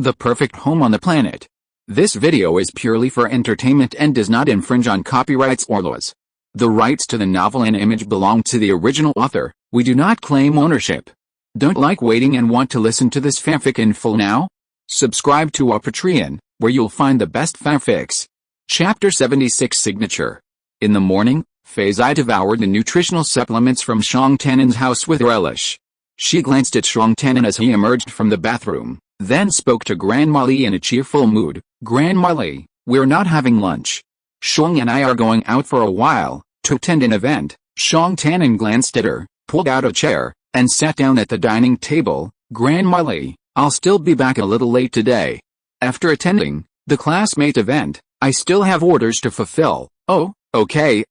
the perfect home on the planet. This video is purely for entertainment and does not infringe on copyrights or laws. The rights to the novel and image belong to the original author. We do not claim ownership. Don't like waiting and want to listen to this fanfic in full now? Subscribe to our Patreon, where you'll find the best fanfics. Chapter 76 Signature. In the morning, Feiyu devoured the nutritional supplements from Shang Tanin's house with relish. She glanced at Shang Tanin as he emerged from the bathroom, then spoke to Grandma Li in a cheerful mood. "Grandma Li, we're not having lunch. Shang and I are going out for a while, to attend an event." Shang Tanin glanced at her, pulled out a chair, and sat down at the dining table. "Grandma Li, I'll still be back a little late today. After attending the classmate event, I still have orders to fulfill." "Oh, okay,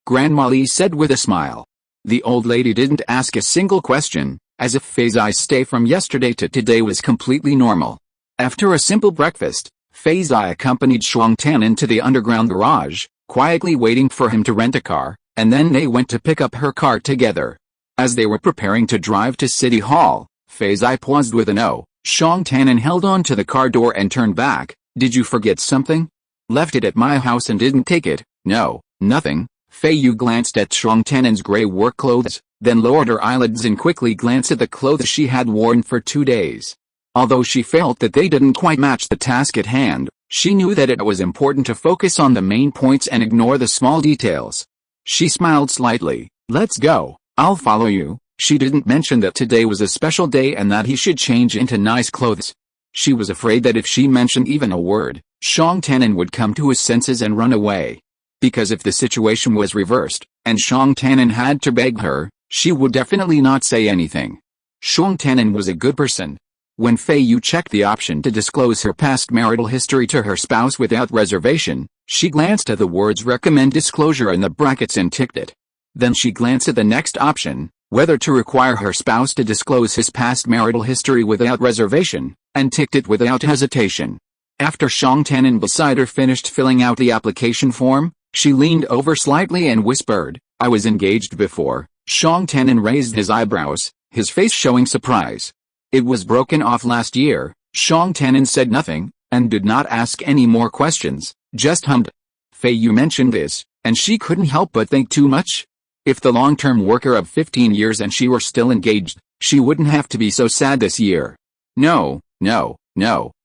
Grandma Li said with a smile. The old lady didn't ask a single question, as if Feiyu's stay from yesterday to today was completely normal. After a simple breakfast, Feiyu accompanied Shang Tanin to the underground garage, quietly waiting for him to rent a car, and then they went to pick up her car together. As they were preparing to drive to City Hall, Feiyu paused with an "oh." Shang Tanin held on to the car door and turned back. "Did you forget something? Left it at my house and didn't take it." "No, nothing." Feiyu glanced at Shang Tanin's gray work clothes, then lowered her eyelids and quickly glanced at the clothes she had worn for 2 days. Although she felt that they didn't quite match the task at hand, she knew that it was important to focus on the main points and ignore the small details. She smiled slightly. "Let's go, I'll follow you." She didn't mention that today was a special day and that he should change into nice clothes. She was afraid that if she mentioned even a word, Shang Tanin would come to his senses and run away. Because if the situation was reversed, and Shang Tanin had to beg her, she would definitely not say anything. Shang Tanin was a good person. When Feiyu checked the option to disclose her past marital history to her spouse without reservation, she glanced at the words "recommend disclosure" in the brackets and ticked it. Then she glanced at the next option, whether to require her spouse to disclose his past marital history without reservation, and ticked it without hesitation. After Shang Tanin beside her finished filling out the application form, she leaned over slightly and whispered, "I was engaged before." Shang Tanin raised his eyebrows, his face showing surprise. "It was broken off last year." Shang Tanin said nothing, and did not ask any more questions, just hummed. Feiyu mentioned this, and she couldn't help but think too much. If the long-term worker of 15 years and she were still engaged, she wouldn't have to be so sad this year. No,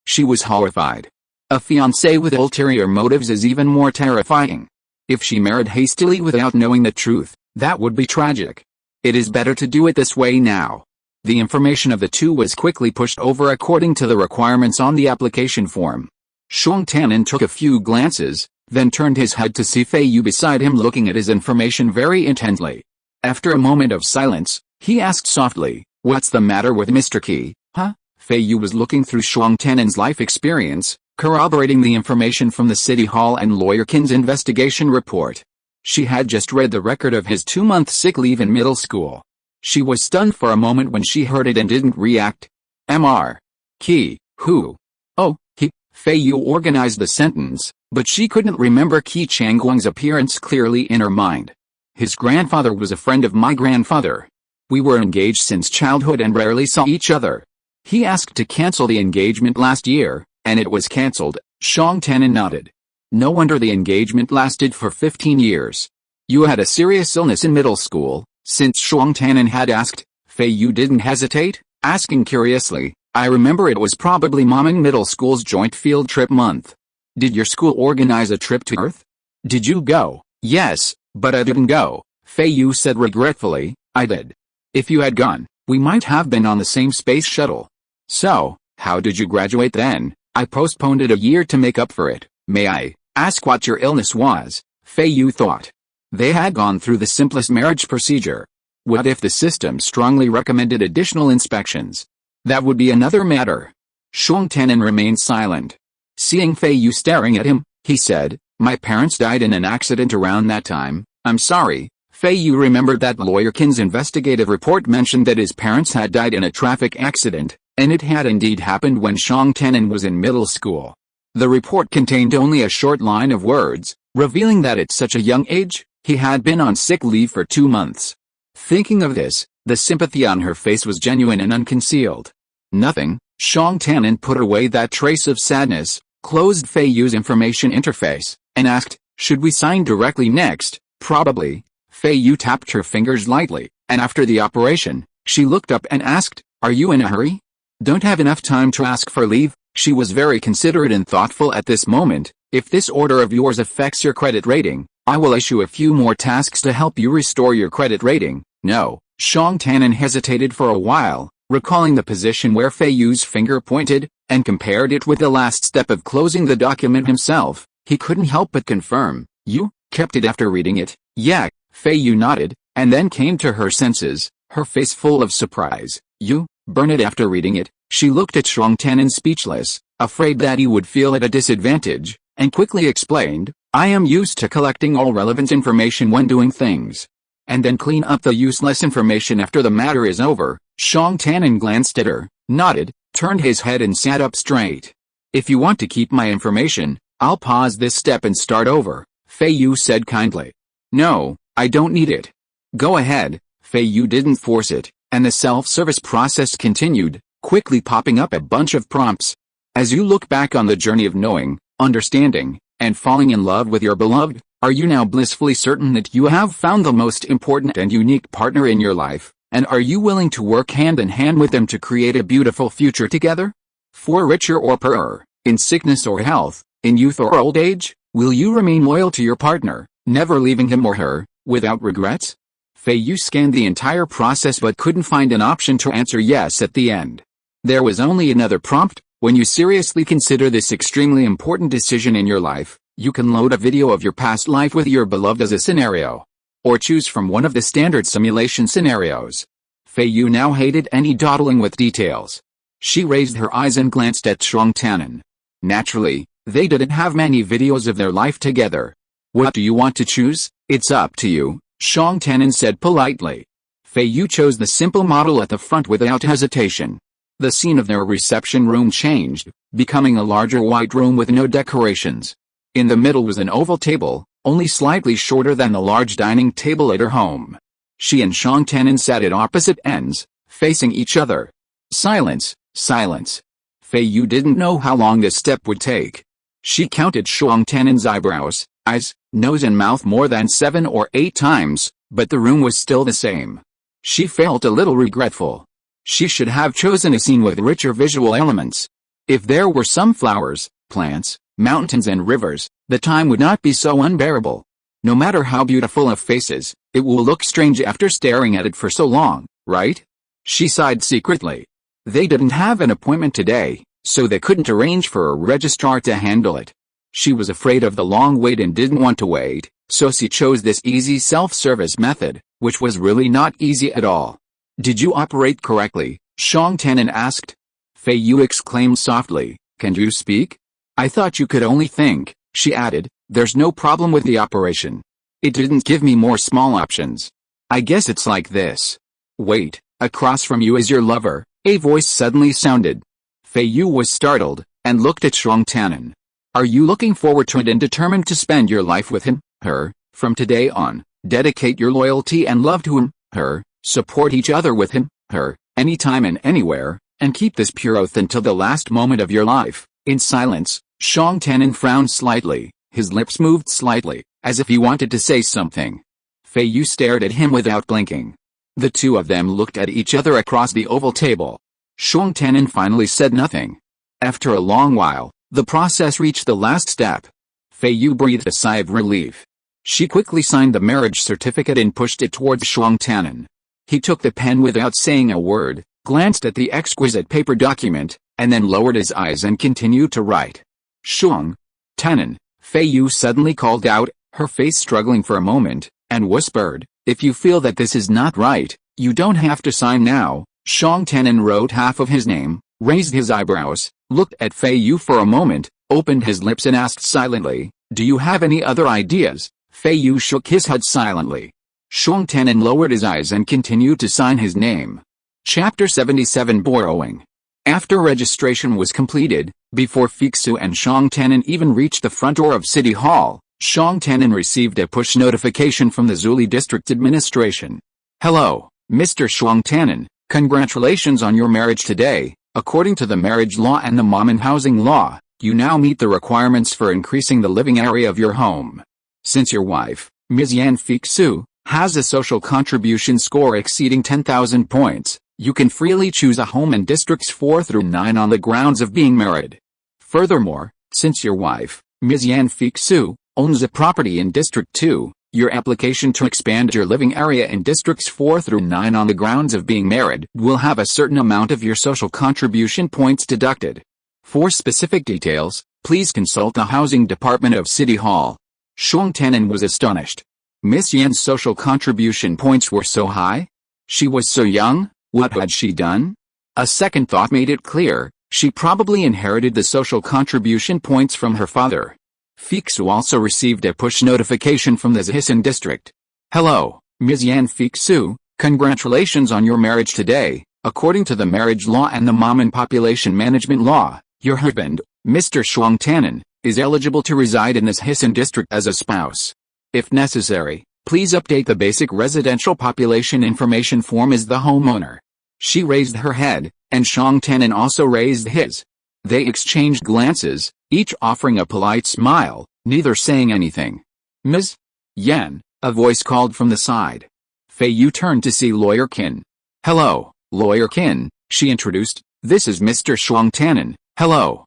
she was horrified. A fiancé with ulterior motives is even more terrifying. If she married hastily without knowing the truth, that would be tragic. It is better to do it this way now. The information of the two was quickly pushed over according to the requirements on the application form. Shang Tanin took a few glances, then turned his head to see Feiyu beside him looking at his information very intently. After a moment of silence, he asked softly, "What's the matter with Mr. Qi, huh?" Feiyu was looking through Shang Tanin's life experience, corroborating the information from the City Hall and Lawyer Qin's investigation report. She had just read the record of his 2-month sick leave in middle school. She was stunned for a moment when she heard it and didn't react. "Mr. Qi, who?" "Oh, he." Feiyu organized the sentence, but she couldn't remember Qi Changgong's appearance clearly in her mind. "His grandfather was a friend of my grandfather. We were engaged since childhood and rarely saw each other. He asked to cancel the engagement last year, and it was cancelled." Shang Tanin nodded. "No wonder the engagement lasted for 15 years. You had a serious illness in middle school?" Since Shang Tanin had asked, Feiyu didn't hesitate, asking curiously, "I remember it was probably Mom and middle school's joint field trip month. Did your school organize a trip to Earth?" "Did you go?" "Yes, but I didn't go," Feiyu said regretfully. "I did. If you had gone, we might have been on the same space shuttle." "So, how did you graduate then?" "I postponed it a year to make up for it." "May I ask what your illness was?" Feiyu thought. They had gone through the simplest marriage procedure. What if the system strongly recommended additional inspections? That would be another matter. Shang Tanin remained silent. Seeing Feiyu staring at him, he said, "My parents died in an accident around that time." "I'm sorry." Feiyu remembered that Lawyer Qin's investigative report mentioned that his parents had died in a traffic accident, and it had indeed happened when Shang Tanin was in middle school. The report contained only a short line of words, revealing that at such a young age, he had been on sick leave for 2 months. Thinking of this, the sympathy on her face was genuine and unconcealed. "Nothing," Shang Tannen put away that trace of sadness, closed Feiyu's information interface, and asked, should we sign directly next? Probably. Feiyu tapped her fingers lightly, and after the operation, she looked up and asked, are you in a hurry? Don't have enough time to ask for leave? She was very considerate and thoughtful at this moment. If this order of yours affects your credit rating, I will issue a few more tasks to help you restore your credit rating. No. Shang Tannen hesitated for a while, recalling the position where Feiyu's finger pointed, and compared it with the last step of closing the document himself. He couldn't help but confirm, you kept it after reading it? Yeah. Feiyu nodded, and then came to her senses, her face full of surprise. You burn it after reading it? She looked at Shang Tannen speechless, afraid that he would feel at a disadvantage, and quickly explained, I am used to collecting all relevant information when doing things, and then clean up the useless information after the matter is over. Shang Tannen glanced at her, nodded, turned his head and sat up straight. If you want to keep my information, I'll pause this step and start over, Feiyu said kindly. No, I don't need it. Go ahead. Feiyu didn't force it, and the self-service process continued, quickly popping up a bunch of prompts. As you look back on the journey of knowing, understanding, and falling in love with your beloved, are you now blissfully certain that you have found the most important and unique partner in your life, and are you willing to work hand in hand with them to create a beautiful future together? For richer or poorer, in sickness or health, in youth or old age, will you remain loyal to your partner, never leaving him or her, without regrets? Feiyu scanned the entire process but couldn't find an option to answer yes at the end. There was only another prompt. When you seriously consider this extremely important decision in your life, you can load a video of your past life with your beloved as a scenario, or choose from one of the standard simulation scenarios. Feiyu now hated any dawdling with details. She raised her eyes and glanced at Shang Tannen. Naturally, they didn't have many videos of their life together. What do you want to choose? It's up to you, Shang Tannen said politely. Feiyu chose the simple model at the front without hesitation. The scene of their reception room changed, becoming a larger white room with no decorations. In the middle was an oval table, only slightly shorter than the large dining table at her home. She and Shang Tannen sat at opposite ends, facing each other. Silence, silence. Feiyu didn't know how long this step would take. She counted Shang Tannen's eyebrows, eyes, nose and mouth more than 7 or 8 times, but the room was still the same. She felt a little regretful. She should have chosen a scene with richer visual elements. If there were some flowers, plants, mountains and rivers, the time would not be so unbearable. No matter how beautiful a face is, it will look strange after staring at it for so long, right? She sighed secretly. They didn't have an appointment today, so they couldn't arrange for a registrar to handle it. She was afraid of the long wait and didn't want to wait, so she chose this easy self-service method, which was really not easy at all. Did you operate correctly? Shang Tannen asked. Feiyu exclaimed softly, can you speak? I thought you could only think, she added. There's no problem with the operation. It didn't give me more small options. I guess it's like this. Wait, across from you is your lover, a voice suddenly sounded. Feiyu was startled, and looked at Shang Tannen. Are you looking forward to it and determined to spend your life with him, her, from today on, dedicate your loyalty and love to him, her, support each other with him, her, anytime and anywhere, and keep this pure oath until the last moment of your life? In silence, Shang Tannen frowned slightly, his lips moved slightly, as if he wanted to say something. Feiyu stared at him without blinking. The two of them looked at each other across the oval table. Shang Tannen finally said nothing. After a long while, the process reached the last step. Feiyu breathed a sigh of relief. She quickly signed the marriage certificate and pushed it towards Shang Tannen. He took the pen without saying a word, glanced at the exquisite paper document, and then lowered his eyes and continued to write. Shang Tannen, Feiyu suddenly called out, her face struggling for a moment, and whispered, if you feel that this is not right, you don't have to sign now. Shang Tannen wrote half of his name, raised his eyebrows, looked at Feiyu for a moment, opened his lips and asked silently, do you have any other ideas? Feiyu shook his head silently. Shang Tannen lowered his eyes and continued to sign his name. Chapter 77 Borrowing. After registration was completed, before Feiyu and Shang Tannen even reached the front door of City Hall, Shang Tannen received a push notification from the Zuli District Administration. Hello, Mr. Shang Tannen, congratulations on your marriage today. According to the marriage law and the mom and housing law, you now meet the requirements for increasing the living area of your home. Since your wife, Ms. Yan Feiyu, has a social contribution score exceeding 10,000 points, you can freely choose a home in districts 4 through 9 on the grounds of being married. Furthermore, since your wife, Ms. Yan Feiyu, owns a property in District 2, your application to expand your living area in districts 4 through 9 on the grounds of being married will have a certain amount of your social contribution points deducted. For specific details, please consult the Housing Department of City Hall. Shuang Tanan was astonished. Miss Yan's social contribution points were so high? She was so young, what had she done? A second thought made it clear, she probably inherited the social contribution points from her father. Feiyu also received a push notification from the Zhisan district. Hello, Ms. Yan Feiyu, congratulations on your marriage today. According to the marriage law and the mom and population management law, your husband, Mr. Shuang Tanan, is eligible to reside in this Zhisan district as a spouse. If necessary, please update the basic residential population information form as the homeowner. She raised her head, and Shuang Tanan also raised his. They exchanged glances, each offering a polite smile, neither saying anything. Ms. Yan, a voice called from the side. Feiyu turned to see Lawyer Qin. Hello, Lawyer Qin, she introduced. This is Mr. Shuang Tanan. Hello,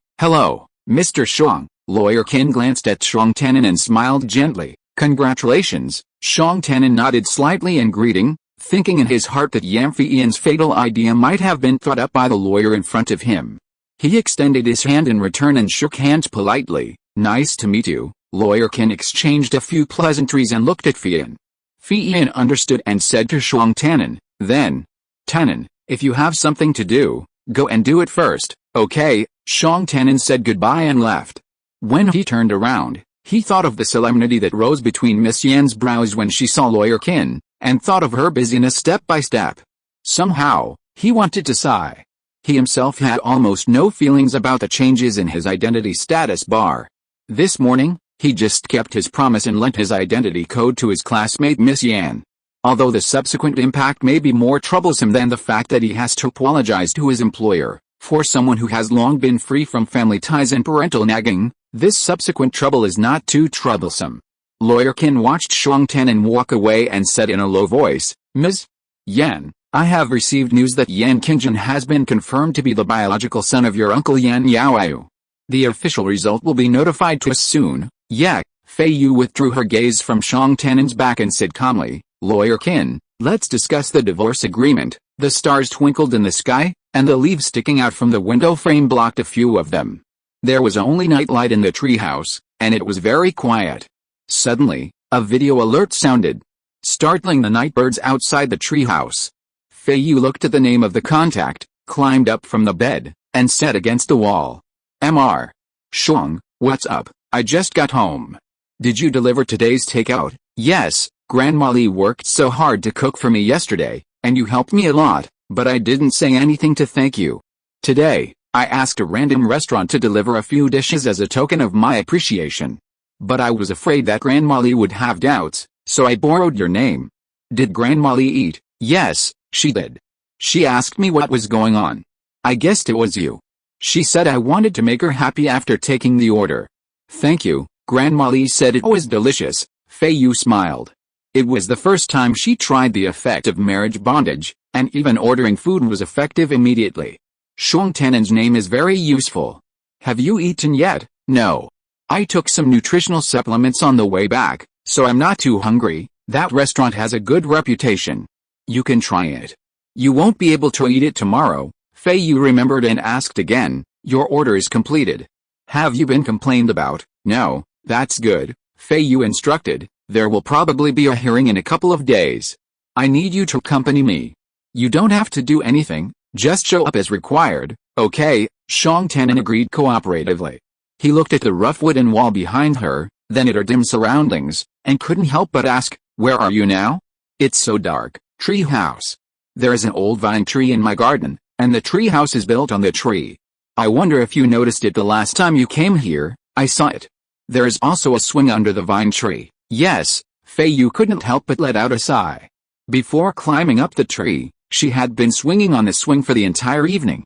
Mr. Shuang. Lawyer Qin glanced at Shuang Tanan and smiled gently. Congratulations. Shuang Tanan nodded slightly in greeting, thinking in his heart that Yan Feiyan's fatal idea might have been thought up by the lawyer in front of him. He extended his hand in return and shook hands politely. Nice to meet you. Lawyer Qin exchanged a few pleasantries and looked at Feiyan. Feiyan understood and said to Shuang Tanan, then, Tanan, if you have something to do, go and do it first, okay? Shuang Tanan said goodbye and left. When he turned around, he thought of the solemnity that rose between Miss Yan's brows when she saw Lawyer Qin, and thought of her busyness step by step. Somehow, he wanted to sigh. He himself had almost no feelings about the changes in his identity status bar. This morning, he just kept his promise and lent his identity code to his classmate Miss Yan. Although the subsequent impact may be more troublesome than the fact that he has to apologize to his employer, for someone who has long been free from family ties and parental nagging, this subsequent trouble is not too troublesome. Lawyer Qin watched Shuang Tanan walk away and said in a low voice, Ms. Yan, I have received news that Yan Qingjian has been confirmed to be the biological son of your uncle Yan Yaoyu. The official result will be notified to us soon. Yeah. Feiyu withdrew her gaze from Shuang Tanan's back and said calmly, Lawyer Qin, let's discuss the divorce agreement. The stars twinkled in the sky, and the leaves sticking out from the window frame blocked a few of them. There was only nightlight in the treehouse, and it was very quiet. Suddenly, a video alert sounded, startling the nightbirds outside the treehouse. Feiyu looked at the name of the contact, climbed up from the bed, and sat against the wall. Mr. Shuang, what's up? I just got home. Did you deliver today's takeout? Yes, Grandma Li worked so hard to cook for me yesterday, and you helped me a lot, but I didn't say anything to thank you. Today, I asked a random restaurant to deliver a few dishes as a token of my appreciation. But I was afraid that Grandma Li would have doubts, so I borrowed your name. Did Grandma Li eat? Yes, she did. She asked me what was going on. I guessed it was you. She said I wanted to make her happy after taking the order. Thank you, Grandma Li said it was delicious. Feiyu smiled. It was the first time she tried the effect of marriage bondage, and even ordering food was effective immediately. Shuang Tanan's name is very useful. Have you eaten yet? No. I took some nutritional supplements on the way back, so I'm not too hungry. That restaurant has a good reputation. You can try it. You won't be able to eat it tomorrow. Feiyu remembered and asked again, your order is completed. Have you been complained about? No, that's good. Feiyu instructed, there will probably be a hearing in a couple of days. I need you to accompany me. You don't have to do anything, just show up as required, okay? Shuang Tanan agreed cooperatively. He looked at the rough wooden wall behind her, then at her dim surroundings, and couldn't help but ask, where are you now? It's so dark. Tree house. There is an old vine tree in my garden, and the tree house is built on the tree. I wonder if you noticed it the last time you came here. I saw it. There is also a swing under the vine tree. Yes, Feiyu couldn't help but let out a sigh. Before climbing up the tree, she had been swinging on the swing for the entire evening.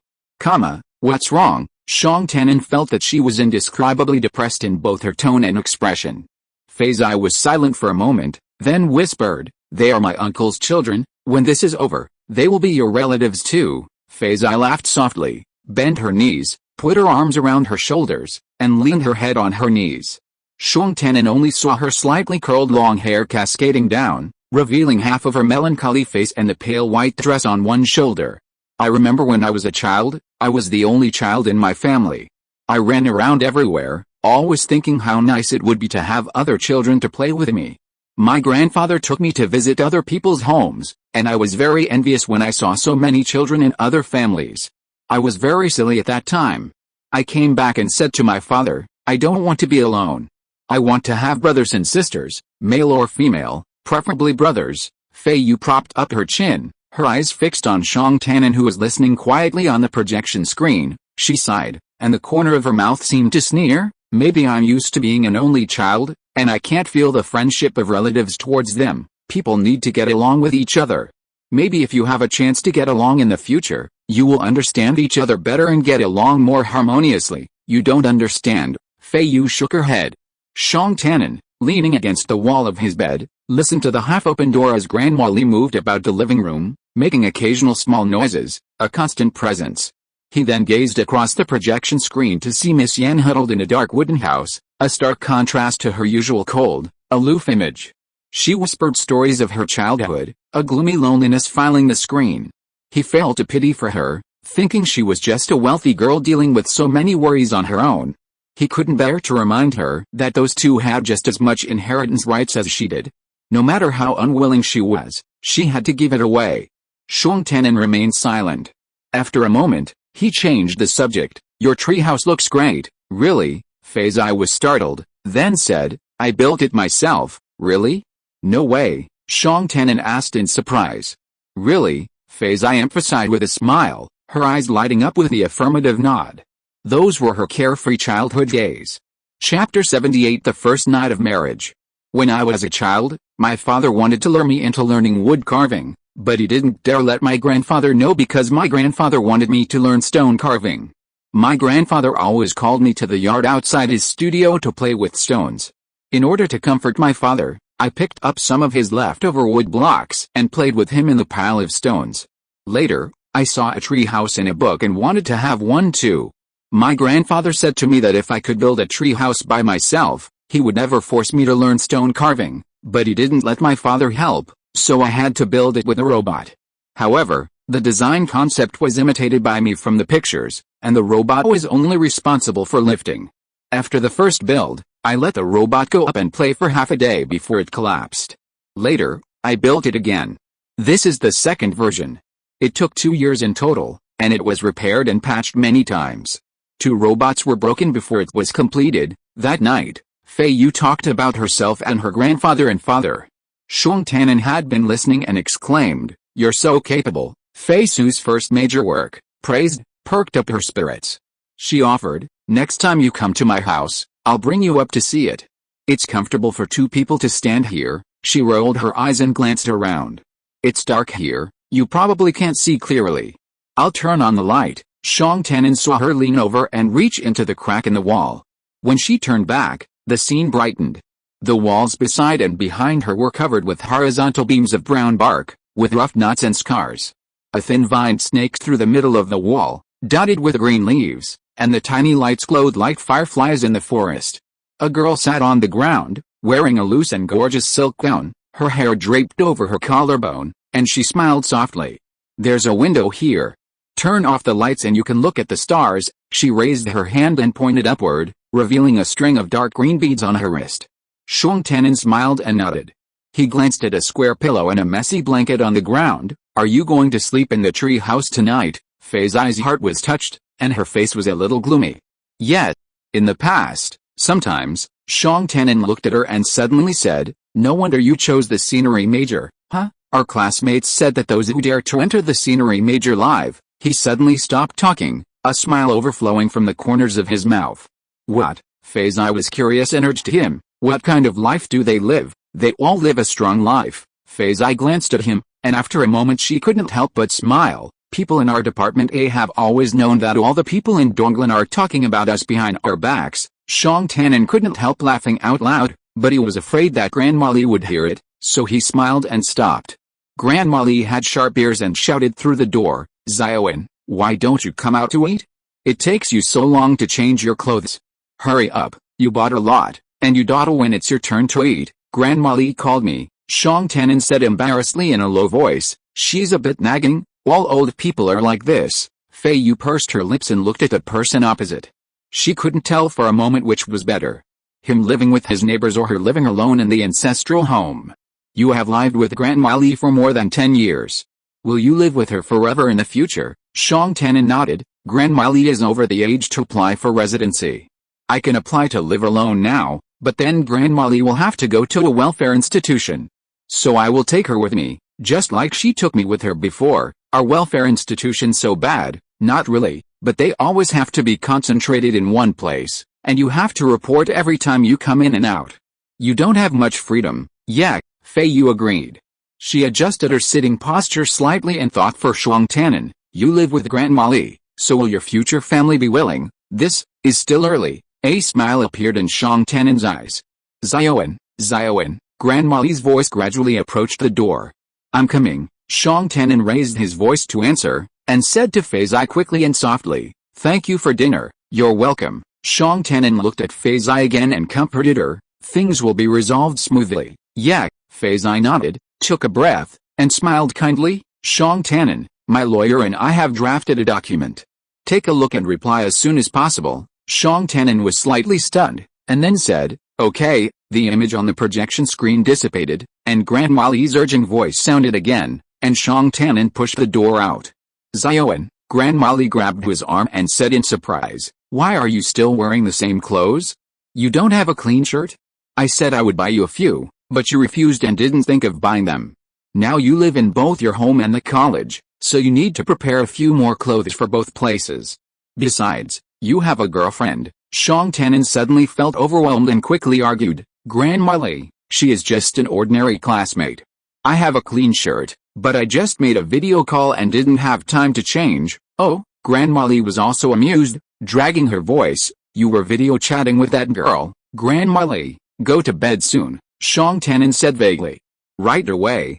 What's wrong? Shang Tanin felt that she was indescribably depressed in both her tone and expression. Feiyu was silent for a moment, then whispered, "They are my uncle's children. When this is over, they will be your relatives too." Feiyu laughed softly, bent her knees, put her arms around her shoulders, and leaned her head on her knees. Shang Tanin only saw her slightly curled long hair cascading down, revealing half of her melancholy face and the pale white dress on one shoulder. "I remember when I was a child, I was the only child in my family. I ran around everywhere, always thinking how nice it would be to have other children to play with me. My grandfather took me to visit other people's homes, and I was very envious when I saw so many children in other families. I was very silly at that time. I came back and said to my father, I don't want to be alone. I want to have brothers and sisters, male or female, preferably brothers." Feiyu propped up her chin, her eyes fixed on Shang Tanin, who was listening quietly on the projection screen. She sighed, and the corner of her mouth seemed to sneer. "Maybe I'm used to being an only child, and I can't feel the friendship of relatives towards them. People need to get along with each other. Maybe if you have a chance to get along in the future, you will understand each other better and get along more harmoniously." "You don't understand." Feiyu shook her head. Shang Tanin, leaning against the wall of his bed, listened to the half-open door as Grandma Li moved about the living room, making occasional small noises, a constant presence. He then gazed across the projection screen to see Miss Yan huddled in a dark wooden house, a stark contrast to her usual cold, aloof image. She whispered stories of her childhood, a gloomy loneliness filling the screen. He felt a pity for her, thinking she was just a wealthy girl dealing with so many worries on her own. He couldn't bear to remind her that those two had just as much inheritance rights as she did. No matter how unwilling she was, she had to give it away. Shang Tanin remained silent. After a moment, he changed the subject. "Your treehouse looks great." "Really?" Feiyu was startled, then said, "I built it myself." "Really?" "No way," Shang Tanin asked in surprise. "Really?" Feiyu emphasized with a smile, her eyes lighting up with the affirmative nod. Those were her carefree childhood days. Chapter 78 The First Night of Marriage. "When I was a child, my father wanted to lure me into learning wood carving, but he didn't dare let my grandfather know because my grandfather wanted me to learn stone carving. My grandfather always called me to the yard outside his studio to play with stones. In order to comfort my father, I picked up some of his leftover wood blocks and played with him in the pile of stones. Later, I saw a tree house in a book and wanted to have one too. My grandfather said to me that if I could build a tree house by myself, he would never force me to learn stone carving, but he didn't let my father help, so I had to build it with a robot. However, the design concept was imitated by me from the pictures, and the robot was only responsible for lifting. After the first build, I let the robot go up and play for half a day before it collapsed. Later, I built it again. This is the second version. It took 2 years in total, and it was repaired and patched many times. 2 robots were broken before it was completed." That night, Feiyu talked about herself and her grandfather and father. Shang Tanin had been listening and exclaimed, "You're so capable." Feiyu's first major work, praised, perked up her spirits. She offered, "Next time you come to my house, I'll bring you up to see it. It's comfortable for 2 people to stand here." She rolled her eyes and glanced around. "It's dark here, you probably can't see clearly. I'll turn on the light." Shang Tanin saw her lean over and reach into the crack in the wall. When she turned back, the scene brightened. The walls beside and behind her were covered with horizontal beams of brown bark, with rough knots and scars. A thin vine snaked through the middle of the wall, dotted with green leaves, and the tiny lights glowed like fireflies in the forest. A girl sat on the ground, wearing a loose and gorgeous silk gown, her hair draped over her collarbone, and she smiled softly. "There's a window here. Turn off the lights and you can look at the stars." She raised her hand and pointed upward, revealing a string of dark green beads on her wrist. Shang Tanin smiled and nodded. He glanced at a square pillow and a messy blanket on the ground. "Are you going to sleep in the tree house tonight?" Feiyu's heart was touched, and her face was a little gloomy. Yet, in the past, sometimes, Shang Tanin looked at her and suddenly said, "No wonder you chose the scenery major, huh? Our classmates said that those who dare to enter the scenery major live." He suddenly stopped talking, a smile overflowing from the corners of his mouth. "What?" Feiyu was curious and urged him, "What kind of life do they live?" "They all live a strong life." Feiyu glanced at him, and after a moment she couldn't help but smile. People in our Department A have always known that all the people in Donglan are talking about us behind our backs. Shang Tannen couldn't help laughing out loud, but he was afraid that Grandma Li would hear it, so he smiled and stopped. Grandma Li had sharp ears and shouted through the door, "Xiaowen, why don't you come out to eat? It takes you so long to change your clothes. Hurry up, you bought a lot, and you dawdle when it's your turn to eat." Grandma Li called me, Shang Tannen said embarrassedly in a low voice. She's a bit nagging. All old people are like this. Feiyu pursed her lips and looked at the person opposite. She couldn't tell for a moment which was better. Him living with his neighbors or her living alone in the ancestral home. You have lived with Grandma Li for more than 10 years. Will you live with her forever in the future? Shang Tannen nodded. Grandma Li is over the age to apply for residency. I can apply to live alone now, but then Grandma Li will have to go to a welfare institution. So I will take her with me, just like she took me with her before. Are welfare institutions so bad? Not really, but they always have to be concentrated in one place, and you have to report every time you come in and out. You don't have much freedom. Yeah, Feiyu agreed. She adjusted her sitting posture slightly and thought for Shang Tannen, you live with Grandma Li, so will your future family be willing? This is still early. A smile appeared in Shang Tannen's eyes. Xiaowen, Grandma Li's voice gradually approached the door. I'm coming. Shang Tannen raised his voice to answer, and said to Feiyu quickly and softly, thank you for dinner. You're welcome. Shang Tannen looked at Feiyu again and comforted her, things will be resolved smoothly. Yeah, Feiyu nodded, took a breath, and smiled kindly. Shang Tannen, my lawyer and I have drafted a document. Take a look and reply as soon as possible. Shang Tannen was slightly stunned, and then said, okay. The image on the projection screen dissipated, and Grandma Li's urgent voice sounded again, and Shang Tannen pushed the door out. Xiaowen, Grandma Li grabbed his arm and said in surprise, why are you still wearing the same clothes? You don't have a clean shirt? I said I would buy you a few, but you refused and didn't think of buying them. Now you live in both your home and the college, so you need to prepare a few more clothes for both places. Besides, you have a girlfriend. Shang Tannen suddenly felt overwhelmed and quickly argued, Grandma Li, she is just an ordinary classmate. I have a clean shirt, but I just made a video call and didn't have time to change. Oh, Grandma Li was also amused, dragging her voice, you were video chatting with that girl. Grandma Li, go to bed soon, Shang Tannen said vaguely. Right away.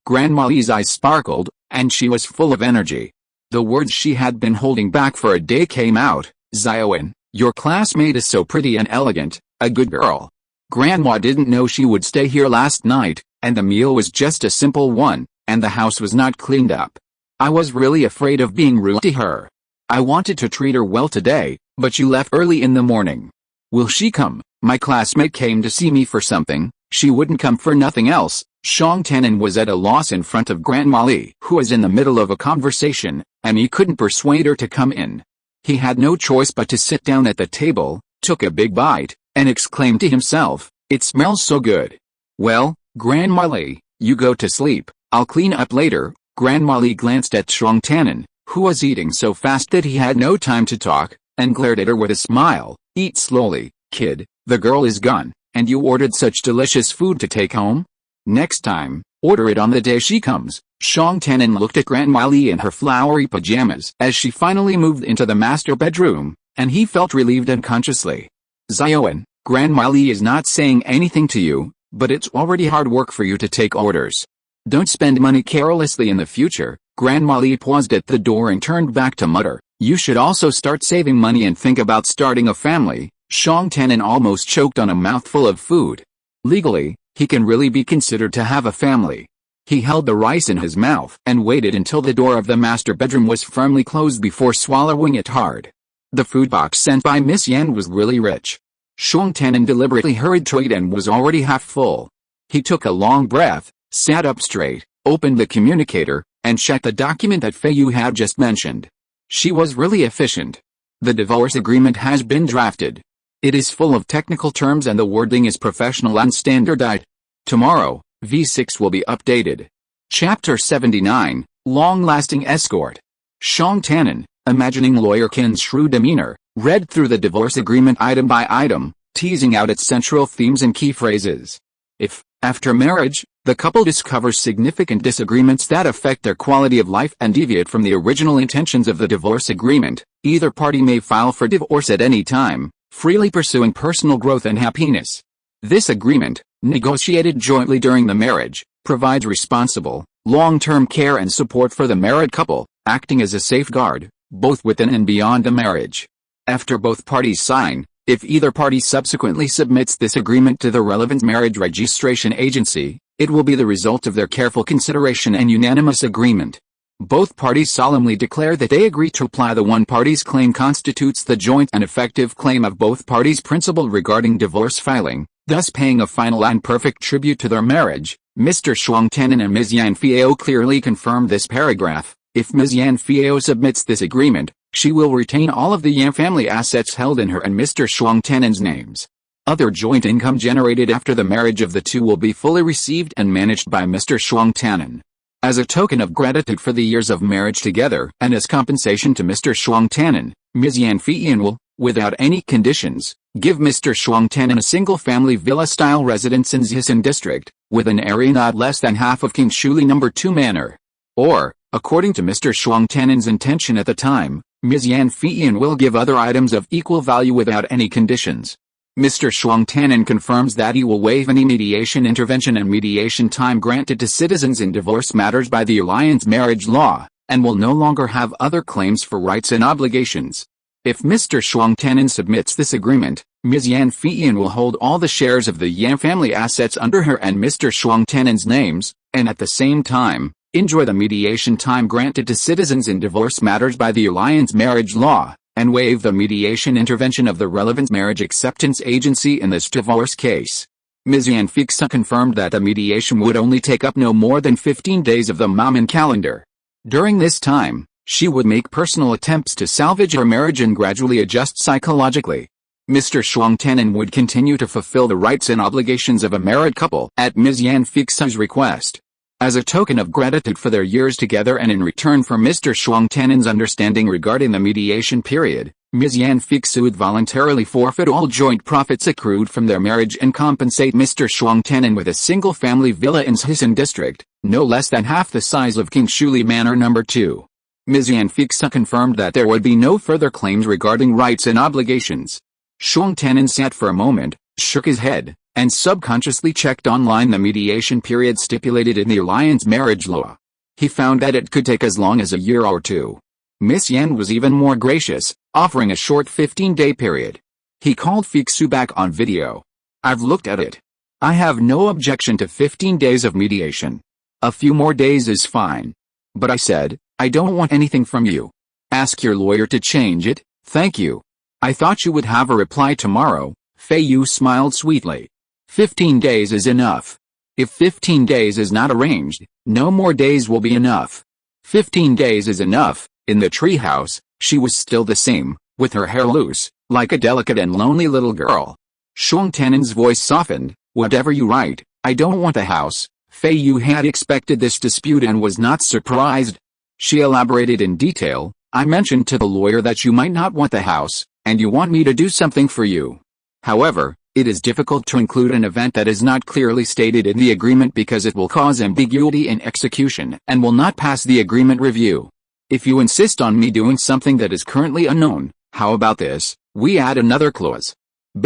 Grandma Li's eyes sparkled, and she was full of energy. The words she had been holding back for a day came out. Xiaowen, your classmate is so pretty and elegant, a good girl. Grandma didn't know she would stay here last night, and the meal was just a simple one, and the house was not cleaned up. I was really afraid of being rude to her. I wanted to treat her well today, but she left early in the morning. Will she come? My classmate came to see me for something, she wouldn't come for nothing else. Shang Tannen was at a loss in front of Grandma Li, who was in the middle of a conversation, and he couldn't persuade her to come in. He had no choice but to sit down at the table, took a big bite, and exclaimed to himself, it smells so good. Well, Grandma Li, you go to sleep, I'll clean up later. Grandma Li glanced at Shang Tannen, who was eating so fast that he had no time to talk, and glared at her with a smile. Eat slowly, kid, the girl is gone, and you ordered such delicious food to take home? Next time, order it on the day she comes. Shang Tannen looked at Grandma Li in her flowery pajamas as she finally moved into the master bedroom, and he felt relieved unconsciously. Xiaowen, Grandma Li is not saying anything to you, but it's already hard work for you to take orders. Don't spend money carelessly in the future. Grandma Li paused at the door and turned back to mutter, you should also start saving money and think about starting a family. Shang Tannen almost choked on a mouthful of food. Legally, he can really be considered to have a family. He held the rice in his mouth and waited until the door of the master bedroom was firmly closed before swallowing it hard. The food box sent by Miss Yan was really rich. Shang Tannen deliberately hurried to eat and was already half full. He took a long breath, sat up straight, opened the communicator, and checked the document that Feiyu had just mentioned. She was really efficient. The divorce agreement has been drafted. It is full of technical terms and the wording is professional and standardized. Tomorrow, V6 will be updated. Chapter 79, Long-Lasting Escort. Shang Tannen, imagining Lawyer Qin's shrewd demeanor, read through the divorce agreement item by item, teasing out its central themes and key phrases. If, after marriage, the couple discovers significant disagreements that affect their quality of life and deviate from the original intentions of the divorce agreement, either party may file for divorce at any time, freely pursuing personal growth and happiness. This agreement, negotiated jointly during the marriage, provides responsible, long-term care and support for the married couple, acting as a safeguard, both within and beyond the marriage. After both parties sign, if either party subsequently submits this agreement to the relevant marriage registration agency, it will be the result of their careful consideration and unanimous agreement. Both parties solemnly declare that they agree to apply the one party's claim constitutes the joint and effective claim of both parties principal regarding divorce filing, thus paying a final and perfect tribute to their marriage. Mr. Shuang Tenon and Ms. Yan Feiyu clearly confirm this paragraph. If Ms. Yan Feiyu submits this agreement, she will retain all of the Yan family assets held in her and Mr. Shuang Tenon's names. Other joint income generated after the marriage of the two will be fully received and managed by Mr. Shuang Tenon. As a token of gratitude for the years of marriage together and as compensation to Mr. Shuang Tenon, Ms. Yan Feiyu will, without any conditions, give Mr. Shuang Tenon a single-family villa-style residence in Zhisan district, with an area not less than half of King Shuli No. 2 Manor. Or, according to Mr. Shuang Tenon's intention at the time, Ms. Yan Feiyu will give other items of equal value without any conditions. Mr. Shuang Tenon confirms that he will waive any mediation intervention and mediation time granted to citizens in divorce matters by the alliance marriage law, and will no longer have other claims for rights and obligations. If Mr. Shuang Tenon submits this agreement, Ms. Yan Feiyu will hold all the shares of the Yan family assets under her and Mr. Shuang Tenon's names, and at the same time, enjoy the mediation time granted to citizens in divorce matters by the alliance marriage law, and waive the mediation intervention of the relevant marriage acceptance agency in this divorce case. Ms. Yan Feiyu confirmed that the mediation would only take up no more than 15 days of the Maman calendar. During this time, she would make personal attempts to salvage her marriage and gradually adjust psychologically. Mr. Shuang Tenon would continue to fulfill the rights and obligations of a married couple at Ms. Yan Feiyu's request. As a token of gratitude for their years together and in return for Mr. Shuang Tenon's understanding regarding the mediation period, Ms. Yan Feiyu would voluntarily forfeit all joint profits accrued from their marriage and compensate Mr. Shuang Tenon with a single-family villa in Zhisan district, no less than half the size of King Shuli Manor No. 2. Ms. Yan Feiyu confirmed that there would be no further claims regarding rights and obligations. Shuang Tenon sat for a moment, shook his head, and subconsciously checked online the mediation period stipulated in the alliance marriage law. He found that it could take as long as a year or two. Miss Yan was even more gracious, offering a short 15-day period. He called Feiyu back on video. "I've looked at it. I have no objection to 15 days of mediation. A few more days is fine. But I said, I don't want anything from you. Ask your lawyer to change it, thank you. I thought you would have a reply tomorrow." Feiyu smiled sweetly. 15 days is enough. If 15 days is not arranged, no more days will be enough. 15 days is enough. In the treehouse, she was still the same, with her hair loose, like a delicate and lonely little girl. Shuang Tenon's voice softened. "Whatever you write, I don't want the house." Feiyu had expected this dispute and was not surprised. She elaborated in detail. "I mentioned to the lawyer that you might not want the house, and you want me to do something for you. However, it is difficult to include an event that is not clearly stated in the agreement because it will cause ambiguity in execution and will not pass the agreement review. If you insist on me doing something that is currently unknown, how about this? We add another clause.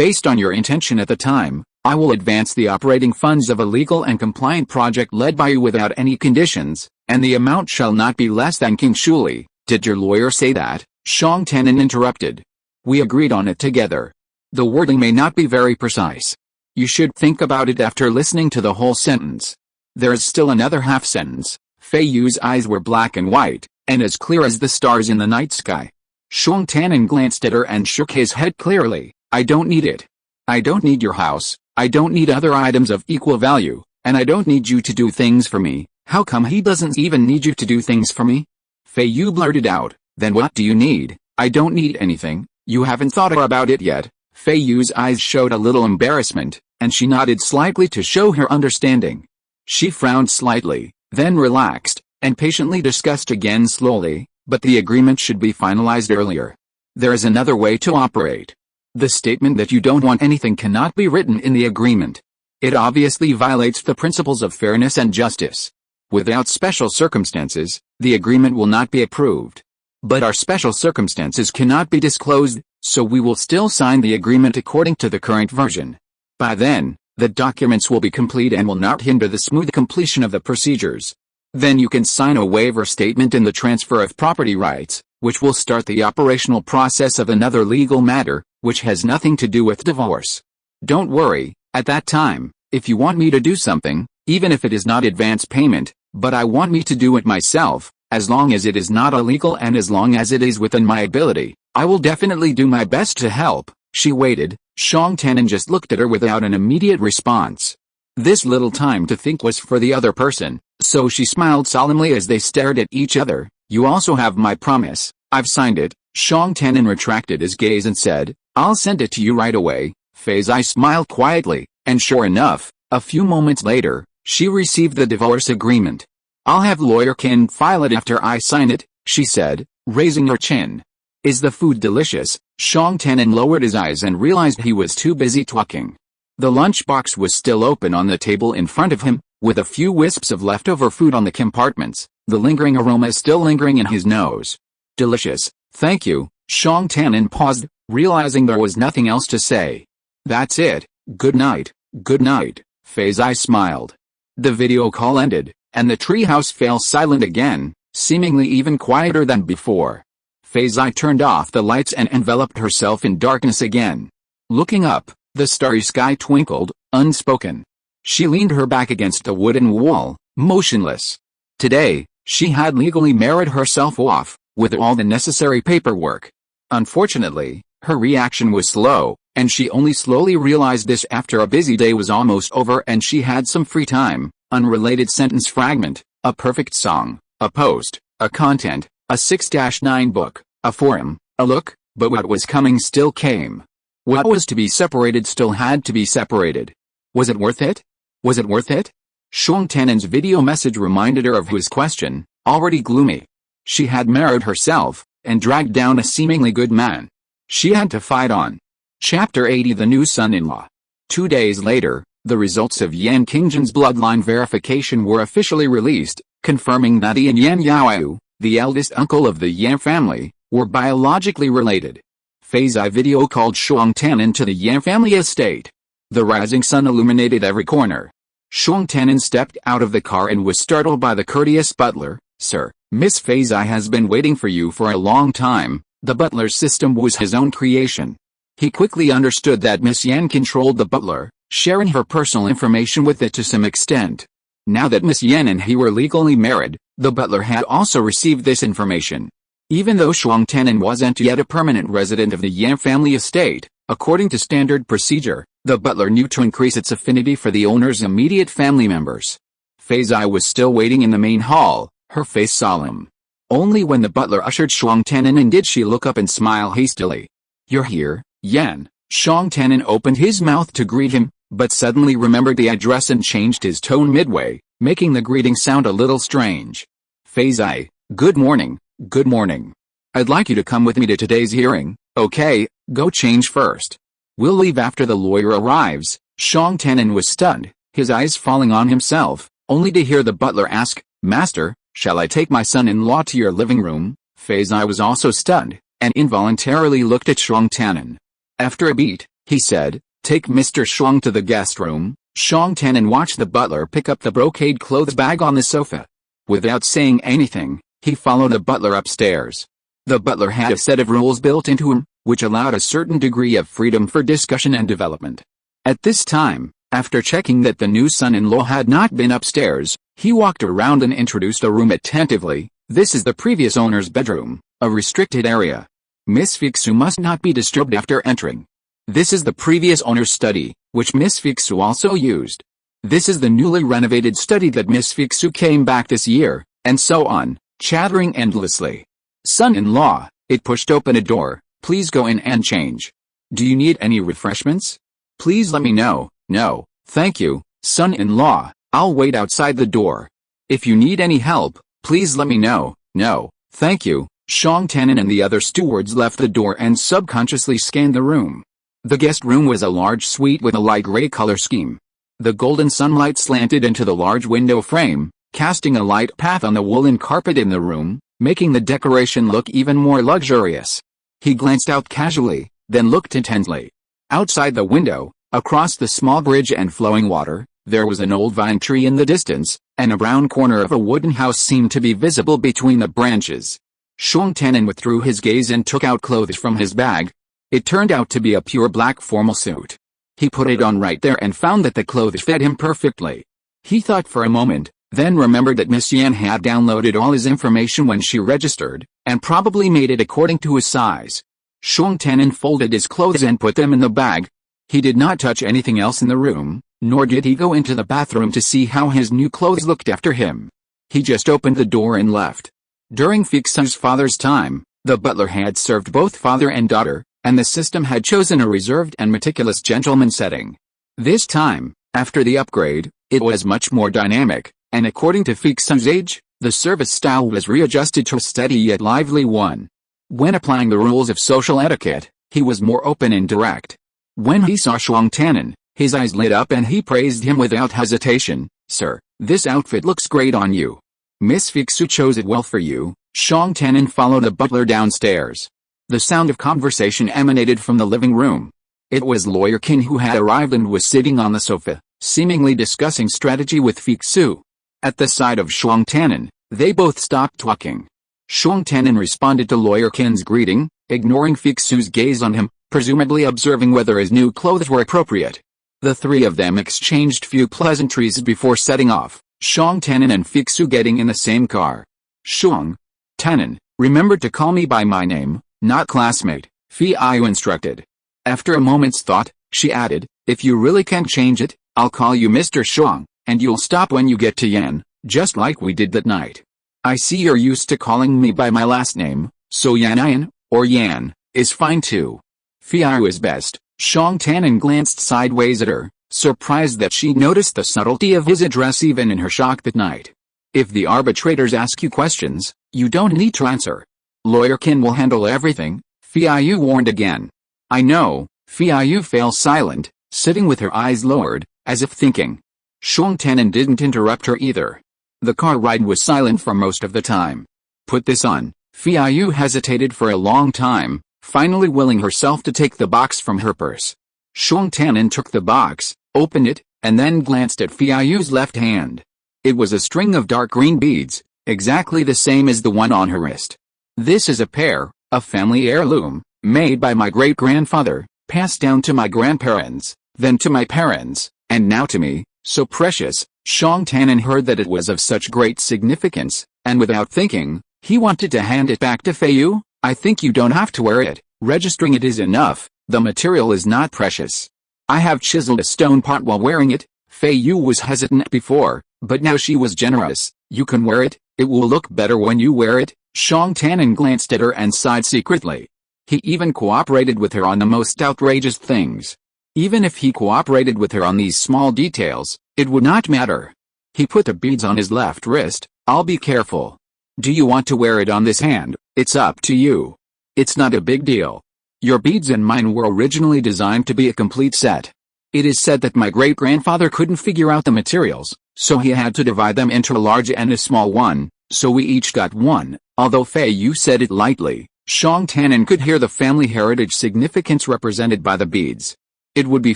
Based on your intention at the time, I will advance the operating funds of a legal and compliant project led by you without any conditions, and the amount shall not be less than King Shuli." "Did your lawyer say that?" Shuang Tenon interrupted. "We agreed on it together. The wording may not be very precise. You should think about it after listening to the whole sentence. There is still another half sentence." Feiyu's eyes were black and white, and as clear as the stars in the night sky. Shuang Tenon glanced at her and shook his head clearly. "I don't need it. I don't need your house, I don't need other items of equal value, and I don't need you to do things for me." "How come he doesn't even need you to do things for me?" Feiyu blurted out. "Then what do you need?" "I don't need anything. You haven't thought about it yet." Feiyu's eyes showed a little embarrassment, and she nodded slightly to show her understanding. She frowned slightly, then relaxed, and patiently discussed again slowly, "But the agreement should be finalized earlier. There is another way to operate. The statement that you don't want anything cannot be written in the agreement. It obviously violates the principles of fairness and justice. Without special circumstances, the agreement will not be approved. But our special circumstances cannot be disclosed, so we will still sign the agreement according to the current version. By then, the documents will be complete and will not hinder the smooth completion of the procedures. Then you can sign a waiver statement in the transfer of property rights, which will start the operational process of another legal matter, which has nothing to do with divorce. Don't worry, at that time, if you want me to do something, even if it is not advance payment, but I want me to do it myself, as long as it is not illegal and as long as it is within my ability, I will definitely do my best to help. She waited. Shang Tanan just looked at her without an immediate response. This little time to think was for the other person, so she smiled solemnly as they stared at each other. You also have my promise. I've signed it. Shang Tanan retracted his gaze and said, I'll send it to you right away. Feiyu smiled quietly, and sure enough, a few moments later, she received the divorce agreement. I'll have lawyer Ken file it after I sign it, she said, raising her chin. Is the food delicious? Shang Tanan lowered his eyes and realized he was too busy talking. The lunchbox was still open on the table in front of him, with a few wisps of leftover food on the compartments, the lingering aroma still lingering in his nose. Delicious, thank you. Shang Tanan paused, realizing there was nothing else to say. That's it, good night, Feiyu smiled. The video call ended, and the treehouse fell silent again, seemingly even quieter than before. Feiyu turned off the lights and enveloped herself in darkness again. Looking up, the starry sky twinkled, unspoken. She leaned her back against the wooden wall, motionless. Today, she had legally married herself off, with all the necessary paperwork. Unfortunately, her reaction was slow, and she only slowly realized this after a busy day was almost over and she had some free time. Unrelated sentence fragment, a perfect song, a post, a content, a 6-9 book, a forum, a look, but what was coming still came. What was to be separated still had to be separated. Was it worth it? Was it worth it? Shang Tanan's video message reminded her of his question, already gloomy. She had married herself, and dragged down a seemingly good man. She had to fight on. Chapter 80 The New Son-in-Law. 2 days later, the results of Yan Qingjian's bloodline verification were officially released, confirming that he and Yan Yaoyu, the eldest uncle of the Yan family, were biologically related. Feiyu video called Shang Tanan to the Yan family estate. The rising sun illuminated every corner. Shang Tanan stepped out of the car and was startled by the courteous butler. Sir, Miss Feiyu has been waiting for you for a long time. The butler's system was his own creation. He quickly understood that Miss Yan controlled the butler, sharing her personal information with it to some extent. Now that Miss Yan and he were legally married, the butler had also received this information. Even though Shang Tanan wasn't yet a permanent resident of the Yan family estate, according to standard procedure, the butler knew to increase its affinity for the owner's immediate family members. Feiyu was still waiting in the main hall, her face solemn. Only when the butler ushered Shang Tanan in did she look up and smile hastily. You're here, Yan. Shang Tanan opened his mouth to greet him, but suddenly remembered the address and changed his tone midway, making the greeting sound a little strange. Feiyu, good morning. Good morning. I'd like you to come with me to today's hearing. Okay, go change first. We'll leave after the lawyer arrives. Shang Tanan was stunned, his eyes falling on himself, only to hear the butler ask, Master, shall I take my son-in-law to your living room? Feiyu was also stunned, and involuntarily looked at Shang Tanan. After a beat, he said, Take Mr. Shang to the guest room. Shang Tanan watched the butler pick up the brocade clothes bag on the sofa. Without saying anything, he followed the butler upstairs. The butler had a set of rules built into him, which allowed a certain degree of freedom for discussion and development. At this time, after checking that the new son-in-law had not been upstairs, he walked around and introduced a room attentively. This is the previous owner's bedroom, a restricted area. Miss Feiyu must not be disturbed after entering. This is the previous owner's study, which Miss Feiyu also used. This is the newly renovated study that Miss Feiyu came back this year, and so on, chattering endlessly. Son-in-law, it pushed open a door. Please go in and change. Do you need any refreshments? Please let me know. No, thank you, son-in-law, I'll wait outside the door. If you need any help, please let me know. No, thank you. Shang Tanan and the other stewards left the door and subconsciously scanned the room. The guest room was a large suite with a light gray color scheme. The golden sunlight slanted into the large window frame, casting a light path on the woolen carpet in the room, making the decoration look even more luxurious. He glanced out casually, then looked intently. Outside the window, across the small bridge and flowing water, there was an old vine tree in the distance, and a brown corner of a wooden house seemed to be visible between the branches. Shuang Tian'an withdrew his gaze and took out clothes from his bag. It turned out to be a pure black formal suit. He put it on right there and found that the clothes fit him perfectly. He thought for a moment, then remembered that Miss Yan had downloaded all his information when she registered, and probably made it according to his size. Shuang Tian'an folded his clothes and put them in the bag. He did not touch anything else in the room, nor did he go into the bathroom to see how his new clothes looked after him. He just opened the door and left. During Feixi's father's time, the butler had served both father and daughter, and the system had chosen a reserved and meticulous gentleman setting. This time, after the upgrade, it was much more dynamic, and according to Feixi's age, the service style was readjusted to a steady yet lively one. When applying the rules of social etiquette, he was more open and direct. When he saw Shuang Tian'an, his eyes lit up and he praised him without hesitation. "Sir, this outfit looks great on you. Miss Feixiu chose it well for you." Shuang Tian'an followed the butler downstairs. The sound of conversation emanated from the living room. It was Lawyer Qin who had arrived and was sitting on the sofa, seemingly discussing strategy with Feixiu. At the sight of Shuang Tian'an, they both stopped talking. Shuang Tian'an responded to Lawyer Qin's greeting, ignoring Feixiu's gaze on him, presumably observing whether his new clothes were appropriate. The three of them exchanged few pleasantries before setting off, Shuang Tian'an and Feixiu getting in the same car. "Shuang Tian'an, remember to call me by my name, not classmate," Feiyu instructed. After a moment's thought, she added, "If you really can't change it, I'll call you Mr. Shuang, and you'll stop when you get to Yan, just like we did that night. I see you're used to calling me by my last name, so Yan, or Yan, is fine too." Feiyu is best. Shuang Tian'an glanced sideways at her, surprised that she noticed the subtlety of his address even in her shock that night. "If the arbitrators ask you questions, you don't need to answer. Lawyer Qin will handle everything," Feiyu warned again. "I know." Feiyu fell silent, sitting with her eyes lowered, as if thinking. Shuang Tian'an didn't interrupt her either. The car ride was silent for most of the time. "Put this on." Feiyu hesitated for a long time, finally willing herself to take the box from her purse. Shuang Tian'an took the box, opened it, and then glanced at Feiyu's left hand. It was a string of dark green beads, exactly the same as the one on her wrist. "This is a pair, a family heirloom, made by my great-grandfather, passed down to my grandparents, then to my parents, and now to me, so precious." Shuang Tian'an heard that it was of such great significance, and without thinking, he wanted to hand it back to Feiyu. "I think you don't have to wear it, registering it is enough, the material is not precious. I have chiseled a stone part while wearing it." Feiyu was hesitant before, but now she was generous. "You can wear it, it will look better when you wear it." Shuang Tian'an glanced at her and sighed secretly. He even cooperated with her on the most outrageous things. Even if he cooperated with her on these small details, it would not matter. He put the beads on his left wrist. "I'll be careful. Do you want to wear it on this hand? It's up to you. It's not a big deal. Your beads and mine were originally designed to be a complete set. It is said that my great-grandfather couldn't figure out the materials, so he had to divide them into a large and a small one, so we each got one." Although Feiyu said it lightly, Shuang Tian'an could hear the family heritage significance represented by the beads. It would be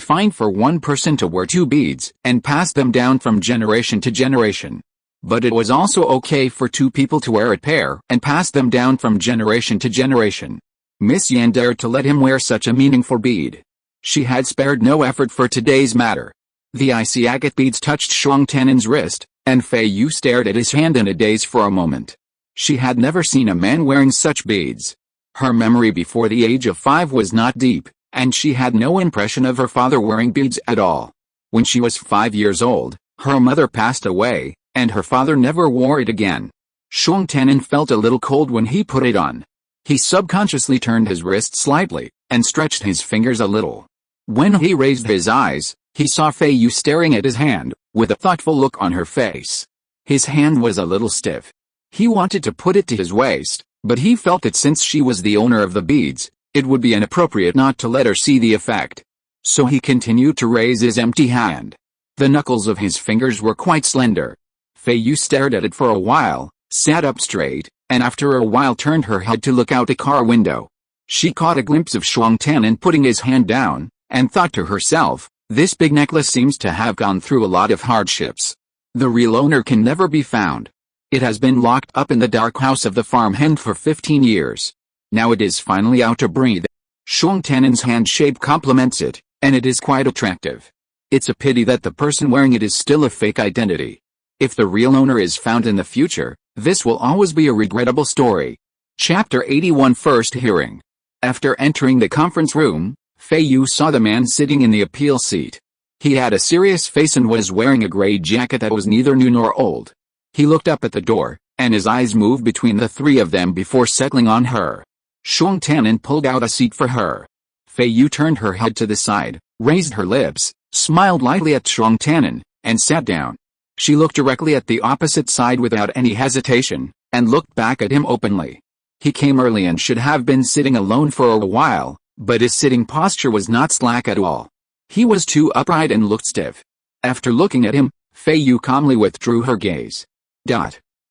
fine for one person to wear two beads and pass them down from generation to generation. But it was also okay for two people to wear a pair and pass them down from generation to generation. Miss Yan dared to let him wear such a meaningful bead. She had spared no effort for today's matter. The icy agate beads touched Shuang Tian'an's wrist, and Feiyu stared at his hand in a daze for a moment. She had never seen a man wearing such beads. Her memory before the age of 5 was not deep, and she had no impression of her father wearing beads at all. When she was 5 years old, her mother passed away, and her father never wore it again. Shuang Tian'an felt a little cold when he put it on. He subconsciously turned his wrist slightly, and stretched his fingers a little. When he raised his eyes, he saw Feiyu staring at his hand, with a thoughtful look on her face. His hand was a little stiff. He wanted to put it to his waist, but he felt that since she was the owner of the beads, it would be inappropriate not to let her see the effect. So he continued to raise his empty hand. The knuckles of his fingers were quite slender. Feiyu stared at it for a while, sat up straight, and after a while turned her head to look out a car window. She caught a glimpse of Shuang Tanan putting his hand down, and thought to herself, this big necklace seems to have gone through a lot of hardships. The real owner can never be found. It has been locked up in the dark house of the farmhand for 15 years. Now it is finally out to breathe. Shuang Tanan's hand shape complements it, and it is quite attractive. It's a pity that the person wearing it is still a fake identity. If the real owner is found in the future, this will always be a regrettable story. Chapter 81 First Hearing. After entering the conference room, Feiyu saw the man sitting in the appeal seat. He had a serious face and was wearing a gray jacket that was neither new nor old. He looked up at the door, and his eyes moved between the three of them before settling on her. Shuang Tanan pulled out a seat for her. Feiyu turned her head to the side, raised her lips, smiled lightly at Shuang Tanan, and sat down. She looked directly at the opposite side without any hesitation, and looked back at him openly. He came early and should have been sitting alone for a while, but his sitting posture was not slack at all. He was too upright and looked stiff. After looking at him, Feiyu calmly withdrew her gaze.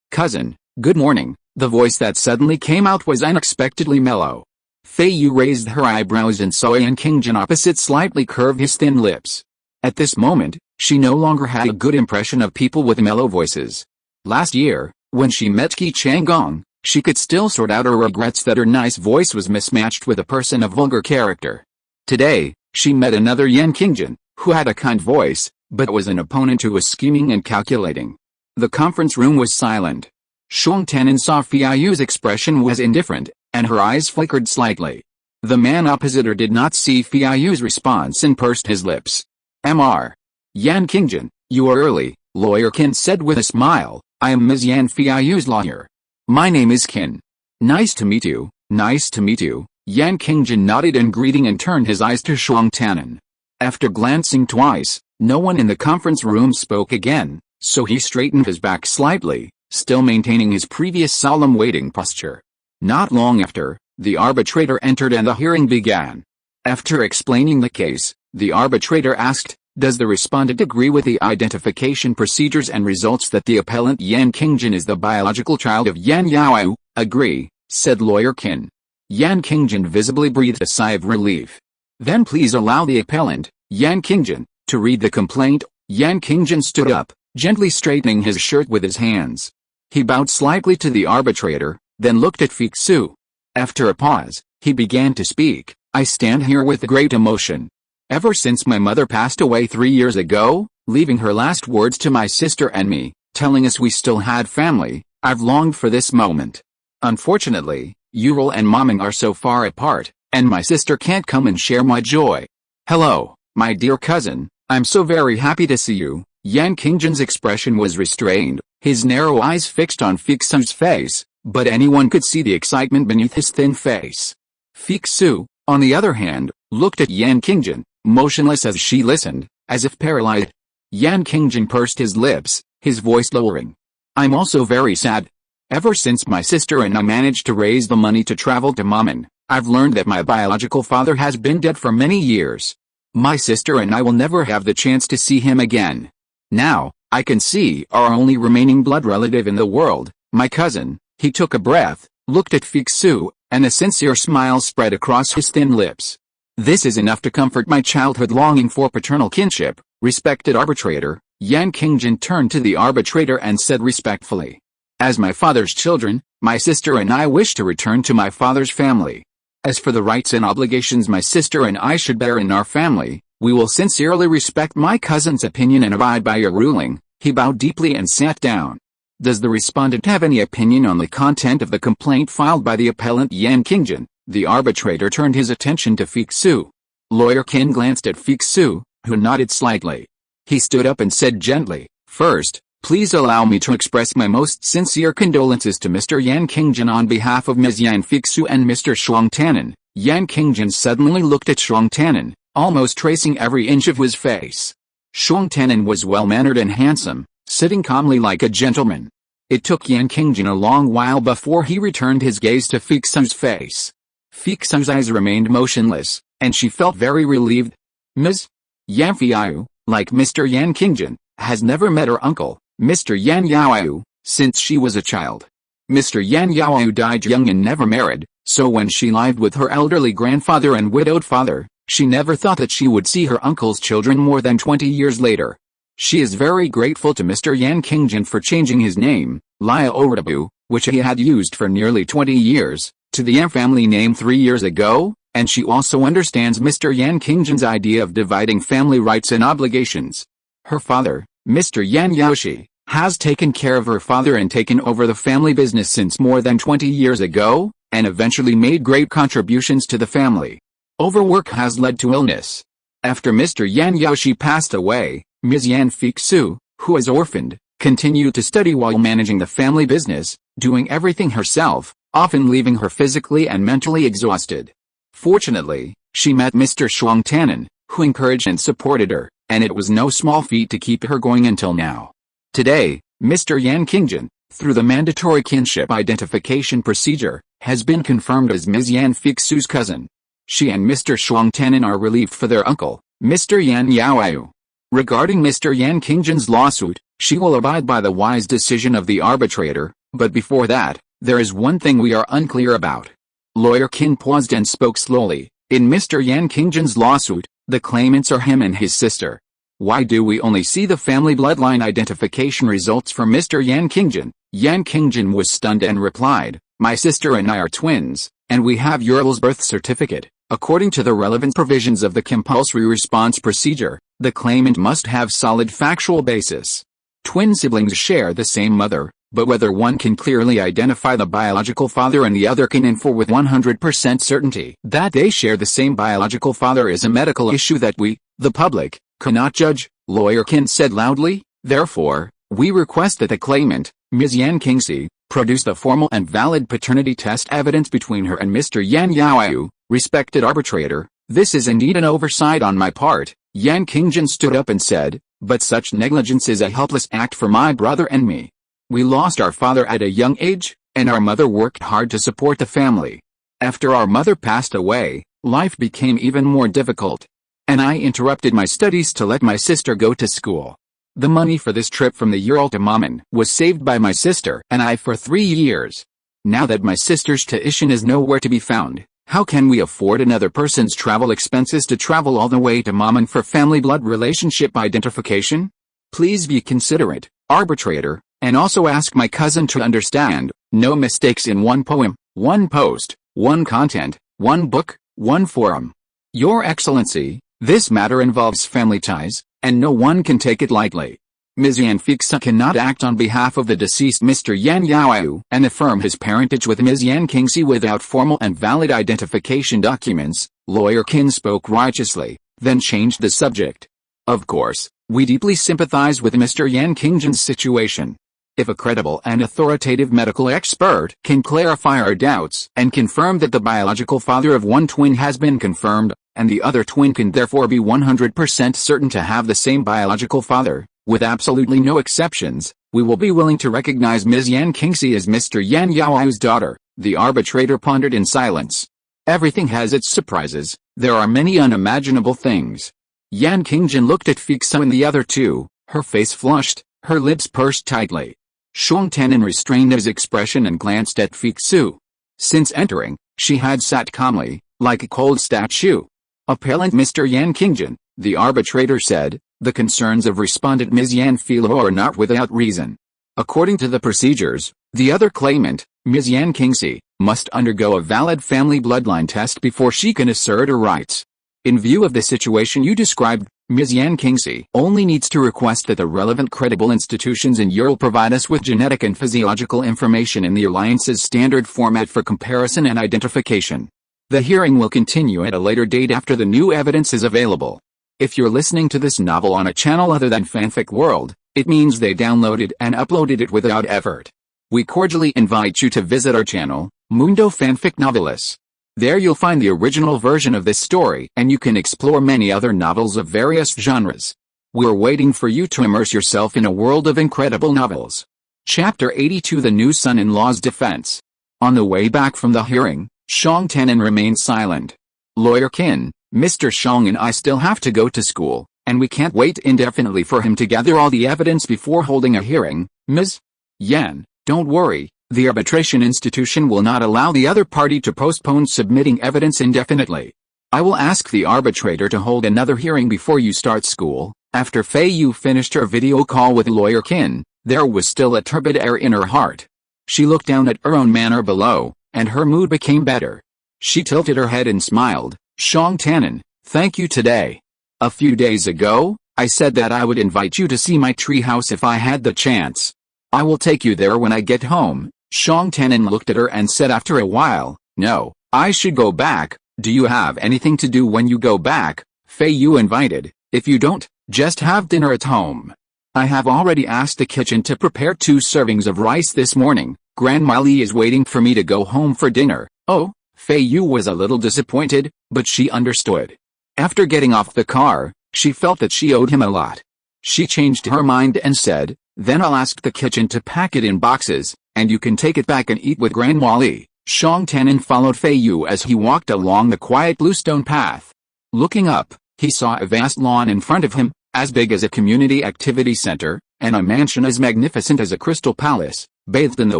Cousin, good morning. The voice that suddenly came out was unexpectedly mellow. Feiyu raised her eyebrows and saw Yan Qingjin opposite slightly curve his thin lips. At this moment, she no longer had a good impression of people with mellow voices. Last year, when she met Qi Changgong, she could still sort out her regrets that her nice voice was mismatched with a person of vulgar character. Today, she met another Yan Qingjin, who had a kind voice, but was an opponent who was scheming and calculating. The conference room was silent. Shuang Tanan saw Feiyu's expression was indifferent, and her eyes flickered slightly. The man opposite her did not see Feiyu's response and pursed his lips. Mr. Yan Qingjin, you are early, Lawyer Qin said with a smile. I am Ms. Yan Feiyu's lawyer. My name is Qin. Nice to meet you, nice to meet you. Yan Qingjin nodded in greeting and turned his eyes to Shuang Tanan. After glancing twice, no one in the conference room spoke again, so he straightened his back slightly, still maintaining his previous solemn waiting posture. Not long after, the arbitrator entered and the hearing began. After explaining the case, the arbitrator asked, does the respondent agree with the identification procedures and results that the appellant Yan Qingjin is the biological child of Yan Yaoyu? Agree, said Lawyer Qin. Yan Qingjin visibly breathed a sigh of relief. Then please allow the appellant, Yan Qingjin, to read the complaint. Yan Qingjin stood up, gently straightening his shirt with his hands. He bowed slightly to the arbitrator, then looked at Feiyu. After a pause, he began to speak. I stand here with great emotion. Ever since my mother passed away 3 years ago, leaving her last words to my sister and me, telling us we still had family, I've longed for this moment. Unfortunately, Ural and Moming are so far apart, and my sister can't come and share my joy. Hello, my dear cousin, I'm so very happy to see you. Yan Qingjin's expression was restrained, his narrow eyes fixed on Feiyu's face, but anyone could see the excitement beneath his thin face. Feiyu, on the other hand, looked at Yan Qingjin, motionless as she listened, as if paralyzed. Yan Qingjin pursed his lips, his voice lowering. I'm also very sad. Ever since my sister and I managed to raise the money to travel to Maman, I've learned that my biological father has been dead for many years. My sister and I will never have the chance to see him again. Now, I can see our only remaining blood relative in the world, my cousin. He took a breath, looked at Feiyu, and a sincere smile spread across his thin lips. This is enough to comfort my childhood longing for paternal kinship, respected arbitrator. Yan Qingjin turned to the arbitrator and said respectfully. As my father's children, my sister and I wish to return to my father's family. As for the rights and obligations my sister and I should bear in our family, we will sincerely respect my cousin's opinion and abide by your ruling. He bowed deeply and sat down. Does the respondent have any opinion on the content of the complaint filed by the appellant Yan Qingjin? The arbitrator turned his attention to Feiyu. Lawyer Qin glanced at Feiyu, who nodded slightly. He stood up and said gently, first, please allow me to express my most sincere condolences to Mr. Yan Qingjin on behalf of Ms. Yan Feiyu and Mr. Shuang Tanan. Yan Qingjin suddenly looked at Shuang Tanan, almost tracing every inch of his face. Shuang Tanan was well-mannered and handsome, sitting calmly like a gentleman. It took Yan Qingjin a long while before he returned his gaze to Feiyu's face. Feiyu's eyes remained motionless, and she felt very relieved. Ms. Yan Feiyu, like Mr. Yan Qingjin, has never met her uncle, Mr. Yan Yaoyu, since she was a child. Mr. Yan Yaoyu died young and never married, so when she lived with her elderly grandfather and widowed father, she never thought that she would see her uncle's children more than 20 years later. She is very grateful to Mr. Yan Qingjin for changing his name, Lia Orabu, which he had used for nearly 20 years, to the Yan family name 3 years ago, and she also understands Mr. Yan Qingjin's idea of dividing family rights and obligations. Her father, Mr. Yan Yaoshi, has taken care of her father and taken over the family business since more than 20 years ago, and eventually made great contributions to the family. Overwork has led to illness. After Mr. Yan Yaoshi passed away, Ms. Yan Feiyu, who is orphaned, continued to study while managing the family business, doing everything herself, often leaving her physically and mentally exhausted. Fortunately, she met Mr. Shuang Tannen, who encouraged and supported her, and it was no small feat to keep her going until now. Today, Mr. Yan Qingjin, through the mandatory kinship identification procedure, has been confirmed as Ms. Yan Feiyu's cousin. She and Mr. Shuang Tannen are relieved for their uncle, Mr. Yan Yaoyu. Regarding Mr. Yan Qingjin's lawsuit, she will abide by the wise decision of the arbitrator, but before that, there is one thing we are unclear about. Lawyer Qin paused and spoke slowly. In Mr. Yan Qingjin's lawsuit, the claimants are him and his sister. Why do we only see the family bloodline identification results for Mr. Yan Qingjin? Yan Qingjin was stunned and replied, "My sister and I are twins, and we have Ural's birth certificate." According to the relevant provisions of the compulsory response procedure, the claimant must have solid factual basis. Twin siblings share the same mother, but whether one can clearly identify the biological father and the other can infer with 100% certainty that they share the same biological father is a medical issue that we, the public, cannot judge, Lawyer Qin said loudly. Therefore, we request that the claimant, Ms. Yan Qingxi, produce the formal and valid paternity test evidence between her and Mr. Yan Yaoyu. Respected arbitrator, this is indeed an oversight on my part, Yan Qingjin stood up and said, but such negligence is a helpless act for my brother and me. We lost our father at a young age, and our mother worked hard to support the family. After our mother passed away, life became even more difficult. And I interrupted my studies to let my sister go to school. The money for this trip from the Ural to Maman was saved by my sister and I for 3 years. Now that my sister's tuition is nowhere to be found, how can we afford another person's travel expenses to travel all the way to Maman for family blood relationship identification? Please be considerate, arbitrator, and also ask my cousin to understand, no mistakes in one poem, one post, one content, one book, one forum. Your Excellency, this matter involves family ties, and no one can take it lightly. Ms. Yan Feiyu cannot act on behalf of the deceased Mr. Yan Yaoyu and affirm his parentage with Ms. Yan Qingxi without formal and valid identification documents. Lawyer Qin spoke righteously, then changed the subject. Of course, we deeply sympathize with Mr. Yan Qingjin's situation. If a credible and authoritative medical expert can clarify our doubts and confirm that the biological father of one twin has been confirmed, and the other twin can therefore be 100% certain to have the same biological father, with absolutely no exceptions, we will be willing to recognize Ms. Yan Qingxi as Mr. Yan Yaoyu's daughter, the arbitrator pondered in silence. Everything has its surprises, there are many unimaginable things. Yan Qingjin looked at Feiyu and the other two, her face flushed, her lips pursed tightly. Shuang Tannen restrained his expression and glanced at Feiyu. Since entering, she had sat calmly, like a cold statue. Appellant Mr. Yan Qingjin, the arbitrator said, the concerns of respondent Ms. Yan Feiyu are not without reason. According to the procedures, the other claimant, Ms. Yan Qingxi, must undergo a valid family bloodline test before she can assert her rights. In view of the situation you described, Ms. Yan Qingxi only needs to request that the relevant credible institutions in Ural provide us with genetic and physiological information in the Alliance's standard format for comparison and identification. The hearing will continue at a later date after the new evidence is available. If you're listening to this novel on a channel other than Fanfic World, it means they downloaded and uploaded it without effort. We cordially invite you to visit our channel, Mundo Fanfic Novelis. There you'll find the original version of this story and you can explore many other novels of various genres. We're waiting for you to immerse yourself in a world of incredible novels. Chapter 82: The New Son-in-Law's Defense. On the way back from the hearing, Shuang Tannen remained silent. Lawyer Qin, Mr. Shuang and I still have to go to school, And we can't wait indefinitely for him to gather all the evidence before holding a hearing, Ms. Yan. Don't worry, the arbitration institution will not allow the other party to postpone submitting evidence indefinitely. I will ask the arbitrator to hold another hearing before you start school. After Feiyu finished her video call with lawyer Qin, there was still a turbid air in her heart. She looked down at her own manor below, and her mood became better. She tilted her head and smiled. Shang Tannen, thank you today. A few days ago, I said that I would invite you to see my treehouse if I had the chance. I will take you there when I get home. Shang Tannen looked at her and said after a while, no, I should go back. Do you have anything to do when you go back? Feiyu invited. If you don't, just have dinner at home. I have already asked the kitchen to prepare 2 servings of rice this morning. Grandma Li is waiting for me to go home for dinner. Oh, Feiyu was a little disappointed, but she understood. After getting off the car, she felt that she owed him a lot. She changed her mind and said, then I'll ask the kitchen to pack it in boxes, and you can take it back and eat with Grandma Li. Shang Tannen followed Feiyu as he walked along the quiet bluestone path. Looking up, he saw a vast lawn in front of him, as big as a community activity center, and a mansion as magnificent as a crystal palace, bathed in the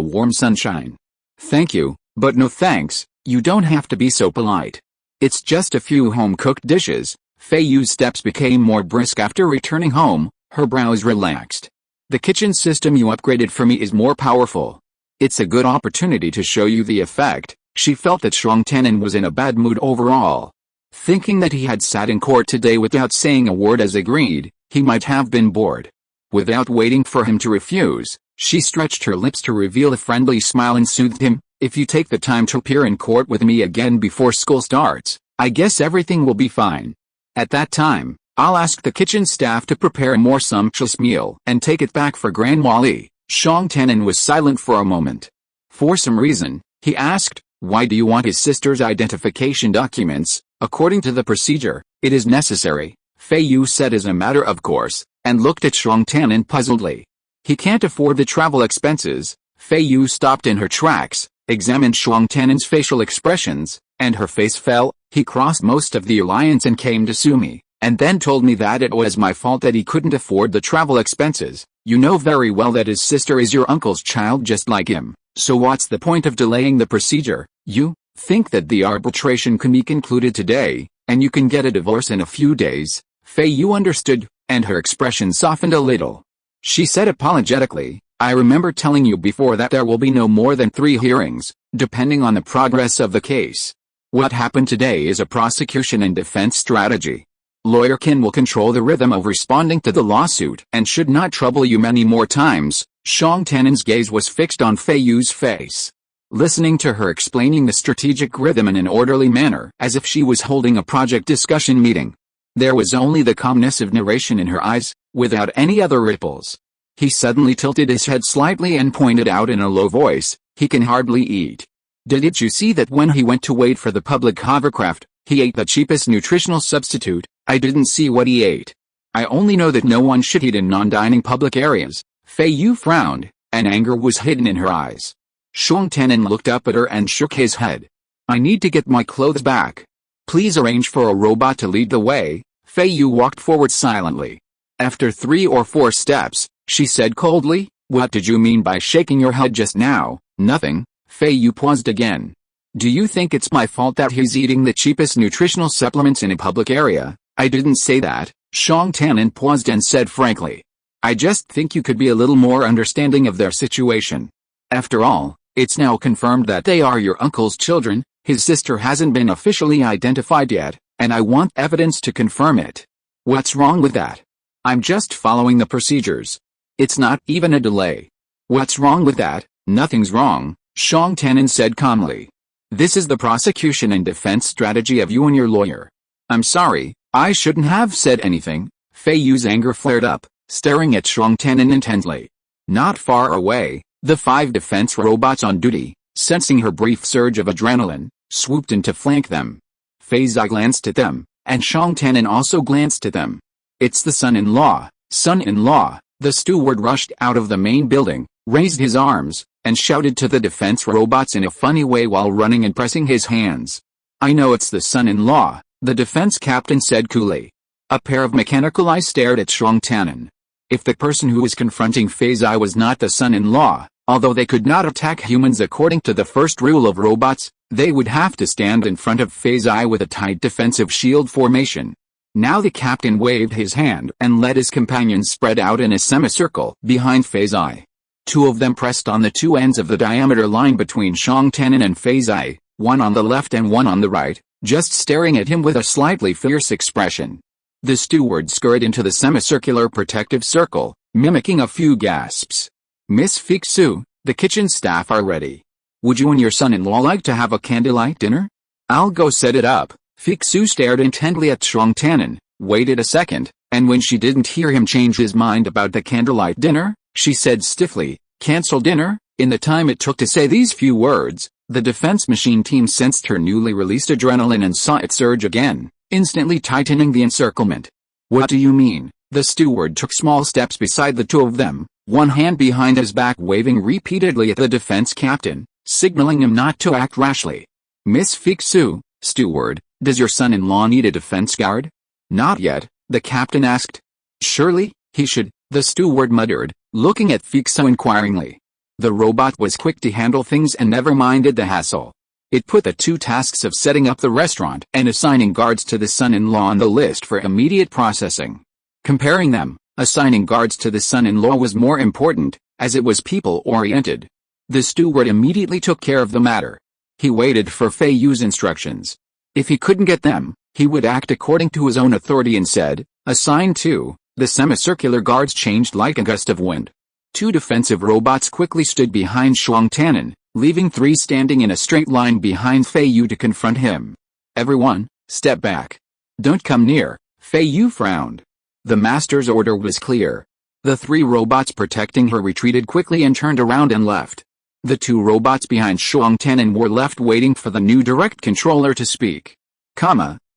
warm sunshine. Thank you, but no thanks, you don't have to be so polite. It's just a few home-cooked dishes. Feiyu's steps became more brisk after returning home, her brows relaxed. The kitchen system you upgraded for me is more powerful. It's a good opportunity to show you the effect. She felt that Shang Tannen was in a bad mood overall. Thinking that he had sat in court today without saying a word as agreed, he might have been bored. Without waiting for him to refuse, she stretched her lips to reveal a friendly smile and soothed him. If you take the time to appear in court with me again before school starts, I guess everything will be fine. At that time, I'll ask the kitchen staff to prepare a more sumptuous meal and take it back for Grandma Li. Shang Tannen was silent for a moment. For some reason, he asked, why do you want his sister's identification documents? According to the procedure, it is necessary, Feiyu said as a matter of course, and looked at Shang Tannen puzzledly. He can't afford the travel expenses. Feiyu stopped in her tracks, examined Shang Tannen's facial expressions, and her face fell. He crossed most of the alliance and came to sue me, and then told me that it was my fault that he couldn't afford the travel expenses. You know very well that his sister is your uncle's child just like him, so what's the point of delaying the procedure? You think that the arbitration can be concluded today, and you can get a divorce in a few days. Feiyu understood, and her expression softened a little. She said apologetically, I remember telling you before that there will be no more than 3 hearings, depending on the progress of the case. What happened today is a prosecution and defense strategy. Lawyer Qin will control the rhythm of responding to the lawsuit and should not trouble you many more times. Shang Tannen's gaze was fixed on Feiyu's face. Listening to her explaining the strategic rhythm in an orderly manner as if she was holding a project discussion meeting. There was only the calmness of narration in her eyes, without any other ripples. He suddenly tilted his head slightly and pointed out in a low voice, he can hardly eat. Didn't you see that when he went to wait for the public hovercraft, he ate the cheapest nutritional substitute? I didn't see what he ate. I only know that no one should eat in non-dining public areas. Feiyu frowned, and anger was hidden in her eyes. Shang Tannen looked up at her and shook his head. I need to get my clothes back. Please arrange for a robot to lead the way. Feiyu walked forward silently. After 3 or 4 steps, she said coldly, what did you mean by shaking your head just now? Nothing. Feiyu paused again. Do you think it's my fault that he's eating the cheapest nutritional supplements in a public area? I didn't say that. Shang Tannen paused and said frankly. I just think you could be a little more understanding of their situation. After all, it's now confirmed that they are your uncle's children. His sister hasn't been officially identified yet, and I want evidence to confirm it. What's wrong with that? I'm just following the procedures. It's not even a delay. What's wrong with that? Nothing's wrong, Shang Tannen said calmly. This is the prosecution and defense strategy of you and your lawyer. I'm sorry, I shouldn't have said anything. Feiyu's anger flared up, staring at Shang Tannen intently. Not far away, the 5 defense robots on duty, sensing her brief surge of adrenaline, swooped in to flank them. Feiyu glanced at them, and Shang Tannen also glanced at them. It's the son-in-law, son-in-law. The steward rushed out of the main building, raised his arms, and shouted to the defense robots in a funny way while running and pressing his hands. I know it's the son-in-law, the defense captain said coolly. A pair of mechanical eyes stared at Shuang Tannen. If the person who was confronting Feiyu was not the son-in-law, although they could not attack humans according to the first rule of robots, they would have to stand in front of Feiyu with a tight defensive shield formation. Now the captain waved his hand and let his companions spread out in a semicircle behind Feiyu. Two of them pressed on the two ends of the diameter line between Shuang Tannen and Feiyu, one on the left and one on the right, just staring at him with a slightly fierce expression. The steward scurried into the semicircular protective circle, mimicking a few gasps. "Miss Feiyu, the kitchen staff are ready. Would you and your son-in-law like to have a candlelight dinner? I'll go set it up." Feiyu stared intently at Shuang Tannen, waited a second, and when she didn't hear him change his mind about the candlelight dinner, she said stiffly, "Cancel dinner?" In the time it took to say these few words, the defense machine team sensed her newly released adrenaline and saw it surge again, instantly tightening the encirclement. "What do you mean?" The steward took small steps beside the two of them, one hand behind his back waving repeatedly at the defense captain, signaling him not to act rashly. "Miss Feiyu, steward, does your son-in-law need a defense guard?" "Not yet," the captain asked. "Surely, he should," the steward muttered, looking at Feiyu inquiringly. The robot was quick to handle things and never minded the hassle. It put the two tasks of setting up the restaurant and assigning guards to the son-in-law on the list for immediate processing. Comparing them, assigning guards to the son-in-law was more important, as it was people-oriented. The steward immediately took care of the matter. He waited for Feiyu's instructions. If he couldn't get them, he would act according to his own authority and said, "Assign two." The semicircular guards changed like a gust of wind. Two defensive robots quickly stood behind Shuang Tannen, leaving three standing in a straight line behind Feiyu to confront him. "Everyone, step back. Don't come near," Feiyu frowned. The master's order was clear. The three robots protecting her retreated quickly and turned around and left. The two robots behind Shuang Tannen were left waiting for the new direct controller to speak.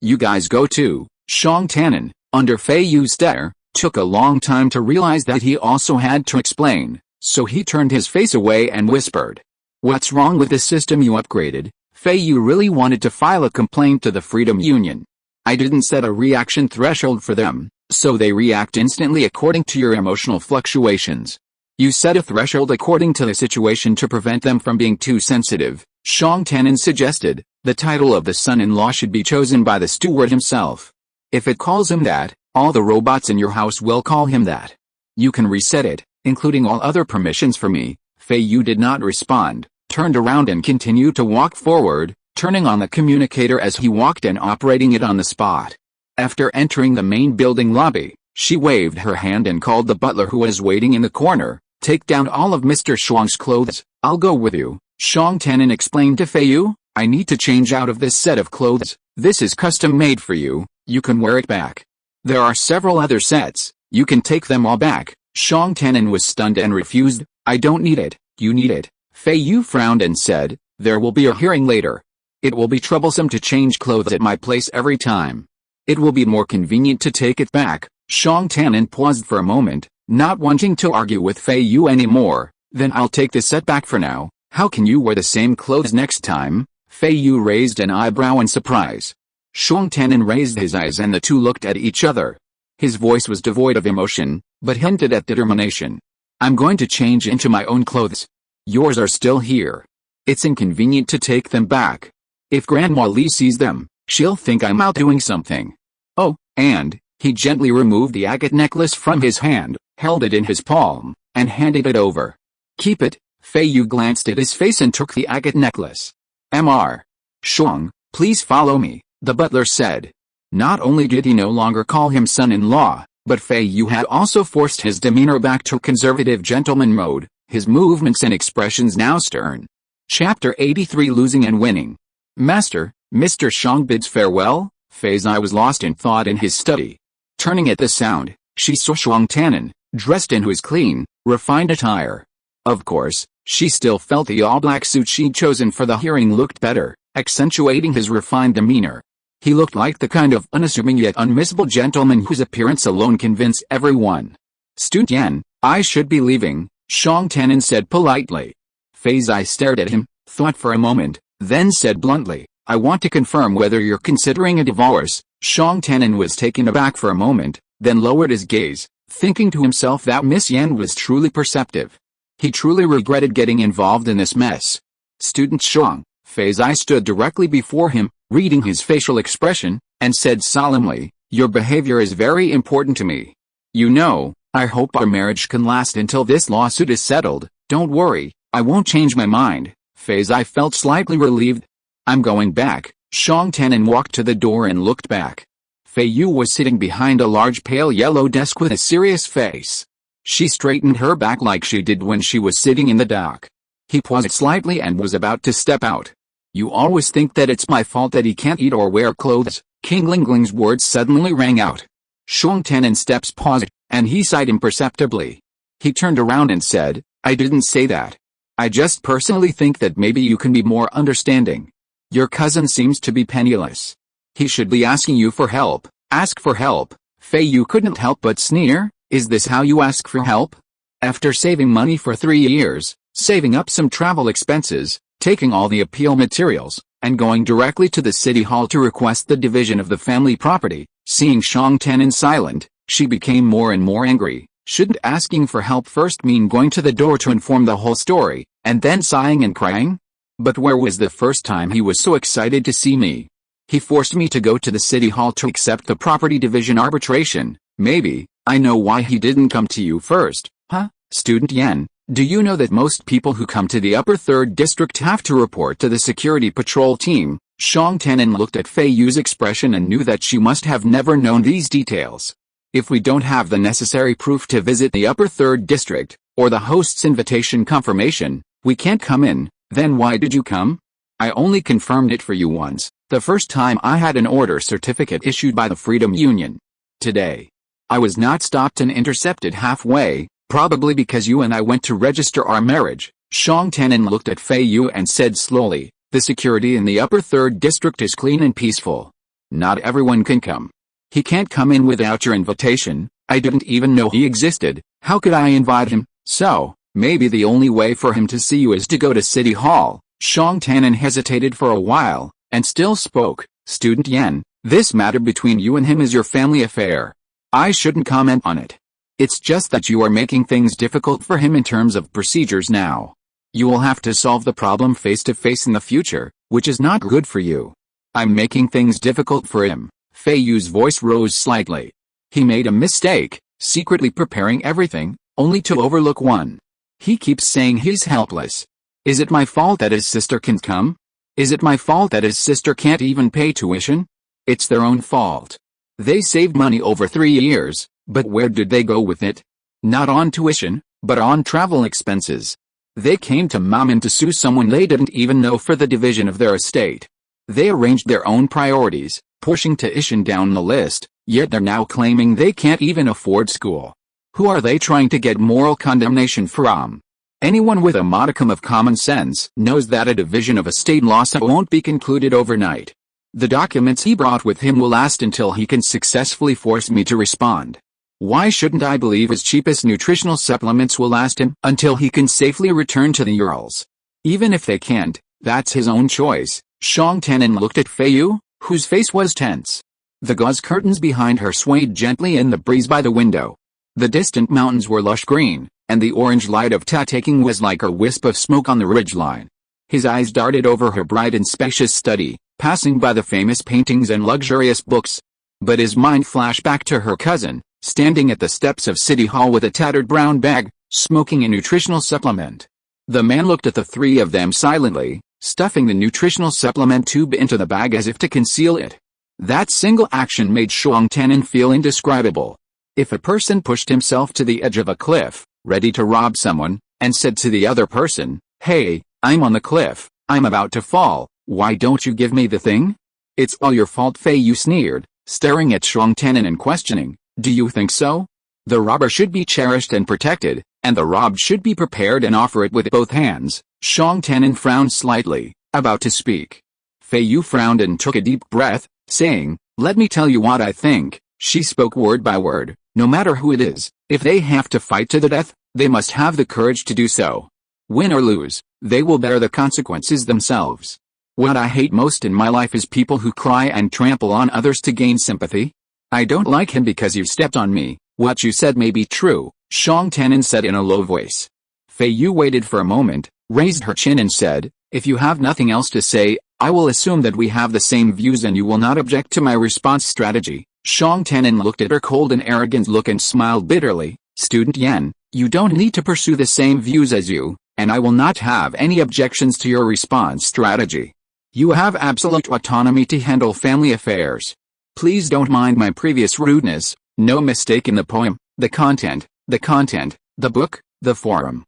"You guys go too." Shuang Tannen, under Feiyu's stare, took a long time to realize that he also had to explain, so he turned his face away and whispered, "What's wrong with the system you upgraded?" Feiyu really wanted to file a complaint to the Freedom Union. "I didn't set a reaction threshold for them, so they react instantly according to your emotional fluctuations. You set a threshold according to the situation to prevent them from being too sensitive," Shuang Tannen suggested. "The title of the son-in-law should be chosen by the steward himself. If it calls him that, all the robots in your house will call him that. You can reset it, including all other permissions for me." Feiyu did not respond, turned around and continued to walk forward, turning on the communicator as he walked and operating it on the spot. After entering the main building lobby, she waved her hand and called the butler who was waiting in the corner, "Take down all of Mr. Shuang's clothes." "I'll go with you," Shuang Tannen explained to Feiyu. "I need to change out of this set of clothes. This is custom made for you, you can wear it back. There are several other sets, you can take them all back." Shuang Tannen was stunned and refused. "I don't need it, you need it." Feiyu frowned and said, "There will be a hearing later. It will be troublesome to change clothes at my place every time. It will be more convenient to take it back." Shuang Tannen paused for a moment, not wanting to argue with Feiyu anymore. "Then I'll take the set back for now. How can you wear the same clothes next time?" Feiyu raised an eyebrow in surprise. Shuang Tannen raised his eyes and the two looked at each other. His voice was devoid of emotion, but hinted at determination. "I'm going to change into my own clothes. Yours are still here. It's inconvenient to take them back. If Grandma Li sees them, she'll think I'm out doing something. Oh, and," he gently removed the agate necklace from his hand, held it in his palm, and handed it over. "Keep it." Feiyu glanced at his face and took the agate necklace. "Mr. Shuang, please follow me," the butler said. Not only did he no longer call him son-in-law, but Feiyu had also forced his demeanor back to conservative gentleman mode, his movements and expressions now stern. Chapter 83 Losing and Winning. "Master, Mr. Shuang bids farewell." Feiyu was lost in thought in his study. Turning at the sound, she saw Shuang Tannen, dressed in his clean, refined attire. Of course, she still felt the all-black suit she'd chosen for the hearing looked better, accentuating his refined demeanor. He looked like the kind of unassuming yet unmissable gentleman whose appearance alone convinced everyone. "Student, I should be leaving," Shuang Tannen said politely. Feiyu stared at him, thought for a moment, then said bluntly, I want to confirm whether you're considering a divorce. Shang Tian was taken aback for a moment, then lowered his gaze, thinking to himself that Miss Yan was truly perceptive. He truly regretted getting involved in this mess. Student Shang Feiyu stood directly before him, reading his facial expression, and said solemnly, "Your behavior is very important to me. You know, I hope our marriage can last until this lawsuit is settled. Don't worry, I won't change my mind." Feiyu felt slightly relieved. "I'm going back." Shang Tian walked to the door and looked back. Feiyu was sitting behind a large pale yellow desk with a serious face. She straightened her back like she did when she was sitting in the dock. He paused slightly and was about to step out. "You always think that it's my fault that he can't eat or wear clothes." King Lingling's words suddenly rang out. Shang Tian's steps paused, and he sighed imperceptibly. He turned around and said, "I didn't say that. I just personally think that maybe you can be more understanding. Your cousin seems to be penniless. He should be asking you for help." "Ask for help?" Feiyu couldn't help but sneer. "Is this how you ask for help? After saving money for 3 years, saving up some travel expenses, taking all the appeal materials, and going directly to the city hall to request the division of the family property." Seeing Shang Tian silent, she became more and more angry. Shouldn't asking for help first mean going to the door to inform the whole story, and then sighing and crying? "But where was the first time he was so excited to see me? He forced me to go to the city hall to accept the property division arbitration. Maybe, I know why he didn't come to you first." "Huh? Student Yan, do you know that most people who come to the upper 3rd district have to report to the security patrol team?" Shang Tian looked at Feiyu's expression and knew that she must have never known these details. "If we don't have the necessary proof to visit the upper 3rd district, or the host's invitation confirmation, we can't come in." "Then why did you come?" "I only confirmed it for you once, the first time I had an order certificate issued by the Freedom Union. Today, I was not stopped and intercepted halfway, probably because you and I went to register our marriage." Shang Tian looked at Feiyu and said slowly, "The security in the upper 3rd district is clean and peaceful. Not everyone can come. He can't come in without your invitation. I didn't even know he existed. How could I invite him? So, maybe the only way for him to see you is to go to City Hall." Shang Tian hesitated for a while, and still spoke. "Student Yan, this matter between you and him is your family affair. I shouldn't comment on it. It's just that you are making things difficult for him in terms of procedures now. You will have to solve the problem face to face in the future, which is not good for you." "I'm making things difficult for him." Feiyu's voice rose slightly. "He made a mistake, secretly preparing everything, only to overlook one. He keeps saying he's helpless. Is it my fault that his sister can't come? Is it my fault that his sister can't even pay tuition? It's their own fault. They saved money over 3 years, but where did they go with it? Not on tuition, but on travel expenses. They came to Maman to sue someone they didn't even know for the division of their estate. They arranged their own priorities, pushing tuition down the list, yet they're now claiming they can't even afford school. Who are they trying to get moral condemnation from? Anyone with a modicum of common sense knows that a division of estate lawsuit won't be concluded overnight. The documents he brought with him will last until he can successfully force me to respond. Why shouldn't I believe his cheapest nutritional supplements will last him until he can safely return to the Urals? Even if they can't, that's his own choice." Shang Tian looked at Feiyu, whose face was tense. The gauze curtains behind her swayed gently in the breeze by the window. The distant mountains were lush green, and the orange light of Ta-taking was like a wisp of smoke on the ridgeline. His eyes darted over her bright and spacious study, passing by the famous paintings and luxurious books. But his mind flashed back to her cousin, standing at the steps of City Hall with a tattered brown bag, smoking a nutritional supplement. The man looked at the three of them silently, stuffing the nutritional supplement tube into the bag as if to conceal it. That single action made Shang Tian feel indescribable. If a person pushed himself to the edge of a cliff, ready to rob someone, and said to the other person, "Hey, I'm on the cliff, I'm about to fall, why don't you give me the thing?" "It's all your fault," Feiyu sneered, staring at Shang Tian and questioning, "Do you think so? The robber should be cherished and protected, and the robbed should be prepared and offer it with both hands." Shang Tian frowned slightly, about to speak. Feiyu frowned and took a deep breath, saying, "Let me tell you what I think." She spoke word by word. "No matter who it is, if they have to fight to the death, they must have the courage to do so. Win or lose, they will bear the consequences themselves. What I hate most in my life is people who cry and trample on others to gain sympathy. I don't like him because you stepped on me. What you said may be true, Shang Tanin said in a low voice. Feiyu waited for a moment, raised her chin and said, if you have nothing else to say, I will assume that we have the same views and you will not object to my response strategy. Shang Tanin looked at her cold and arrogant look and smiled bitterly. Student Yan, you don't need to pursue the same views as you, and I will not have any objections to your response strategy. You have absolute autonomy to handle family affairs. Please don't mind my previous rudeness. No mistake in the poem, the content, the book, the forum.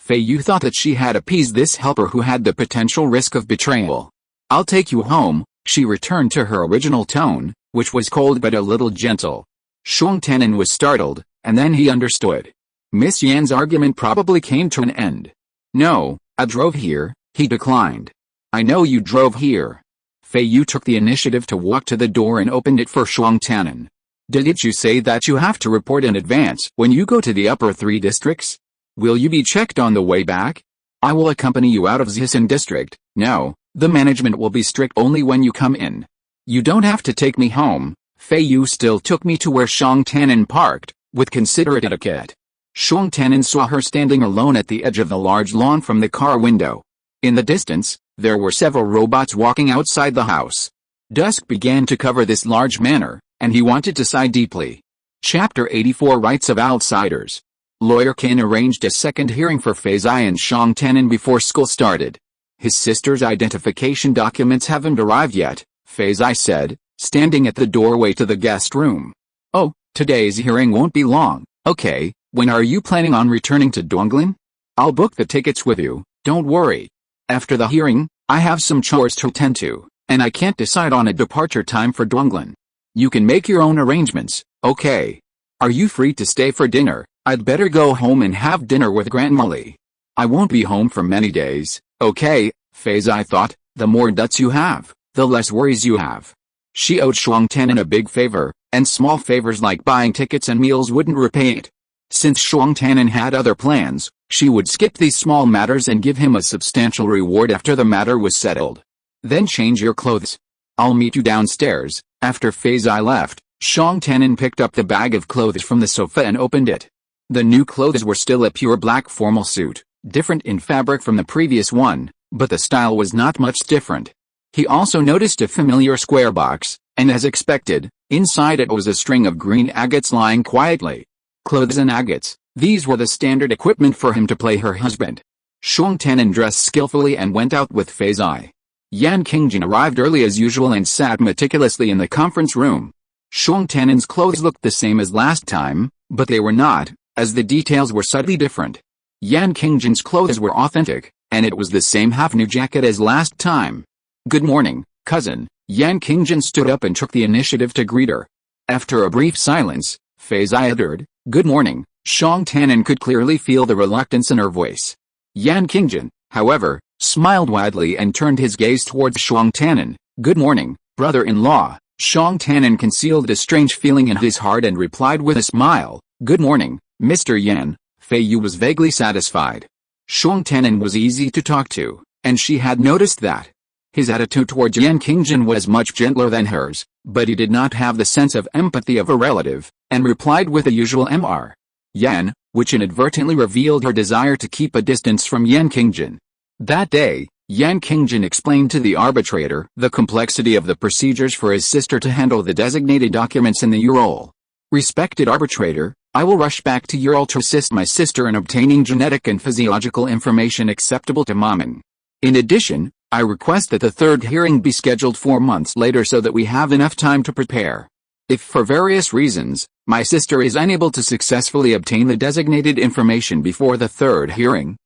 Feiyu thought that she had appeased this helper who had the potential risk of betrayal. I'll take you home, she returned to her original tone, which was cold but a little gentle. Shang Tanin was startled, and then he understood. Miss Yan's argument probably came to an end. No, I drove here, he declined. I know you drove here. Feiyu took the initiative to walk to the door and opened it for Shang Tanin. Didn't you say that you have to report in advance when you go to the upper 3 districts? Will you be checked on the way back? I will accompany you out of Zisan district. No, the management will be strict only when you come in. You don't have to take me home. Feiyu still took me to where Shang Tanin parked, with considerate etiquette. Shang Tanin saw her standing alone at the edge of the large lawn from the car window. In the distance, there were several robots walking outside the house. Dusk began to cover this large manor, and he wanted to sigh deeply. Chapter 84 Rights of Outsiders. Lawyer Qin arranged a second hearing for Feiyu and Shang Tanin before school started. His sister's identification documents haven't arrived yet, Feiyu said, standing at the doorway to the guest room. Oh, today's hearing won't be long. Okay, when are you planning on returning to Donglin? I'll book the tickets with you, don't worry. After the hearing, I have some chores to attend to, and I can't decide on a departure time for Donglin. You can make your own arrangements, okay? Are you free to stay for dinner? I'd better go home and have dinner with Grandmolly. I won't be home for many days, okay? Feiyu thought, the more debts you have, the less worries you have. She owed Shang Tanin a big favor, and small favors like buying tickets and meals wouldn't repay it. Since Shang Tanin had other plans, she would skip these small matters and give him a substantial reward after the matter was settled. Then change your clothes. I'll meet you downstairs. After Feiyu left, Shang Tanin picked up the bag of clothes from the sofa and opened it. The new clothes were still a pure black formal suit, different in fabric from the previous one, but the style was not much different. He also noticed a familiar square box, and as expected, inside it was a string of green agates lying quietly. Clothes and agates, these were the standard equipment for him to play her husband. Shang Tanin dressed skillfully and went out with Feiyu. Yan Qingjin arrived early as usual and sat meticulously in the conference room. Shang Tanin's clothes looked the same as last time, but they were not, as the details were subtly different. Yan Qingjin's clothes were authentic, and it was the same half-new jacket as last time. Good morning, cousin. Yan Qingjin stood up and took the initiative to greet her. After a brief silence, Feiyu uttered, good morning. Shang Tanin could clearly feel the reluctance in her voice. Yan Qingjin, however, smiled widely and turned his gaze towards Shang Tanin. Good morning, brother-in-law. Shang Tanin concealed a strange feeling in his heart and replied with a smile, good morning, Mr. Yan. Feiyu was vaguely satisfied. Shang Tanin was easy to talk to, and she had noticed that. His attitude towards Yan Qingjin was much gentler than hers, but he did not have the sense of empathy of a relative, and replied with the usual Mr. Yan, which inadvertently revealed her desire to keep a distance from Yan Qingjin. That day, Yan Qingjin explained to the arbitrator the complexity of the procedures for his sister to handle the designated documents in the Ural. Respected arbitrator, I will rush back to Ural to assist my sister in obtaining genetic and physiological information acceptable to Maman. In addition, I request that the third hearing be scheduled 4 months later so that we have enough time to prepare. If for various reasons, my sister is unable to successfully obtain the designated information before the third hearing,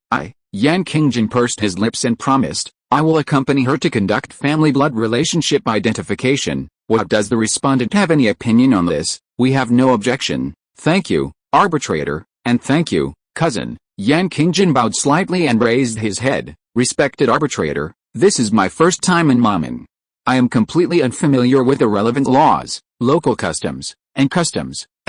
Yan Qingjin pursed his lips and promised, I will accompany her to conduct family blood relationship identification. What does the respondent have any opinion on this? We have no objection. Thank you, arbitrator, and thank you, cousin. Yan Qingjin bowed slightly and raised his head. Respected arbitrator, this is my first time in Maman. I am completely unfamiliar with the relevant laws, local customs, and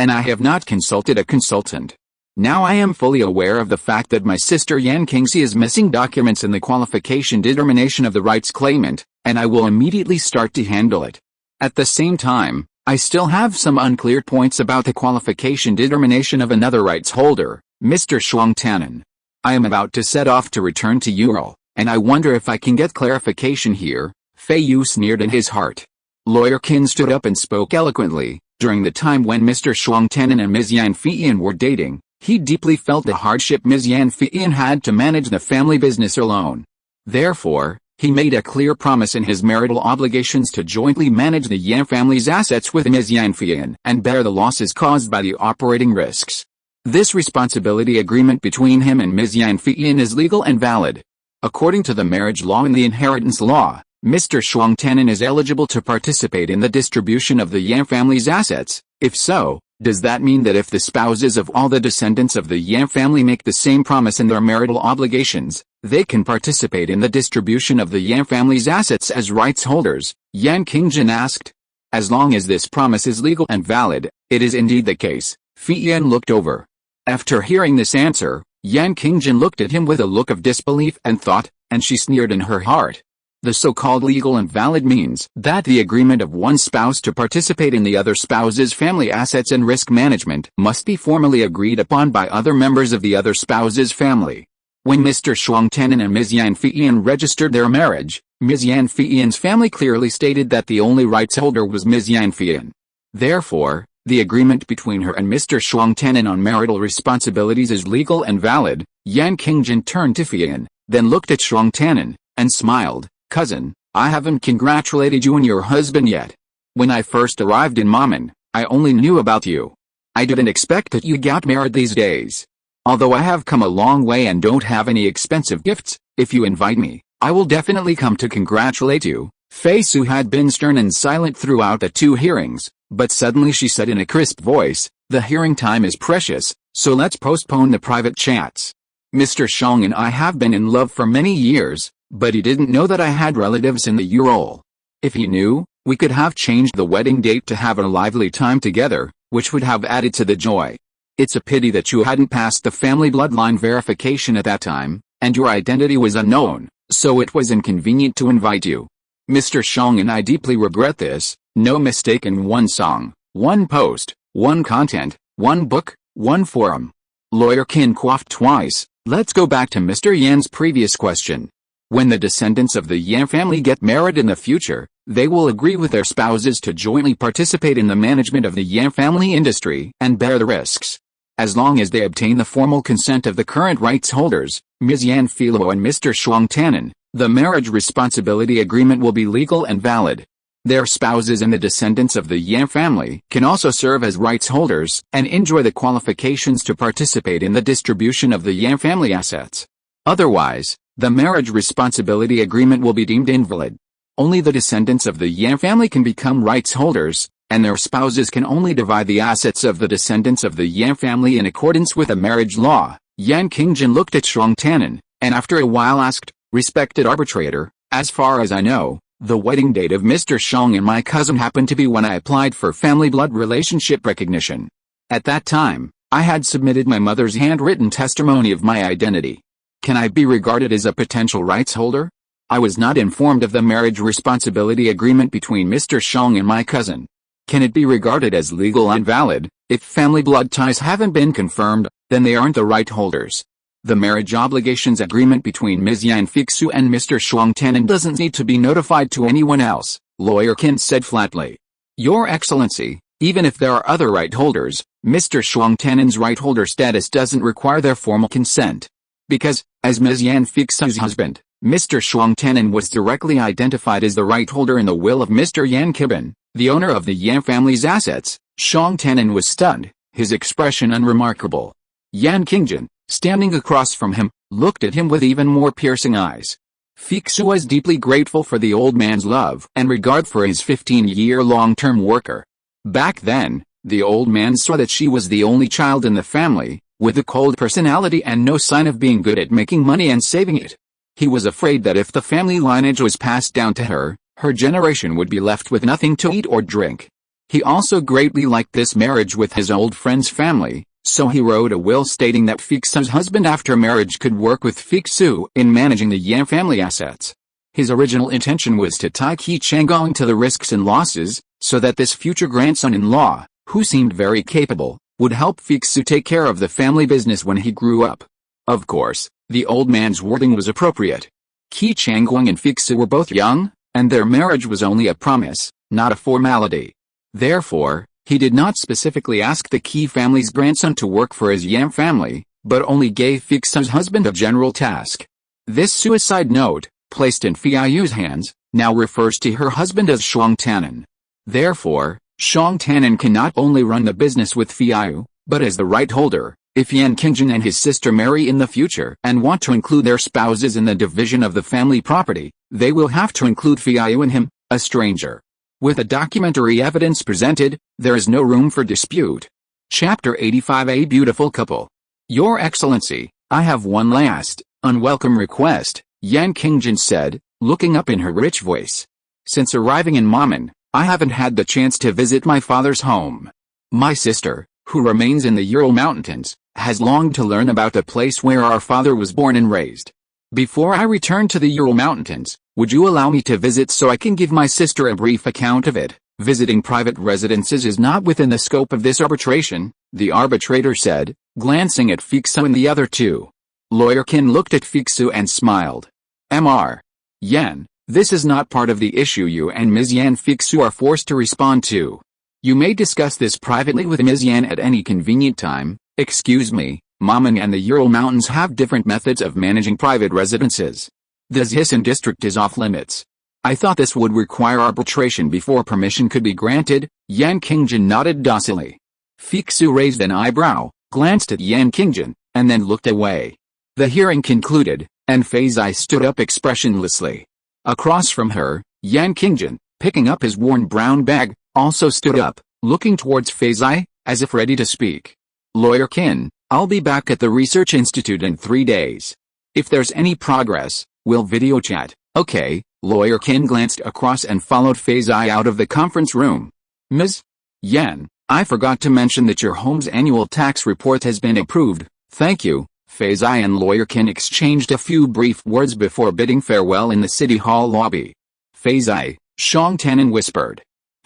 I have not consulted a consultant. Now I am fully aware of the fact that my sister Yan Qingxi is missing documents in the qualification determination of the rights claimant, and I will immediately start to handle it. At the same time, I still have some unclear points about the qualification determination of another rights holder, Mr. Shuang Tannen. I am about to set off to return to Ural, and I wonder if I can get clarification here. Feiyu sneered in his heart. Lawyer Qin stood up and spoke eloquently. During the time when Mr. Shuang Tannen and Ms. Yan Feiyan were dating, he deeply felt the hardship Ms. Yan Feiyan had to manage the family business alone. Therefore, he made a clear promise in his marital obligations to jointly manage the Yan family's assets with Ms. Yan Feiyan and bear the losses caused by the operating risks. This responsibility agreement between him and Ms. Yan Feiyan is legal and valid. According to the marriage law and the inheritance law, Mr. Shuang Tannen is eligible to participate in the distribution of the Yan family's assets. If so, does that mean that if the spouses of all the descendants of the Yan family make the same promise in their marital obligations, they can participate in the distribution of the Yan family's assets as rights holders? Yan Qingjin asked. As long as this promise is legal and valid, it is indeed the case. Feiyan looked over. After hearing this answer, Yan Qingjin looked at him with a look of disbelief and thought, and she sneered in her heart. The so-called legal and valid means that the agreement of one spouse to participate in the other spouse's family assets and risk management must be formally agreed upon by other members of the other spouse's family. When Mr. Shuang Tannen and Ms. Yan Feiyan registered their marriage, Ms. Yan Feiyan's family clearly stated that the only rights holder was Ms. Yan Feiyan. Therefore, the agreement between her and Mr. Shuang Tannen on marital responsibilities is legal and valid. Yan Qingjin turned to Feiyan, then looked at Shuang Tannen, and smiled. Cousin, I haven't congratulated you and your husband yet. When I first arrived in Maman, I only knew about you. I didn't expect that you got married these days. Although I have come a long way and don't have any expensive gifts, if you invite me, I will definitely come to congratulate you. Feiyu had been stern and silent throughout the two hearings, but suddenly she said in a crisp voice, the hearing time is precious, so let's postpone the private chats. Mr. Shang and I have been in love for many years, but he didn't know that I had relatives in the Ural. If he knew, we could have changed the wedding date to have a lively time together, which would have added to the joy. It's a pity that you hadn't passed the family bloodline verification at that time, and your identity was unknown, so it was inconvenient to invite you. Mr. Shang and I deeply regret this. No mistake in one song, one post, one content, one book, one forum. Lawyer Qin coughed twice. Let's go back to Mr. Yan's previous question. When the descendants of the Yan family get married in the future, they will agree with their spouses to jointly participate in the management of the Yan family industry and bear the risks. As long as they obtain the formal consent of the current rights holders, Ms. Yan Feiyu and Mr. Shuang Tannen, the marriage responsibility agreement will be legal and valid. Their spouses and the descendants of the Yan family can also serve as rights holders and enjoy the qualifications to participate in the distribution of the Yan family assets. Otherwise, the marriage responsibility agreement will be deemed invalid. Only the descendants of the Yan family can become rights holders, and their spouses can only divide the assets of the descendants of the Yan family in accordance with the marriage law. Yan Qingjin looked at Shuang Tannen, and after a while asked, Respected arbitrator, as far as I know, the wedding date of Mr. Shang and my cousin happened to be when I applied for family blood relationship recognition. At that time, I had submitted my mother's handwritten testimony of my identity. Can I be regarded as a potential rights holder? I was not informed of the marriage responsibility agreement between Mr. Shang and my cousin. Can it be regarded as legal and valid? If family blood ties haven't been confirmed, then they aren't the right holders. The marriage obligations agreement between Ms. Yan Feiyu and Mr. Shuang Tannen doesn't need to be notified to anyone else, Lawyer Qin said flatly. Your Excellency, even if there are other right holders, Mr. Shuang Tannen's right holder status doesn't require their formal consent. Because, as Ms. Yan Feiyu's husband, Mr. Shuang Tannen was directly identified as the right holder in the will of Mr. Yan Qibin, the owner of the Yan family's assets. Shuang Tannen was stunned, his expression unremarkable. Yan Qingjin, standing across from him, looked at him with even more piercing eyes. Feiyu was deeply grateful for the old man's love and regard for his 15-year long-term worker. Back then, the old man saw that she was the only child in the family, with a cold personality and no sign of being good at making money and saving it. He was afraid that if the family lineage was passed down to her, her generation would be left with nothing to eat or drink. He also greatly liked this marriage with his old friend's family, So he wrote a will stating that Fixu's husband after marriage could work with Fixu in managing the Yan family assets. His original intention was to tie Qi Changgong to the risks and losses, so that this future grandson-in-law, who seemed very capable, would help Fixu take care of the family business when he grew up. Of course, the old man's wording was appropriate. Qi Changgong and Fixu were both young, and their marriage was only a promise, not a formality. Therefore, he did not specifically ask the Qi family's grandson to work for his Yan family, but only gave Fixu's husband a general task. This suicide note, placed in Feiyu's hands, now refers to her husband as Shuang Tannen. Therefore, Shuang Tannen can not only run the business with Feiyu, but as the right holder, if Yan Qingjin and his sister marry in the future and want to include their spouses in the division of the family property, they will have to include Feiyu and him, a stranger. With the documentary evidence presented, there is no room for dispute. Chapter 85. A beautiful couple. Your Excellency, I have one last, unwelcome request, Yan Qingjin said, looking up in her rich voice. Since arriving in Mamen, I haven't had the chance to visit my father's home. My sister, who remains in the Ural Mountains, has longed to learn about the place where our father was born and raised. Before I return to the Ural Mountains, would you allow me to visit so I can give my sister a brief account of it? Visiting private residences is not within the scope of this arbitration, the arbitrator said, glancing at Fixu and the other two. Lawyer Qin looked at Fixu and smiled. Mr. Yan, this is not part of the issue you and Ms. Yan Fixu are forced to respond to. You may discuss this privately with Ms. Yan at any convenient time. Excuse me, Mamen and the Ural Mountains have different methods of managing private residences. The Zhisan district is off limits. I thought this would require arbitration before permission could be granted. Yan Qingjin nodded docilely. Fixu raised an eyebrow, glanced at Yan Qingjin, and then looked away. The hearing concluded, and Feiyu stood up expressionlessly. Across from her, Yan Qingjin, picking up his worn brown bag, also stood up, looking towards Feiyu, as if ready to speak. Lawyer Qin, I'll be back at the Research Institute in 3 days. If there's any progress, we'll video chat, okay? Lawyer Qin glanced across and followed Feiyu out of the conference room. Ms. Yan, I forgot to mention that your home's annual tax report has been approved. Thank you. Feiyu and Lawyer Qin exchanged a few brief words before bidding farewell in the city hall lobby. Feiyu, Shuang Tannen whispered.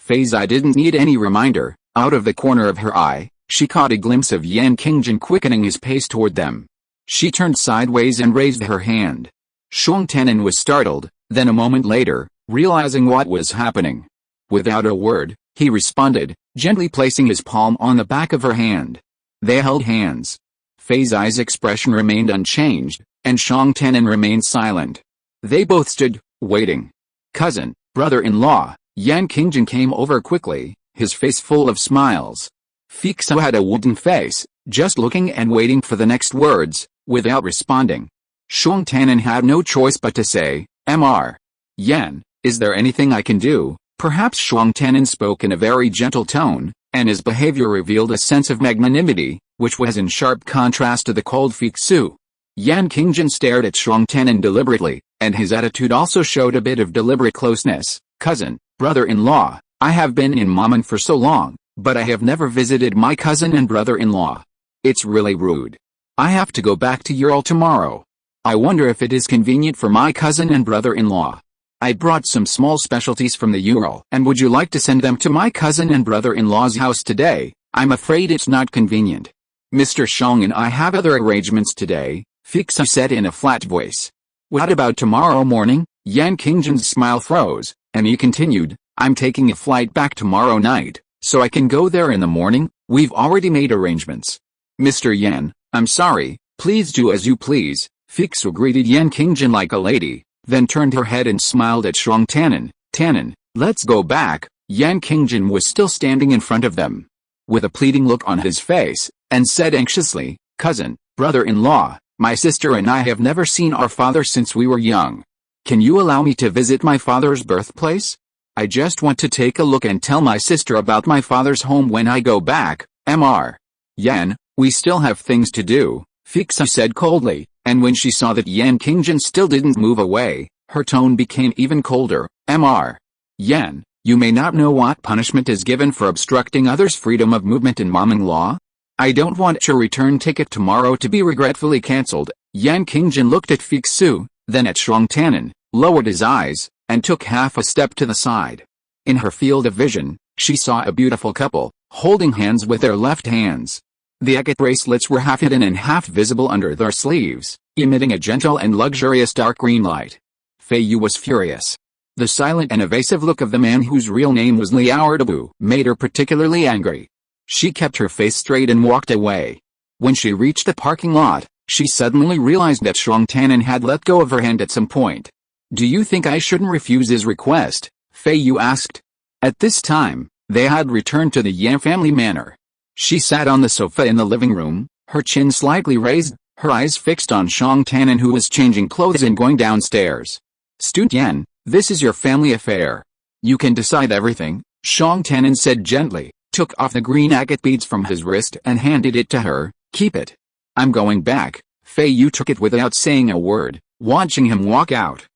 Feiyu didn't need any reminder. Out of the corner of her eye, she caught a glimpse of Yan Qingjin quickening his pace toward them. She turned sideways and raised her hand. Shuang Tannen was startled, then a moment later, realizing what was happening. Without a word, he responded, gently placing his palm on the back of her hand. They held hands. Feiyu's expression remained unchanged, and Shuang Tannen remained silent. They both stood, waiting. Cousin, brother-in-law, Yan Qingjin came over quickly, his face full of smiles. Fixu had a wooden face, just looking and waiting for the next words, without responding. Shuang Tannen had no choice but to say, Mr. Yan, is there anything I can do? Perhaps Shuang Tannen spoke in a very gentle tone, and his behavior revealed a sense of magnanimity, which was in sharp contrast to the cold Fixu. Yan Qingjin stared at Shuang Tannen deliberately, and his attitude also showed a bit of deliberate closeness. Cousin, brother-in-law, I have been in Mamen for so long, but I have never visited my cousin and brother-in-law. It's really rude. I have to go back to Ural tomorrow. I wonder if it is convenient for my cousin and brother-in-law. I brought some small specialties from the Ural, and would you like to send them to my cousin and brother-in-law's house today? I'm afraid it's not convenient. Mr. Shuang and I have other arrangements today, Fixu said in a flat voice. What about tomorrow morning? Yan Qingjin's smile froze, and he continued, I'm taking a flight back tomorrow night, so I can go there in the morning. We've already made arrangements. Mr. Yan, I'm sorry, please do as you please. Fixu greeted Yan Qingjin like a lady, then turned her head and smiled at Shuang Tannen. Tannen, let's go back. Yan Qingjin was still standing in front of them, with a pleading look on his face, and said anxiously, Cousin, brother-in-law, my sister and I have never seen our father since we were young. Can you allow me to visit my father's birthplace? I just want to take a look and tell my sister about my father's home when I go back. Mr. Yan, we still have things to do, Fixu said coldly, and when she saw that Yan Qingjin still didn't move away, her tone became even colder. Mr. Yan, you may not know what punishment is given for obstructing others' freedom of movement in Mamen law? I don't want your return ticket tomorrow to be regretfully cancelled. Yan Qingjin looked at Feiyu, then at Shuang Tanan, lowered his eyes, and took half a step to the side. In her field of vision, she saw a beautiful couple, holding hands with their left hands. The agate bracelets were half hidden and half visible under their sleeves, emitting a gentle and luxurious dark green light. Feiyu was furious. The silent and evasive look of the man whose real name was unreadable made her particularly angry. She kept her face straight and walked away. When she reached the parking lot, she suddenly realized that Shuang Tanan had let go of her hand at some point. "Do you think I shouldn't refuse his request?" Feiyu asked. At this time, they had returned to the Yan family manor. She sat on the sofa in the living room, her chin slightly raised, her eyes fixed on Shuang Tanan, who was changing clothes and going downstairs. "Student Yan, this is your family affair. You can decide everything," Shuang Tanan said gently, took off the green agate beads from his wrist and handed it to her. "Keep it." "I'm going back." Feiyu took it without saying a word, watching him walk out.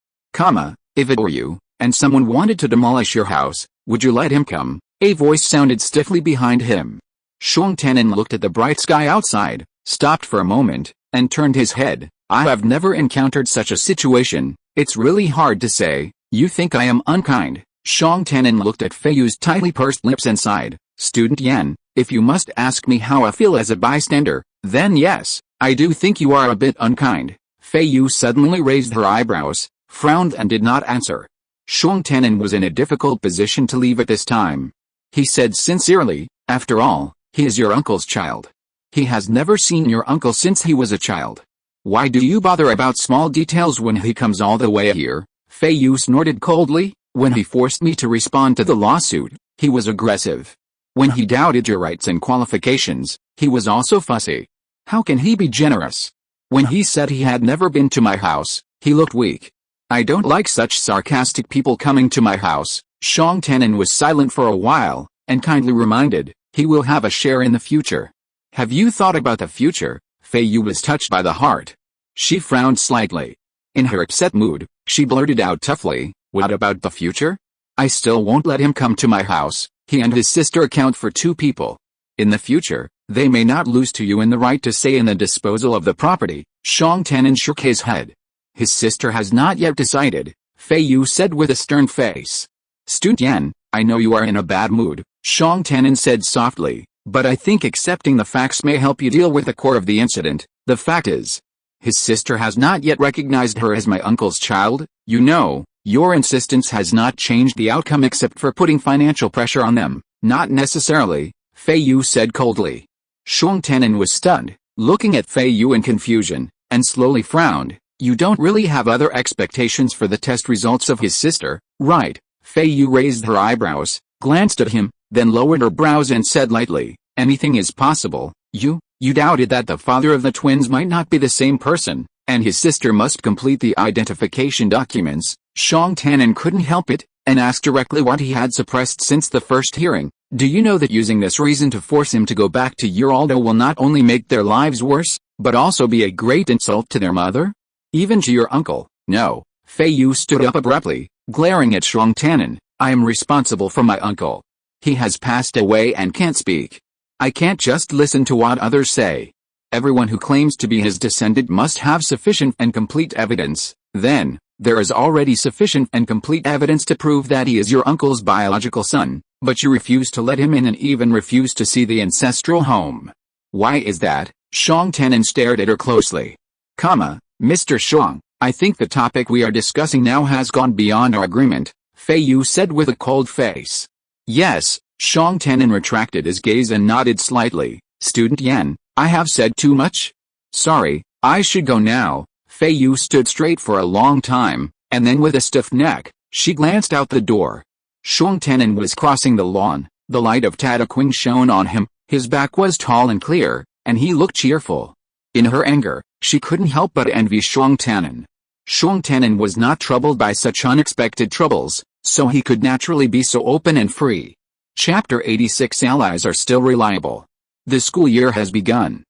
If it were you, and someone wanted to demolish your house, would you let him come?" A voice sounded stiffly behind him. Shuang Tanan looked at the bright sky outside, stopped for a moment, and turned his head. "I have never encountered such a situation. It's really hard to say." "You think I am unkind?" Shuang Tanan looked at Feiyu's tightly pursed lips and sighed. "Student Yan, if you must ask me how I feel as a bystander, then yes, I do think you are a bit unkind." Feiyu suddenly raised her eyebrows, frowned and did not answer. Shuang Tanan was in a difficult position to leave at this time. He said sincerely, "After all, he is your uncle's child. He has never seen your uncle since he was a child. Why do you bother about small details when he comes all the way here?" Feiyu snorted coldly. "When he forced me to respond to the lawsuit, he was aggressive. When he doubted your rights and qualifications, he was also fussy. How can he be generous? When he said he had never been to my house, he looked weak. I don't like such sarcastic people coming to my house." Shuang Tanan was silent for a while, and kindly reminded, "He will have a share in the future." "Have you thought about the future?" Feiyu was touched by the heart. She frowned slightly. In her upset mood, she blurted out toughly, "What about the future? I still won't let him come to my house. He and his sister account for 2 people. In the future, they may not lose to you in the right to say in the disposal of the property." Shuang Tanan shook his head. "His sister has not yet decided," Feiyu said with a stern face. "Student Yan, I know you are in a bad mood," Shuang Tanan said softly, "but I think accepting the facts may help you deal with the core of the incident. The fact is, his sister has not yet recognized her as my uncle's child. You know, your insistence has not changed the outcome except for putting financial pressure on them." "Not necessarily," Feiyu said coldly. Shuang Tanan was stunned, looking at Feiyu in confusion, and slowly frowned. "You don't really have other expectations for the test results of his sister, right?" Feiyu raised her eyebrows, glanced at him, then lowered her brows and said lightly, "Anything is possible. You doubted that the father of the twins might not be the same person, and his sister must complete the identification documents." Shuang Tanan couldn't help it, and asked directly what he had suppressed since the first hearing. "Do you know that using this reason to force him to go back to Uraldo will not only make their lives worse, but also be a great insult to their mother? Even to your uncle?" "No." Feiyu stood up abruptly, glaring at Shuang Tanan. "I am responsible for my uncle. He has passed away and can't speak. I can't just listen to what others say. Everyone who claims to be his descendant must have sufficient and complete evidence. Then, there is already sufficient and complete evidence to prove that he is your uncle's biological son, but you refuse to let him in and even refuse to see the ancestral home. Why is that?" Shuang Tanan stared at her closely. "Mr. Shuang, I think the topic we are discussing now has gone beyond our agreement," Feiyu said with a cold face. "Yes," Shuang Tanan retracted his gaze and nodded slightly. "Student Yan, I have said too much? Sorry, I should go now." Feiyu stood straight for a long time, and then with a stiff neck, she glanced out the door. Shuang Tanan was crossing the lawn, the light of Tadaquing shone on him, his back was tall and clear, and he looked cheerful. In her anger, she couldn't help but envy Shuang Tanan. Shuang Tanan was not troubled by such unexpected troubles, so he could naturally be so open and free. Chapter 86. Allies are still reliable. The school year has begun.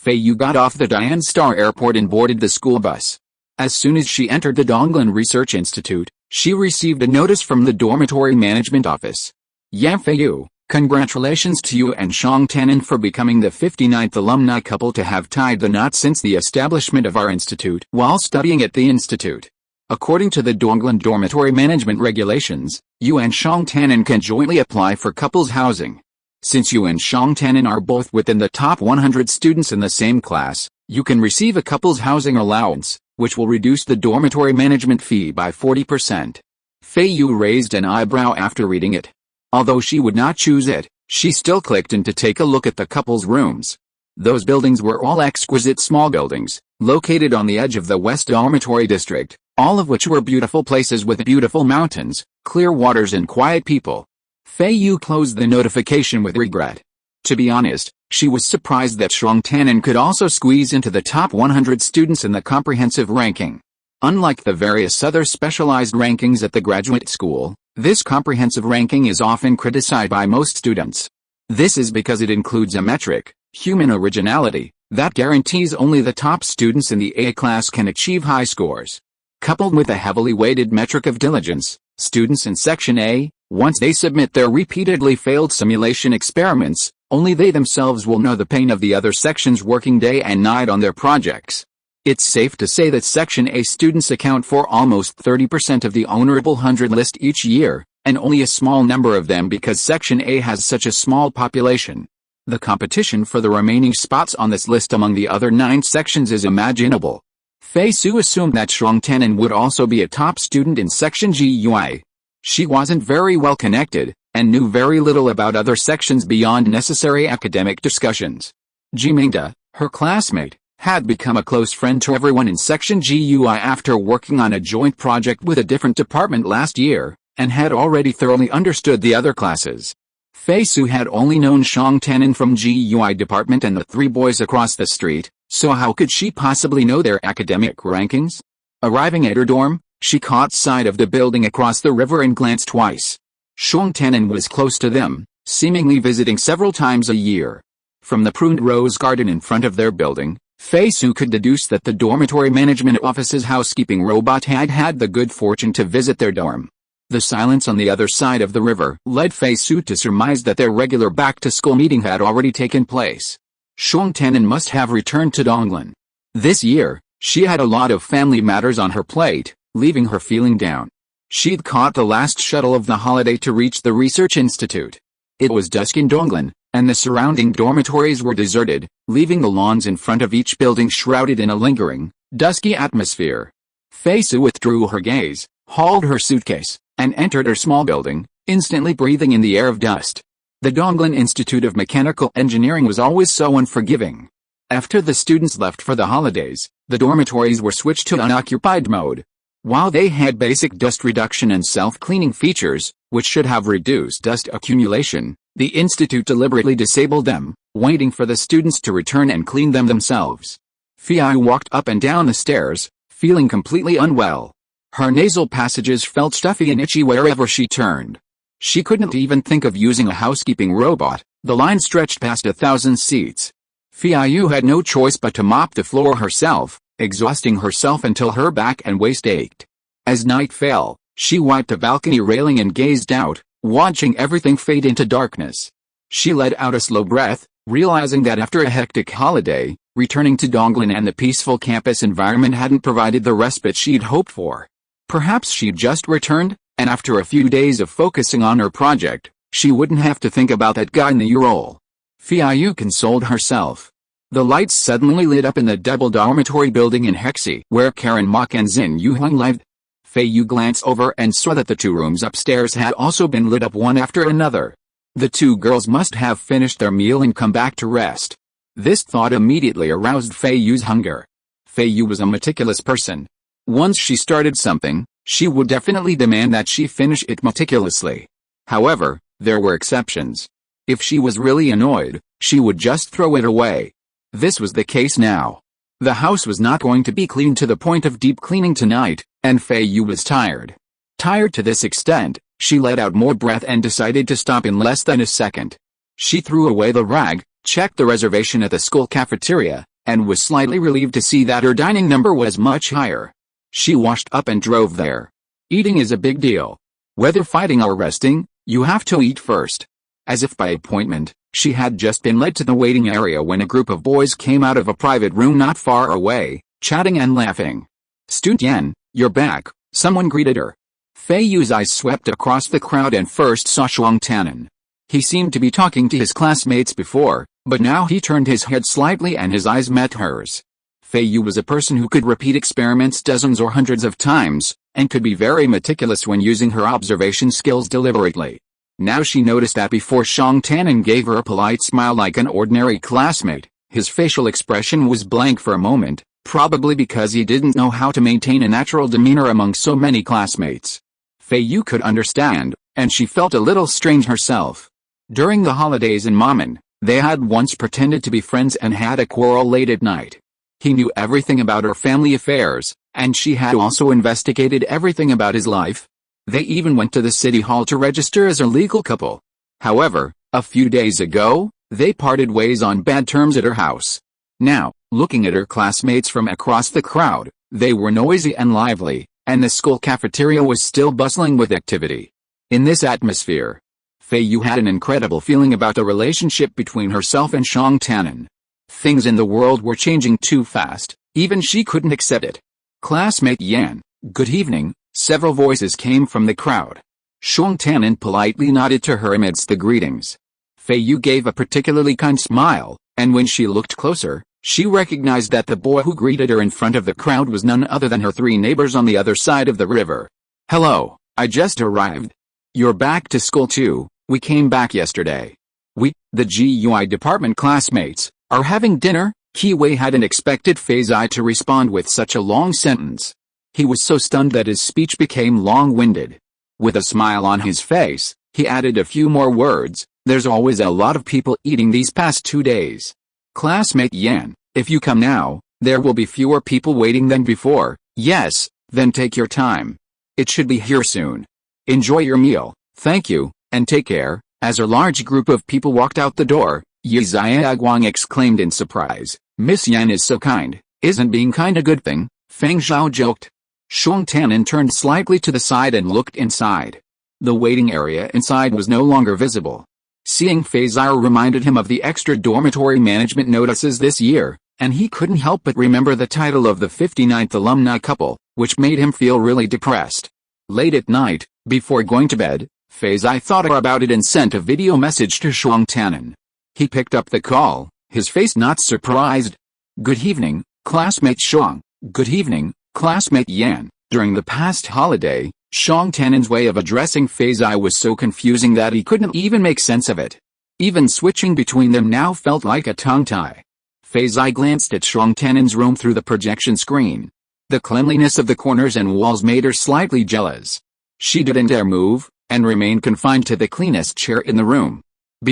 Feiyu got off the Dian Star Airport and boarded the school bus. As soon as she entered the Donglan Research Institute, she received a notice from the dormitory management office. "Yan Feiyu, Congratulations to you and Xiong Tannen for becoming the 59th alumni couple to have tied the knot since the establishment of our institute while studying at the institute. According to the Donglan Dormitory Management Regulations, you and Xiong Tannen can jointly apply for couples housing. Since you and Xiong Tannen are both within the top 100 students in the same class, you can receive a couple's housing allowance, which will reduce the dormitory management fee by 40%. Feiyu raised an eyebrow after reading it. Although she would not choose it, she still clicked in to take a look at the couple's rooms. Those buildings were all exquisite small buildings, located on the edge of the West Dormitory District, all of which were beautiful places with beautiful mountains, clear waters and quiet people. Feiyu closed the notification with regret. To be honest, she was surprised that Xiong Tannen could also squeeze into the top 100 students in the comprehensive ranking. Unlike the various other specialized rankings at the graduate school, this comprehensive ranking is often criticized by most students. This is because it includes a metric, human originality, that guarantees only the top students in the A class can achieve high scores. Coupled with a heavily weighted metric of diligence, students in Section A, once they submit their repeatedly failed simulation experiments, only they themselves will know the pain of the other sections working day and night on their projects. It's safe to say that Section A students account for almost 30% of the honorable 100 list each year, and only a small number of them because Section A has such a small population. The competition for the remaining spots on this list among the other 9 sections is imaginable. Feiyu assumed that Xiong Tannen would also be a top student in Section GUI. She wasn't very well connected, and knew very little about other sections beyond necessary academic discussions. Jimingda, her classmate, had become a close friend to everyone in Section GUI after working on a joint project with a different department last year, and had already thoroughly understood the other classes. Feiyu had only known Xiong Tannen from GUI department and the 3 boys across the street, so how could she possibly know their academic rankings? Arriving at her dorm, she caught sight of the building across the river and glanced twice. Xiong Tannen was close to them, seemingly visiting several times a year. From the pruned rose garden in front of their building, Feiyu could deduce that the dormitory management office's housekeeping robot had had the good fortune to visit their dorm. The silence on the other side of the river led Feiyu to surmise that their regular back-to-school meeting had already taken place. Xiong Tannen must have returned to Donglan. This year, she had a lot of family matters on her plate, leaving her feeling down. She'd caught the last shuttle of the holiday to reach the research institute. It was dusk in Donglan, and the surrounding dormitories were deserted, leaving the lawns in front of each building shrouded in a lingering, dusky atmosphere. Feiyu withdrew her gaze, hauled her suitcase, and entered her small building, instantly breathing in the air of dust. The Donglan Institute of Mechanical Engineering was always so unforgiving. After the students left for the holidays, the dormitories were switched to unoccupied mode. While they had basic dust reduction and self-cleaning features, which should have reduced dust accumulation, the institute deliberately disabled them, waiting for the students to return and clean them themselves. Feiyu walked up and down the stairs, feeling completely unwell. Her nasal passages felt stuffy and itchy wherever she turned. She couldn't even think of using a housekeeping robot, the line stretched past 1,000 seats. Feiyu had no choice but to mop the floor herself, exhausting herself until her back and waist ached. As night fell, she wiped the balcony railing and gazed out, watching everything fade into darkness. She let out a slow breath, realizing that after a hectic holiday, returning to Donglan and the peaceful campus environment hadn't provided the respite she'd hoped for. Perhaps she'd just returned, and after a few days of focusing on her project, she wouldn't have to think about that guy in the U-roll. Feiyu consoled herself. The lights suddenly lit up in the double dormitory building in Hexi, where Karen Mok and Zin Yuheng lived. Feiyu glanced over and saw that the 2 rooms upstairs had also been lit up one after another. The 2 girls must have finished their meal and come back to rest. This thought immediately aroused Feiyu's hunger. Feiyu was a meticulous person. Once she started something, she would definitely demand that she finish it meticulously. However, there were exceptions. If she was really annoyed, she would just throw it away. This was the case now. The house was not going to be cleaned to the point of deep cleaning tonight, and Feiyu was tired. Tired to this extent, she let out more breath and decided to stop in less than a second. She threw away the rag, checked the reservation at the school cafeteria, and was slightly relieved to see that her dining number was much higher. She washed up and drove there. Eating is a big deal. Whether fighting or resting, you have to eat first. As if by appointment, she had just been led to the waiting area when a group of boys came out of a private room not far away, chatting and laughing. "Student Yan, you're back," someone greeted her. Feiyu's eyes swept across the crowd and first saw Shuang Tannen. He seemed to be talking to his classmates before, but now he turned his head slightly and his eyes met hers. Feiyu was a person who could repeat experiments dozens or hundreds of times, and could be very meticulous when using her observation skills deliberately. Now she noticed that before Shuang Tannen gave her a polite smile like an ordinary classmate, his facial expression was blank for a moment, probably because he didn't know how to maintain a natural demeanor among so many classmates. Feiyu could understand, and she felt a little strange herself. During the holidays in Mamen, they had once pretended to be friends and had a quarrel late at night. He knew everything about her family affairs, and she had also investigated everything about his life. They even went to the city hall to register as a legal couple. However, a few days ago, they parted ways on bad terms at her house. Now, looking at her classmates from across the crowd, they were noisy and lively, and the school cafeteria was still bustling with activity. In this atmosphere, Feiyu had an incredible feeling about the relationship between herself and Shuang Tannen. Things in the world were changing too fast, even she couldn't accept it. "Classmate Yan, good evening," several voices came from the crowd. Shuang Tannen politely nodded to her amidst the greetings. Feiyu gave a particularly kind smile, and when she looked closer, she recognized that the boy who greeted her in front of the crowd was none other than her three neighbors on the other side of the river. "Hello, I just arrived. You're back to school too. We came back yesterday. We, the GUI department classmates, are having dinner." Qi Wei hadn't expected Feiyu to respond with such a long sentence. He was so stunned that his speech became long-winded. With a smile on his face, he added a few more words. "There's always a lot of people eating these past 2 days. Classmate Yan, if you come now, there will be fewer people waiting than before." "Yes, then take your time. It should be here soon. Enjoy your meal." "Thank you, and take care." As a large group of people walked out the door, Yi Xiaoguang exclaimed in surprise, "Miss Yan is so kind. Isn't being kind a good thing?" Feng Zhao joked. Shuang Tannen turned slightly to the side and looked inside. The waiting area inside was no longer visible. Seeing Feiyu reminded him of the extra dormitory management notices this year, and he couldn't help but remember the title of the 59th alumni couple, which made him feel really depressed. Late at night, before going to bed, Feiyu thought about it and sent a video message to Shuang Tannen. He picked up the call, his face not surprised. "Good evening, classmate Shuang." "Good evening, classmate Yan." During the past holiday, Shuang Tannen's way of addressing Feiyu was so confusing that he couldn't even make sense of it. Even switching between them now felt like a tongue tie. Feiyu glanced at Shuang Tannen's room through the projection screen. The cleanliness of the corners and walls made her slightly jealous. She didn't dare move, and remained confined to the cleanest chair in the room.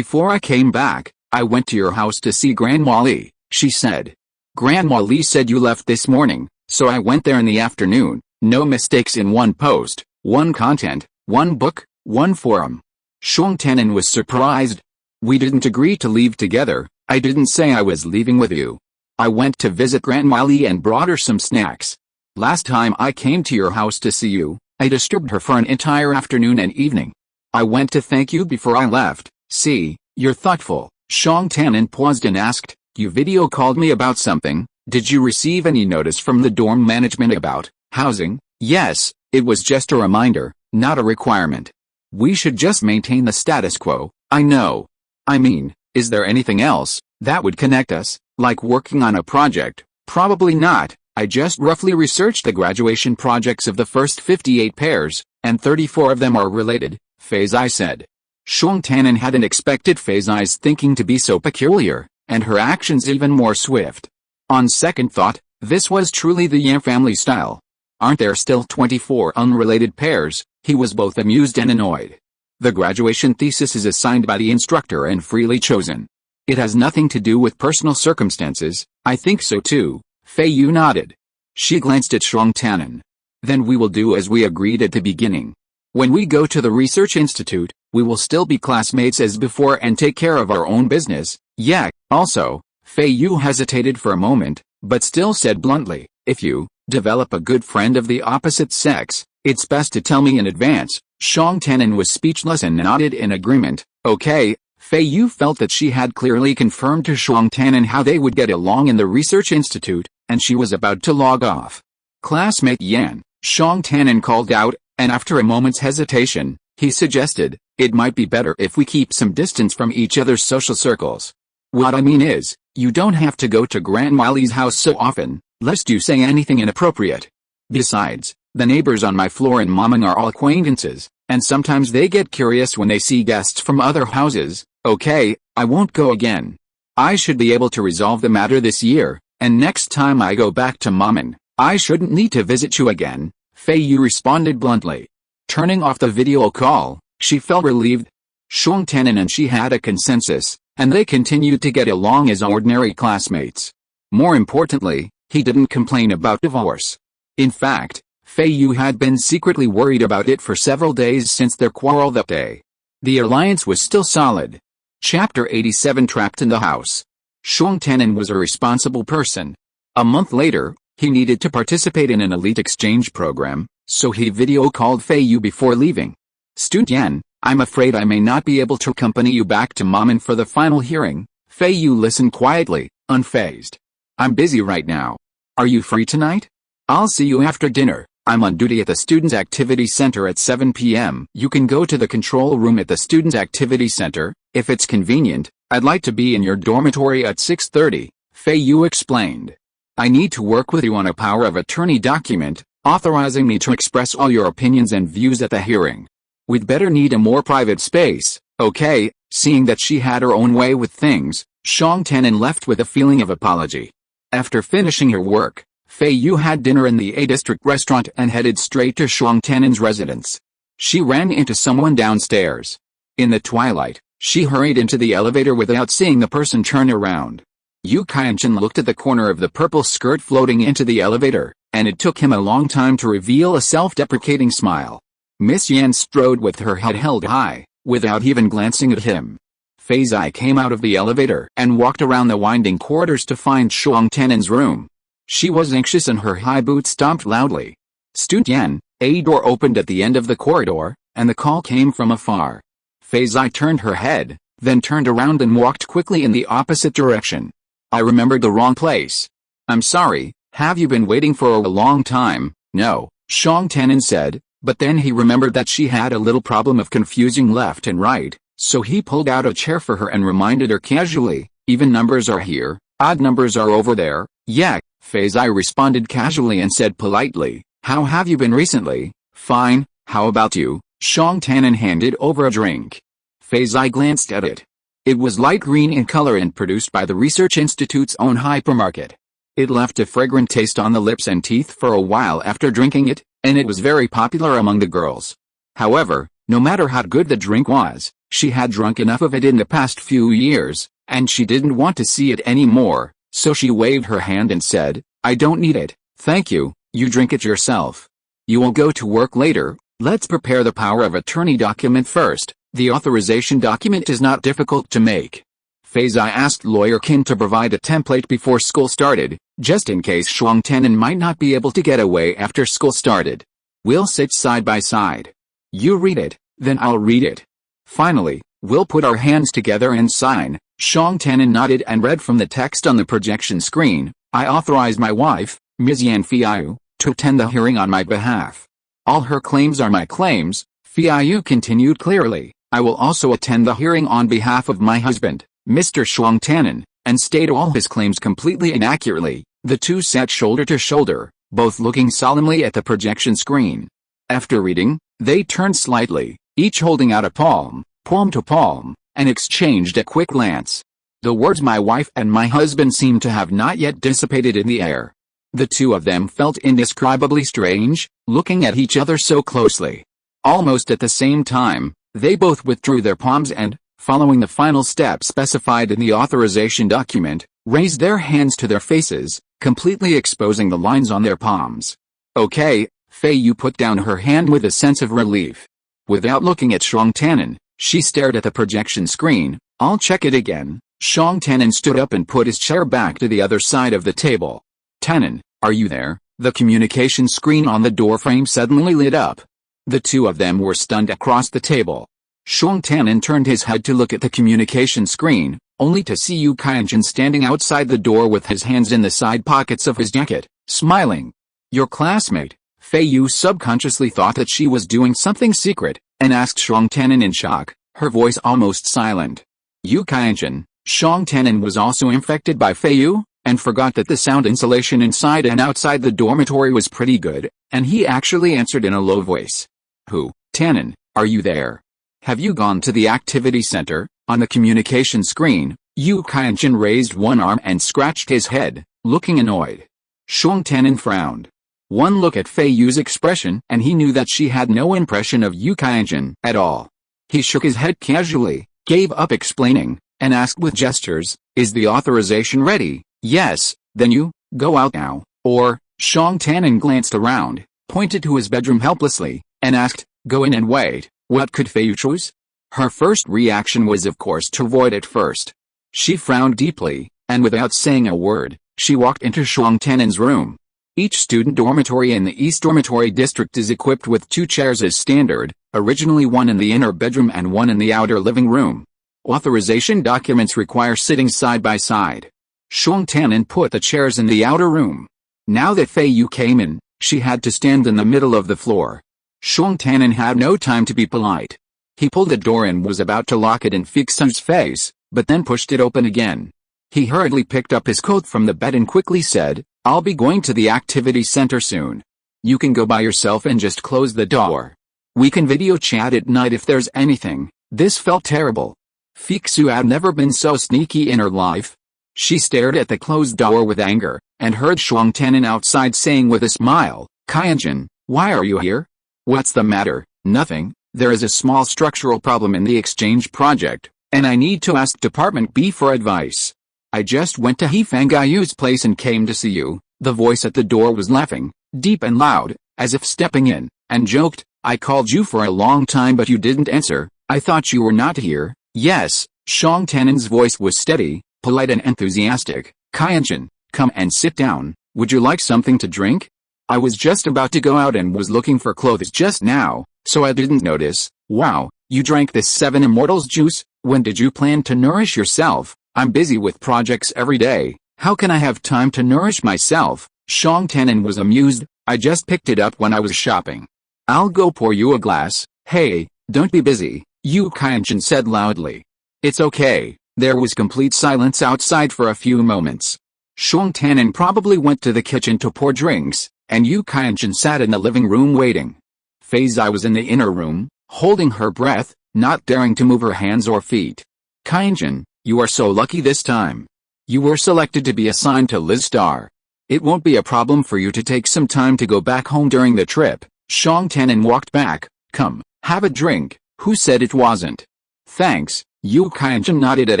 "Before I came back, I went to your house to see Grandma Li," she said. "Grandma Li said you left this morning, so I went there in the afternoon. No mistakes in one post, one content, one book, one forum." Shuang Tannen was surprised. "We didn't agree to leave together. I didn't say I was leaving with you. I went to visit Grandma Li and brought her some snacks. Last time I came to your house to see you, I disturbed her for an entire afternoon and evening. I went to thank you before I left." "See, you're thoughtful." Shuang Tannen paused and asked, "You video called me about something. Did you receive any notice from the dorm management about housing?" "Yes, it was just a reminder, not a requirement. We should just maintain the status quo." "I know. I mean, is there anything else that would connect us, like working on a project?" "Probably not. I just roughly researched the graduation projects of the first 58 pairs, and 34 of them are related," Feiyu said. Shuang Tannen hadn't expected Feiyu's thinking to be so peculiar, and her actions even more swift. On second thought, this was truly the Yan family style. "Aren't there still 24 unrelated pairs?" He was both amused and annoyed. "The graduation thesis is assigned by the instructor and freely chosen. It has nothing to do with personal circumstances." "I think so too," Feiyu nodded. She glanced at Shuang Tannen. "Then we will do as we agreed at the beginning. When we go to the research institute, we will still be classmates as before and take care of our own business." "Yeah, also," Feiyu hesitated for a moment, but still said bluntly, "if you develop a good friend of the opposite sex, it's best to tell me in advance." Shuang Tannen was speechless and nodded in agreement. "Okay, Feiyu felt that she had clearly confirmed to Shuang Tanan how they would get along in the research institute, and she was about to log off. "Classmate Yan," Shuang Tanan called out, and after a moment's hesitation, he suggested, "It might be better if we keep some distance from each other's social circles. What I mean is, you don't have to go to Grandma Li's house so often, lest you say anything inappropriate. Besides, the neighbors on my floor in Mamang are all acquaintances, and sometimes they get curious when they see guests from other houses. Okay, I won't go again. I should be able to resolve the matter this year, and next time I go back to Mamang, I shouldn't need to visit you again," Feiyu responded bluntly. Turning off the video call, she felt relieved. Shuang Tanan and she had a consensus, and they continued to get along as ordinary classmates. More importantly, he didn't complain about divorce. In fact, Feiyu had been secretly worried about it for several days since their quarrel that day. The alliance was still solid. Chapter 87 Trapped in the House. Shuang Tanan was a responsible person. A month later, he needed to participate in an elite exchange program, so he video called Feiyu before leaving. "Student Yan, I'm afraid I may not be able to accompany you back to Mamang for the final hearing." Feiyu listened quietly, unfazed. "I'm busy right now. Are you free tonight? I'll see you after dinner. I'm on duty at the Students' Activity Center at 7 p.m. You can go to the control room at the Students' Activity Center. If it's convenient, I'd like to be in your dormitory at 6:30, Feiyu explained. "I need to work with you on a power of attorney document, authorizing me to express all your opinions and views at the hearing. We'd better need a more private space, okay?" Seeing that she had her own way with things, Shuang Tanan left with a feeling of apology. After finishing her work, Feiyu had dinner in the A District restaurant and headed straight to Shuang Tanan's residence. She ran into someone downstairs. In the twilight, she hurried into the elevator without seeing the person turn around. Yu Qianchen looked at the corner of the purple skirt floating into the elevator, and it took him a long time to reveal a self-deprecating smile. Miss Yan strode with her head held high, without even glancing at him. Fei Zai came out of the elevator and walked around the winding corridors to find Shuang Tanan's room. She was anxious and her high boots stomped loudly. "Student Yan," a door opened at the end of the corridor, and the call came from afar. Fei Zai turned her head, then turned around and walked quickly in the opposite direction. "I remembered the wrong place. I'm sorry, have you been waiting for a long time?" "No," Shuang Tanan said, but then he remembered that she had a little problem of confusing left and right, so he pulled out a chair for her and reminded her casually, "Even numbers are here, odd numbers are over there." "Yeah," Fei Zai responded casually and said politely, "How have you been recently?" "Fine, how about you?" Shuang Tanan handed over a drink. Fei Zai glanced at it. It was light green in color and produced by the Research Institute's own hypermarket. It left a fragrant taste on the lips and teeth for a while after drinking it, and it was very popular among the girls. However, no matter how good the drink was, she had drunk enough of it in the past few years, and she didn't want to see it anymore, so she waved her hand and said, "I don't need it, thank you, you drink it yourself. You will go to work later, let's prepare the power of attorney document first." The authorization document is not difficult to make. Fei Zai asked Lawyer Qin to provide a template before school started, just in case Shuang Tanan might not be able to get away after school started. "We'll sit side by side. You read it, then I'll read it. Finally, we'll put our hands together and sign." Shuang Tanan nodded and read from the text on the projection screen, "I authorize my wife, Ms. Yan Feiyu, to attend the hearing on my behalf. All her claims are my claims," Feiyu continued clearly. "I will also attend the hearing on behalf of my husband, Mr. Shuang Tanan, and state all his claims completely and accurately." The two sat shoulder to shoulder, both looking solemnly at the projection screen. After reading, they turned slightly, each holding out a palm, palm to palm, and exchanged a quick glance. The words "my wife" and "my husband" seemed to have not yet dissipated in the air. The two of them felt indescribably strange, looking at each other so closely. Almost at the same time, they both withdrew their palms and, following the final step specified in the authorization document, raised their hands to their faces, completely exposing the lines on their palms. "Okay," Feiyu put down her hand with a sense of relief. Without looking at Shuang Tanan, she stared at the projection screen. "I'll check it again." Shuang Tanan stood up and put his chair back to the other side of the table. "Tanan, are you there?" The communication screen on the doorframe suddenly lit up. The two of them were stunned across the table. Shuang Tanan turned his head to look at the communication screen, only to see Yu Qianjun standing outside the door with his hands in the side pockets of his jacket, smiling. Your classmate. Feiyu subconsciously thought that she was doing something secret, and asked Shuang Tanan in shock, her voice almost silent. Yu Qianjun. Shuang Tanan was also infected by Feiyu, and forgot that the sound insulation inside and outside the dormitory was pretty good, and he actually answered in a low voice. Who? Tanan, are you there? Have you gone to the activity center? On the communication screen, Yu Qianjun raised one arm and scratched his head, looking annoyed. Shuang Tanan frowned. One look at Feiyu's expression and he knew that she had no impression of Yu Qianjun at all. He shook his head casually, gave up explaining, and asked with gestures, is the authorization ready? Yes, then you, go out now, or, Shuang Tanan glanced around, pointed to his bedroom helplessly, and asked, go in and wait. What could Feiyu choose? Her first reaction was of course to avoid it first. She frowned deeply, and without saying a word, she walked into Shuang Tanan's room. Each student dormitory in the East Dormitory District is equipped with 2 chairs as standard, originally one in the inner bedroom and one in the outer living room. Authorization documents require sitting side by side. Shuang Tanan put the chairs in the outer room. Now that Feiyu came in, she had to stand in the middle of the floor. Shuang Tanan had no time to be polite. He pulled the door and was about to lock it in Feiyu's face, but then pushed it open again. He hurriedly picked up his coat from the bed and quickly said, I'll be going to the activity center soon. You can go by yourself and just close the door. We can video chat at night if there's anything. This felt terrible. Feiyu had never been so sneaky in her life. She stared at the closed door with anger, and heard Shuang Tanan outside saying with a smile, Qianjun, why are you here? What's the matter? Nothing. There is a small structural problem in the exchange project, and I need to ask Department B for advice. I just went to Fangayu's place and came to see you. The voice at the door was laughing, deep and loud, as if stepping in, and joked, I called you for a long time but you didn't answer. I thought you were not here. Yes, Shuang Tanan's voice was steady, polite and enthusiastic. Qianjun, come and sit down. Would you like something to drink? I was just about to go out and was looking for clothes just now, so I didn't notice. Wow, you drank this 7 Immortals juice? When did you plan to nourish yourself? I'm busy with projects every day. How can I have time to nourish myself? Shuang Tanan was amused. I just picked it up when I was shopping. I'll go pour you a glass. Hey, don't be busy, Yu Qianjun said loudly. It's okay. There was complete silence outside for a few moments. Shuang Tanan probably went to the kitchen to pour drinks, and Yu Qianjun sat in the living room waiting. Feiyu was in the inner room, holding her breath, not daring to move her hands or feet. Qianjun, you are so lucky this time. You were selected to be assigned to Liz Star. It won't be a problem for you to take some time to go back home during the trip. Shuang Tanan walked back. Come, have a drink. Who said it wasn't? Thanks. Yu Qianjun nodded at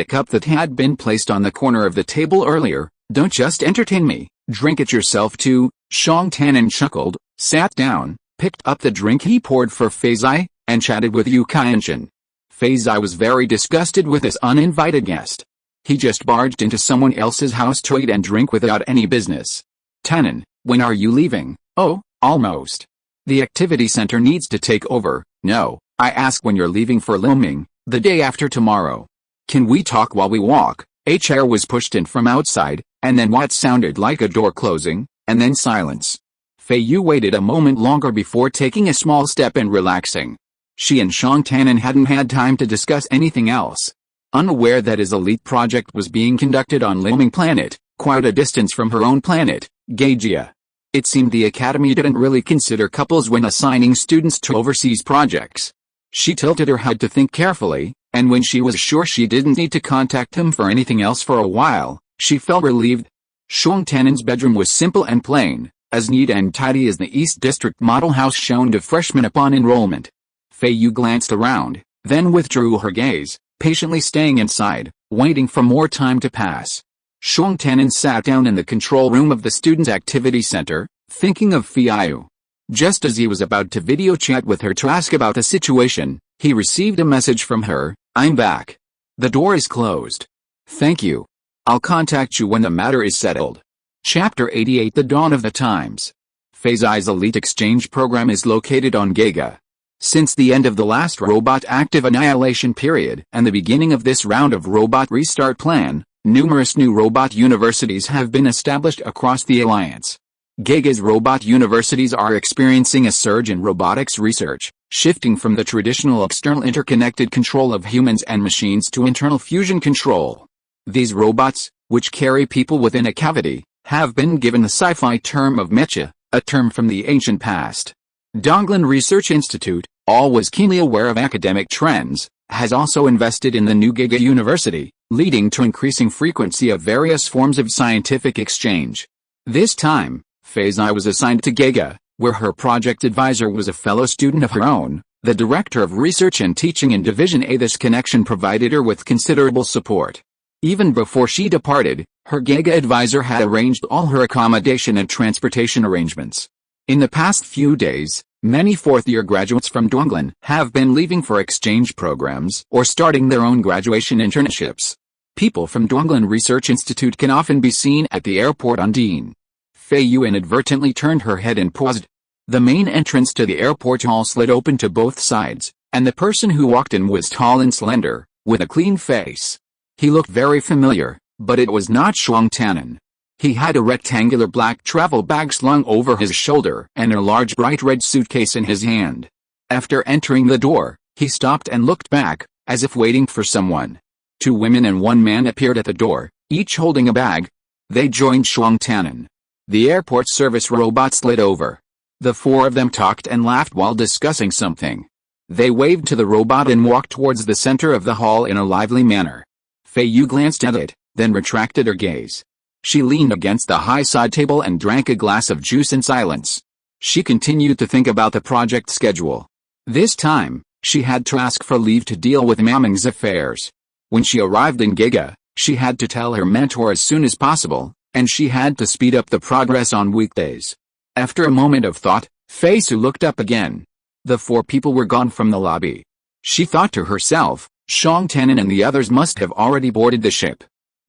a cup that had been placed on the corner of the table earlier. Don't just entertain me, drink it yourself too. Shuang Tanan chuckled, sat down, picked up the drink he poured for Feiyu, and chatted with Yu Qianjun. Feiyu was very disgusted with this uninvited guest. He just barged into someone else's house to eat and drink without any business. Tanan, when are you leaving? Oh, almost. The activity center needs to take over. No, I ask when you're leaving for Liuming, the day after tomorrow. Can we talk while we walk? A chair was pushed in from outside, and then what sounded like a door closing, and then silence. Feiyu waited a moment longer before taking a small step and relaxing. She and Shuang Tanan hadn't had time to discuss anything else. Unaware that his elite project was being conducted on Liuming planet, quite a distance from her own planet, Gaijia. It seemed the academy didn't really consider couples when assigning students to overseas projects. She tilted her head to think carefully, and when she was sure she didn't need to contact him for anything else for a while, she felt relieved. Shuang Tanan's bedroom was simple and plain, as neat and tidy as the East District model house shown to freshmen upon enrollment. Feiyu glanced around, then withdrew her gaze, patiently staying inside, waiting for more time to pass. Shuang Tanan sat down in the control room of the student activity center, thinking of Feiyu. Just as he was about to video chat with her to ask about the situation, he received a message from her, I'm back. The door is closed. Thank you. I'll contact you when the matter is settled. Chapter 88 The Dawn of the Times. Feiyu's elite exchange program is located on Gega. Since the end of the last robot active annihilation period and the beginning of this round of robot restart plan, numerous new robot universities have been established across the Alliance. Giga's robot universities are experiencing a surge in robotics research, shifting from the traditional external interconnected control of humans and machines to internal fusion control. These robots, which carry people within a cavity, have been given the sci-fi term of mecha, a term from the ancient past. Donglan Research Institute, always keenly aware of academic trends, has also invested in the new Giga University, leading to increasing frequency of various forms of scientific exchange. This time, Feiyu was assigned to Giga, where her project advisor was a fellow student of her own, the director of research and teaching in Division A. This connection provided her with considerable support. Even before she departed, her Giga advisor had arranged all her accommodation and transportation arrangements. In the past few days, many fourth-year graduates from Donglan have been leaving for exchange programs or starting their own graduation internships. People from Donglan Research Institute can often be seen at the airport on Dean. Feiyu inadvertently turned her head and paused. The main entrance to the airport hall slid open to both sides, and the person who walked in was tall and slender, with a clean face. He looked very familiar, but it was not Shuang Tannen. He had a rectangular black travel bag slung over his shoulder and a large bright red suitcase in his hand. After entering the door, he stopped and looked back, as if waiting for someone. 2 women and 1 man appeared at the door, each holding a bag. They joined Shuang Tannen. The airport service robot slid over. The 4 of them talked and laughed while discussing something. They waved to the robot and walked towards the center of the hall in a lively manner. Feiyu glanced at it, then retracted her gaze. She leaned against the high side table and drank a glass of juice in silence. She continued to think about the project schedule. This time, she had to ask for leave to deal with Maming's affairs. When she arrived in Giga, she had to tell her mentor as soon as possible, and she had to speed up the progress on weekdays. After a moment of thought, Feiyu looked up again. The 4 people were gone from the lobby. She thought to herself, Shuang Tannen and the others must have already boarded the ship.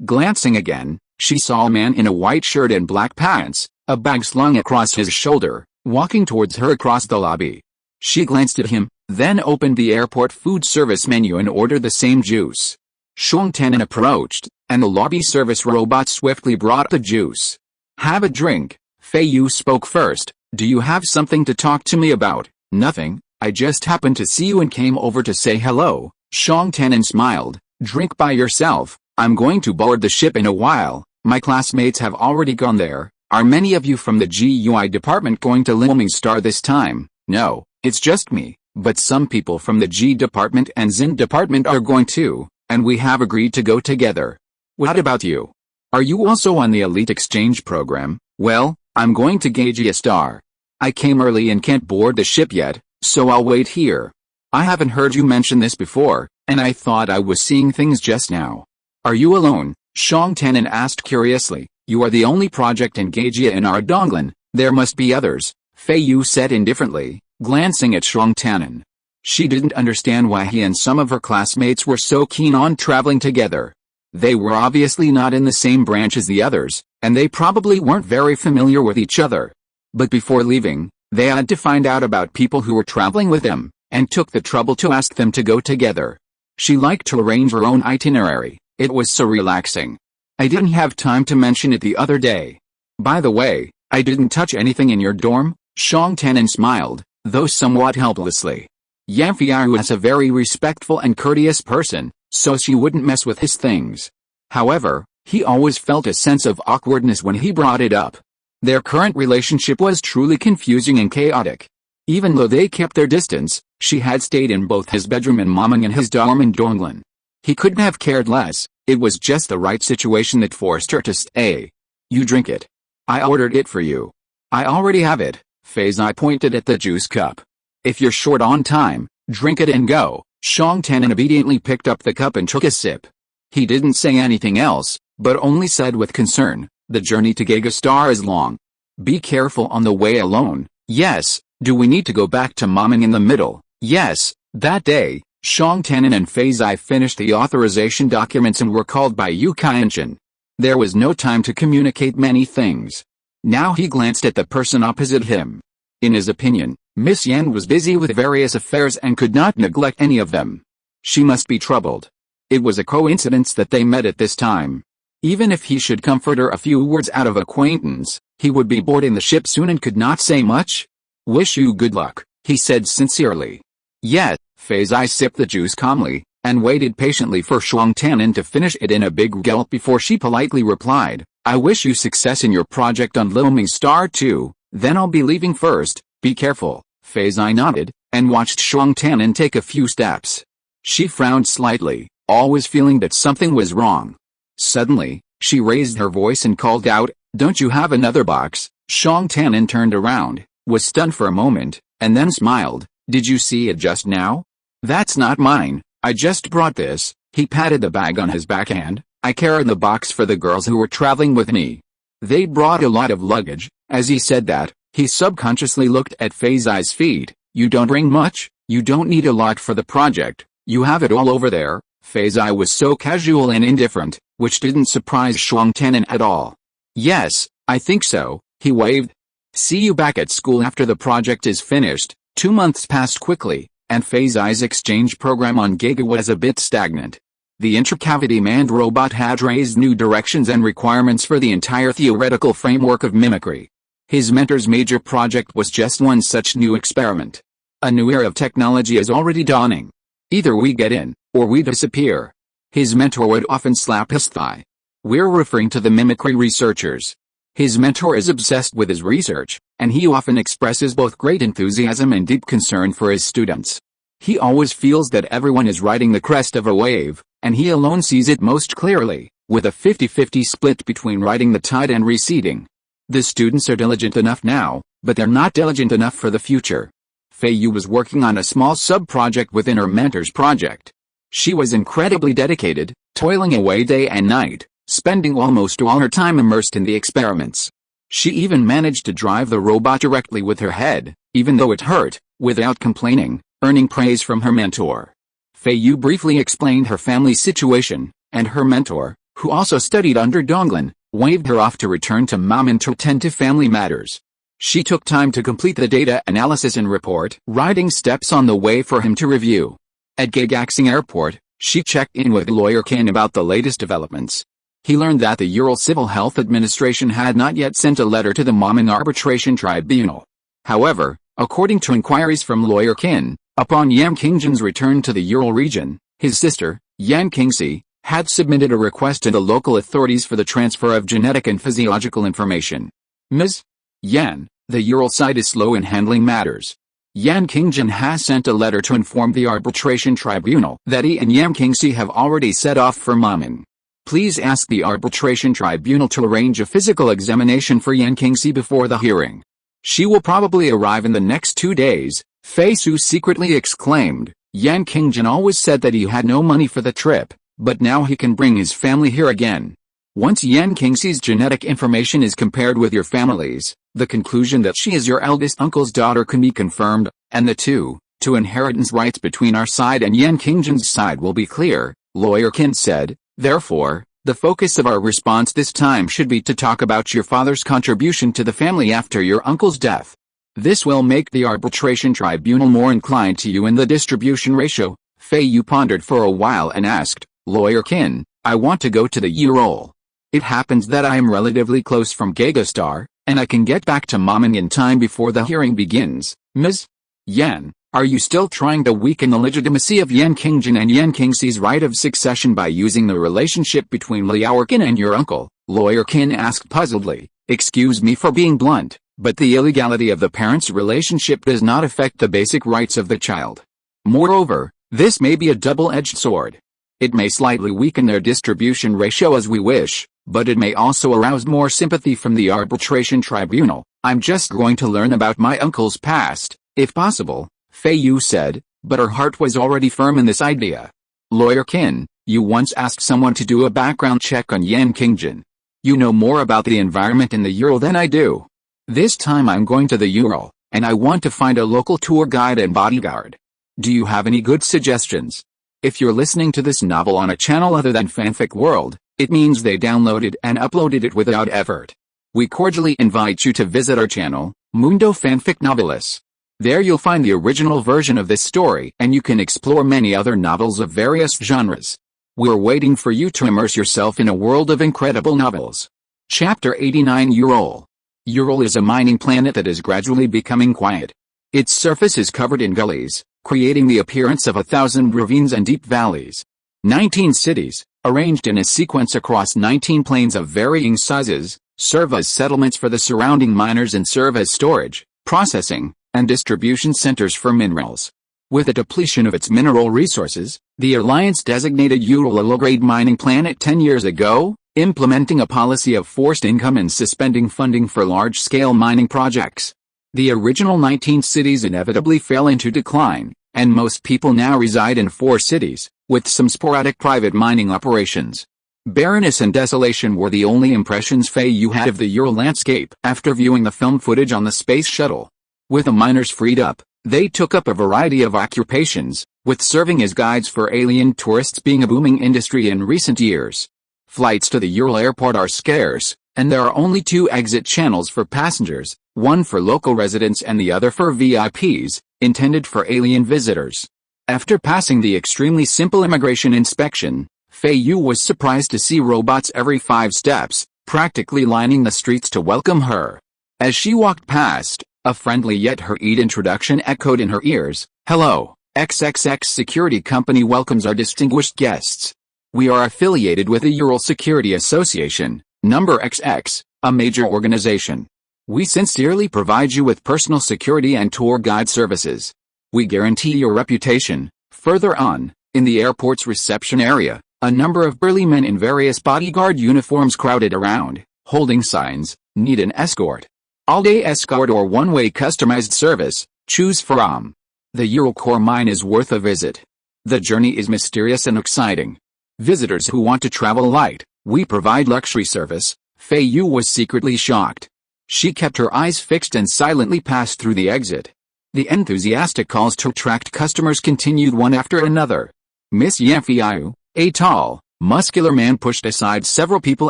Glancing again, she saw a man in a white shirt and black pants, a bag slung across his shoulder, walking towards her across the lobby. She glanced at him, then opened the airport food service menu and ordered the same juice. Shuang Tannen approached, and the lobby service robot swiftly brought the juice. "Have a drink." Feiyu spoke first. "Do you have something to talk to me about?" "Nothing, I just happened to see you and came over to say hello." Shuang Tannen smiled. "Drink by yourself, I'm going to board the ship in a while. My classmates have already gone there." "Are many of you from the GUI department going to Liaoming Star this time?" "No, it's just me, but some people from the G department and Xin department are going too, and we have agreed to go together." "What about you? Are you also on the elite exchange program?" "Well, I'm going to Gaugia Star. I came early and can't board the ship yet, so I'll wait here." "I haven't heard you mention this before, and I thought I was seeing things just now." "Are you alone?" Shuang Tannen asked curiously. "You are the only project in Gaugia in our Donglan, there must be others," Feiyu said indifferently, glancing at Shuang Tannen. She didn't understand why he and some of her classmates were so keen on traveling together. They were obviously not in the same branch as the others, and they probably weren't very familiar with each other. But before leaving, they had to find out about people who were traveling with them, and took the trouble to ask them to go together. She liked to arrange her own itinerary. It was so relaxing. "I didn't have time to mention it the other day. By the way, I didn't touch anything in your dorm?" Shuang Tannen smiled, though somewhat helplessly. Feiyu is a very respectful and courteous person, so she wouldn't mess with his things. However, he always felt a sense of awkwardness when he brought it up. Their current relationship was truly confusing and chaotic. Even though they kept their distance, she had stayed in both his bedroom and Maming in his dorm in Donglan. He couldn't have cared less, it was just the right situation that forced her to stay. "You drink it. I ordered it for you." "I already have it," Feiyu pointed at the juice cup. "If you're short on time, drink it and go." Shuang Tannen obediently picked up the cup and took a sip. He didn't say anything else, but only said with concern, "The journey to Gaugia Star is long. Be careful on the way alone." "Yes." "Do we need to go back to Maming in the middle?" "Yes." That day, Shuang Tannen and Feiyu finished the authorization documents and were called by Yu Qianchen. There was no time to communicate many things. Now he glanced at the person opposite him. In his opinion, Miss Yan was busy with various affairs and could not neglect any of them. She must be troubled. It was a coincidence that they met at this time. Even if he should comfort her a few words out of acquaintance, he would be boarding the ship soon and could not say much. "Wish you good luck," he said sincerely. "Yes." Feiyu sipped the juice calmly, and waited patiently for Shuang Tanin to finish it in a big gulp before she politely replied, "I wish you success in your project on Little Ming Star too, then I'll be leaving first, be careful." Feiyu nodded, and watched Shuang Tanin take a few steps. She frowned slightly, always feeling that something was wrong. Suddenly, she raised her voice and called out, "Don't you have another box?" Shuang Tanin turned around, was stunned for a moment, and then smiled. "Did you see it just now? That's not mine, I just brought this." He patted the bag on his backhand. "I carried the box for the girls who were traveling with me. They brought a lot of luggage." As he said that, he subconsciously looked at Feiyu's feet. "You don't bring much, you don't need a lot for the project, you have it all over there." Feiyu was so casual and indifferent, which didn't surprise Shuang Tanin at all. "Yes, I think so," he waved. "See you back at school after the project is finished." 2 months passed quickly, and Feiyu's exchange program on Giga was a bit stagnant. The intracavity manned robot had raised new directions and requirements for the entire theoretical framework of mimicry. His mentor's major project was just one such new experiment. A new era of technology is already dawning. Either we get in, or we disappear. His mentor would often slap his thigh. We're referring to the mimicry researchers. His mentor is obsessed with his research, and he often expresses both great enthusiasm and deep concern for his students. He always feels that everyone is riding the crest of a wave, and he alone sees it most clearly, with a 50-50 split between riding the tide and receding. The students are diligent enough now, but they're not diligent enough for the future. Feiyu was working on a small sub-project within her mentor's project. She was incredibly dedicated, toiling away day and night, spending almost all her time immersed in the experiments. She even managed to drive the robot directly with her head, even though it hurt, without complaining, earning praise from her mentor. Feiyu briefly explained her family situation, and her mentor, who also studied under Donglin, waved her off to return to mom and to attend to family matters. She took time to complete the data analysis and report, writing steps on the way for him to review. At Gagaxing Airport, she checked in with lawyer Qin about the latest developments. He learned that the Ural Civil Health Administration had not yet sent a letter to the Momon Arbitration Tribunal. However, according to inquiries from lawyer Qin, upon Yan Qingjin's return to the Ural region, his sister, Yan Qingxi, had submitted a request to the local authorities for the transfer of genetic and physiological information. Ms. Yan, the Ural side is slow in handling matters. Yan Qingjin has sent a letter to inform the arbitration tribunal that he and Yan Qingxi have already set off for Momon. Please ask the arbitration tribunal to arrange a physical examination for Yan Qingxi before the hearing. She will probably arrive in the next 2 days, Feiyu secretly exclaimed. Yan Qingjin always said that he had no money for the trip, but now he can bring his family here again. Once Yan Qingxi's genetic information is compared with your family's, the conclusion that she is your eldest uncle's daughter can be confirmed, and the two inheritance rights between our side and Yan Qingjin's side will be clear, lawyer Qin said. Therefore, the focus of our response this time should be to talk about your father's contribution to the family after your uncle's death. This will make the arbitration tribunal more inclined to you in the distribution ratio. Feiyu pondered for a while and asked, lawyer Qin, I want to go to the Ural. It happens that I am relatively close from Gagastar, and I can get back to Momon in time before the hearing begins. Ms. Yan, are you still trying to weaken the legitimacy of Yan Qingjin and Yan Qingxi's right of succession by using the relationship between Liao Qin and your uncle? Lawyer Qin asked puzzledly. Excuse me for being blunt, but the illegality of the parents' relationship does not affect the basic rights of the child. Moreover, this may be a double-edged sword. It may slightly weaken their distribution ratio as we wish, but it may also arouse more sympathy from the arbitration tribunal. I'm just going to learn about my uncle's past, if possible, Feiyu said, but her heart was already firm in this idea. Lawyer Qin, you once asked someone to do a background check on Yan Qingjin. You know more about the environment in the Ural than I do. This time I'm going to the Ural, and I want to find a local tour guide and bodyguard. Do you have any good suggestions? If you're listening to this novel on a channel other than Fanfic World, it means they downloaded and uploaded it without effort. We cordially invite you to visit our channel, Mundo Fanfic Novelis. There you'll find the original version of this story, and you can explore many other novels of various genres. We're waiting for you to immerse yourself in a world of incredible novels. Chapter 89 Ural. Ural is a mining planet that is gradually becoming quiet. Its surface is covered in gullies, creating the appearance of 1,000 ravines and deep valleys. 19 cities, arranged in a sequence across 19 plains of varying sizes, serve as settlements for the surrounding miners and serve as storage, processing, and distribution centers for minerals. With the depletion of its mineral resources, the Alliance designated Ural a low-grade mining planet 10 years ago, implementing a policy of forced income and suspending funding for large-scale mining projects. The original 19 cities inevitably fell into decline, and most people now reside in 4 cities, with some sporadic private mining operations. Barrenness and desolation were the only impressions Feiyu had of the Ural landscape after viewing the film footage on the space shuttle. With the miners freed up, they took up a variety of occupations, with serving as guides for alien tourists being a booming industry in recent years. Flights to the Ural airport are scarce, and there are only 2 exit channels for passengers, one for local residents and the other for VIPs, intended for alien visitors. After passing the extremely simple immigration inspection, Feiyu was surprised to see robots every 5 steps, practically lining the streets to welcome her. As she walked past, a friendly yet hurried introduction echoed in her ears. "Hello, XXX Security Company welcomes our distinguished guests. We are affiliated with the Ural Security Association, number XX, a major organization. We sincerely provide you with personal security and tour guide services. We guarantee your reputation." Further on, in the airport's reception area, a number of burly men in various bodyguard uniforms crowded around, holding signs, "Need an escort? All-day escort or one-way customized service, choose from." The Ural core mine is worth a visit. The journey is mysterious and exciting. Visitors who want to travel light, we provide luxury service. Feiyu was secretly shocked. She kept her eyes fixed and silently passed through the exit. The enthusiastic calls to attract customers continued one after another. Miss Yan Feiyu, a tall, muscular man pushed aside several people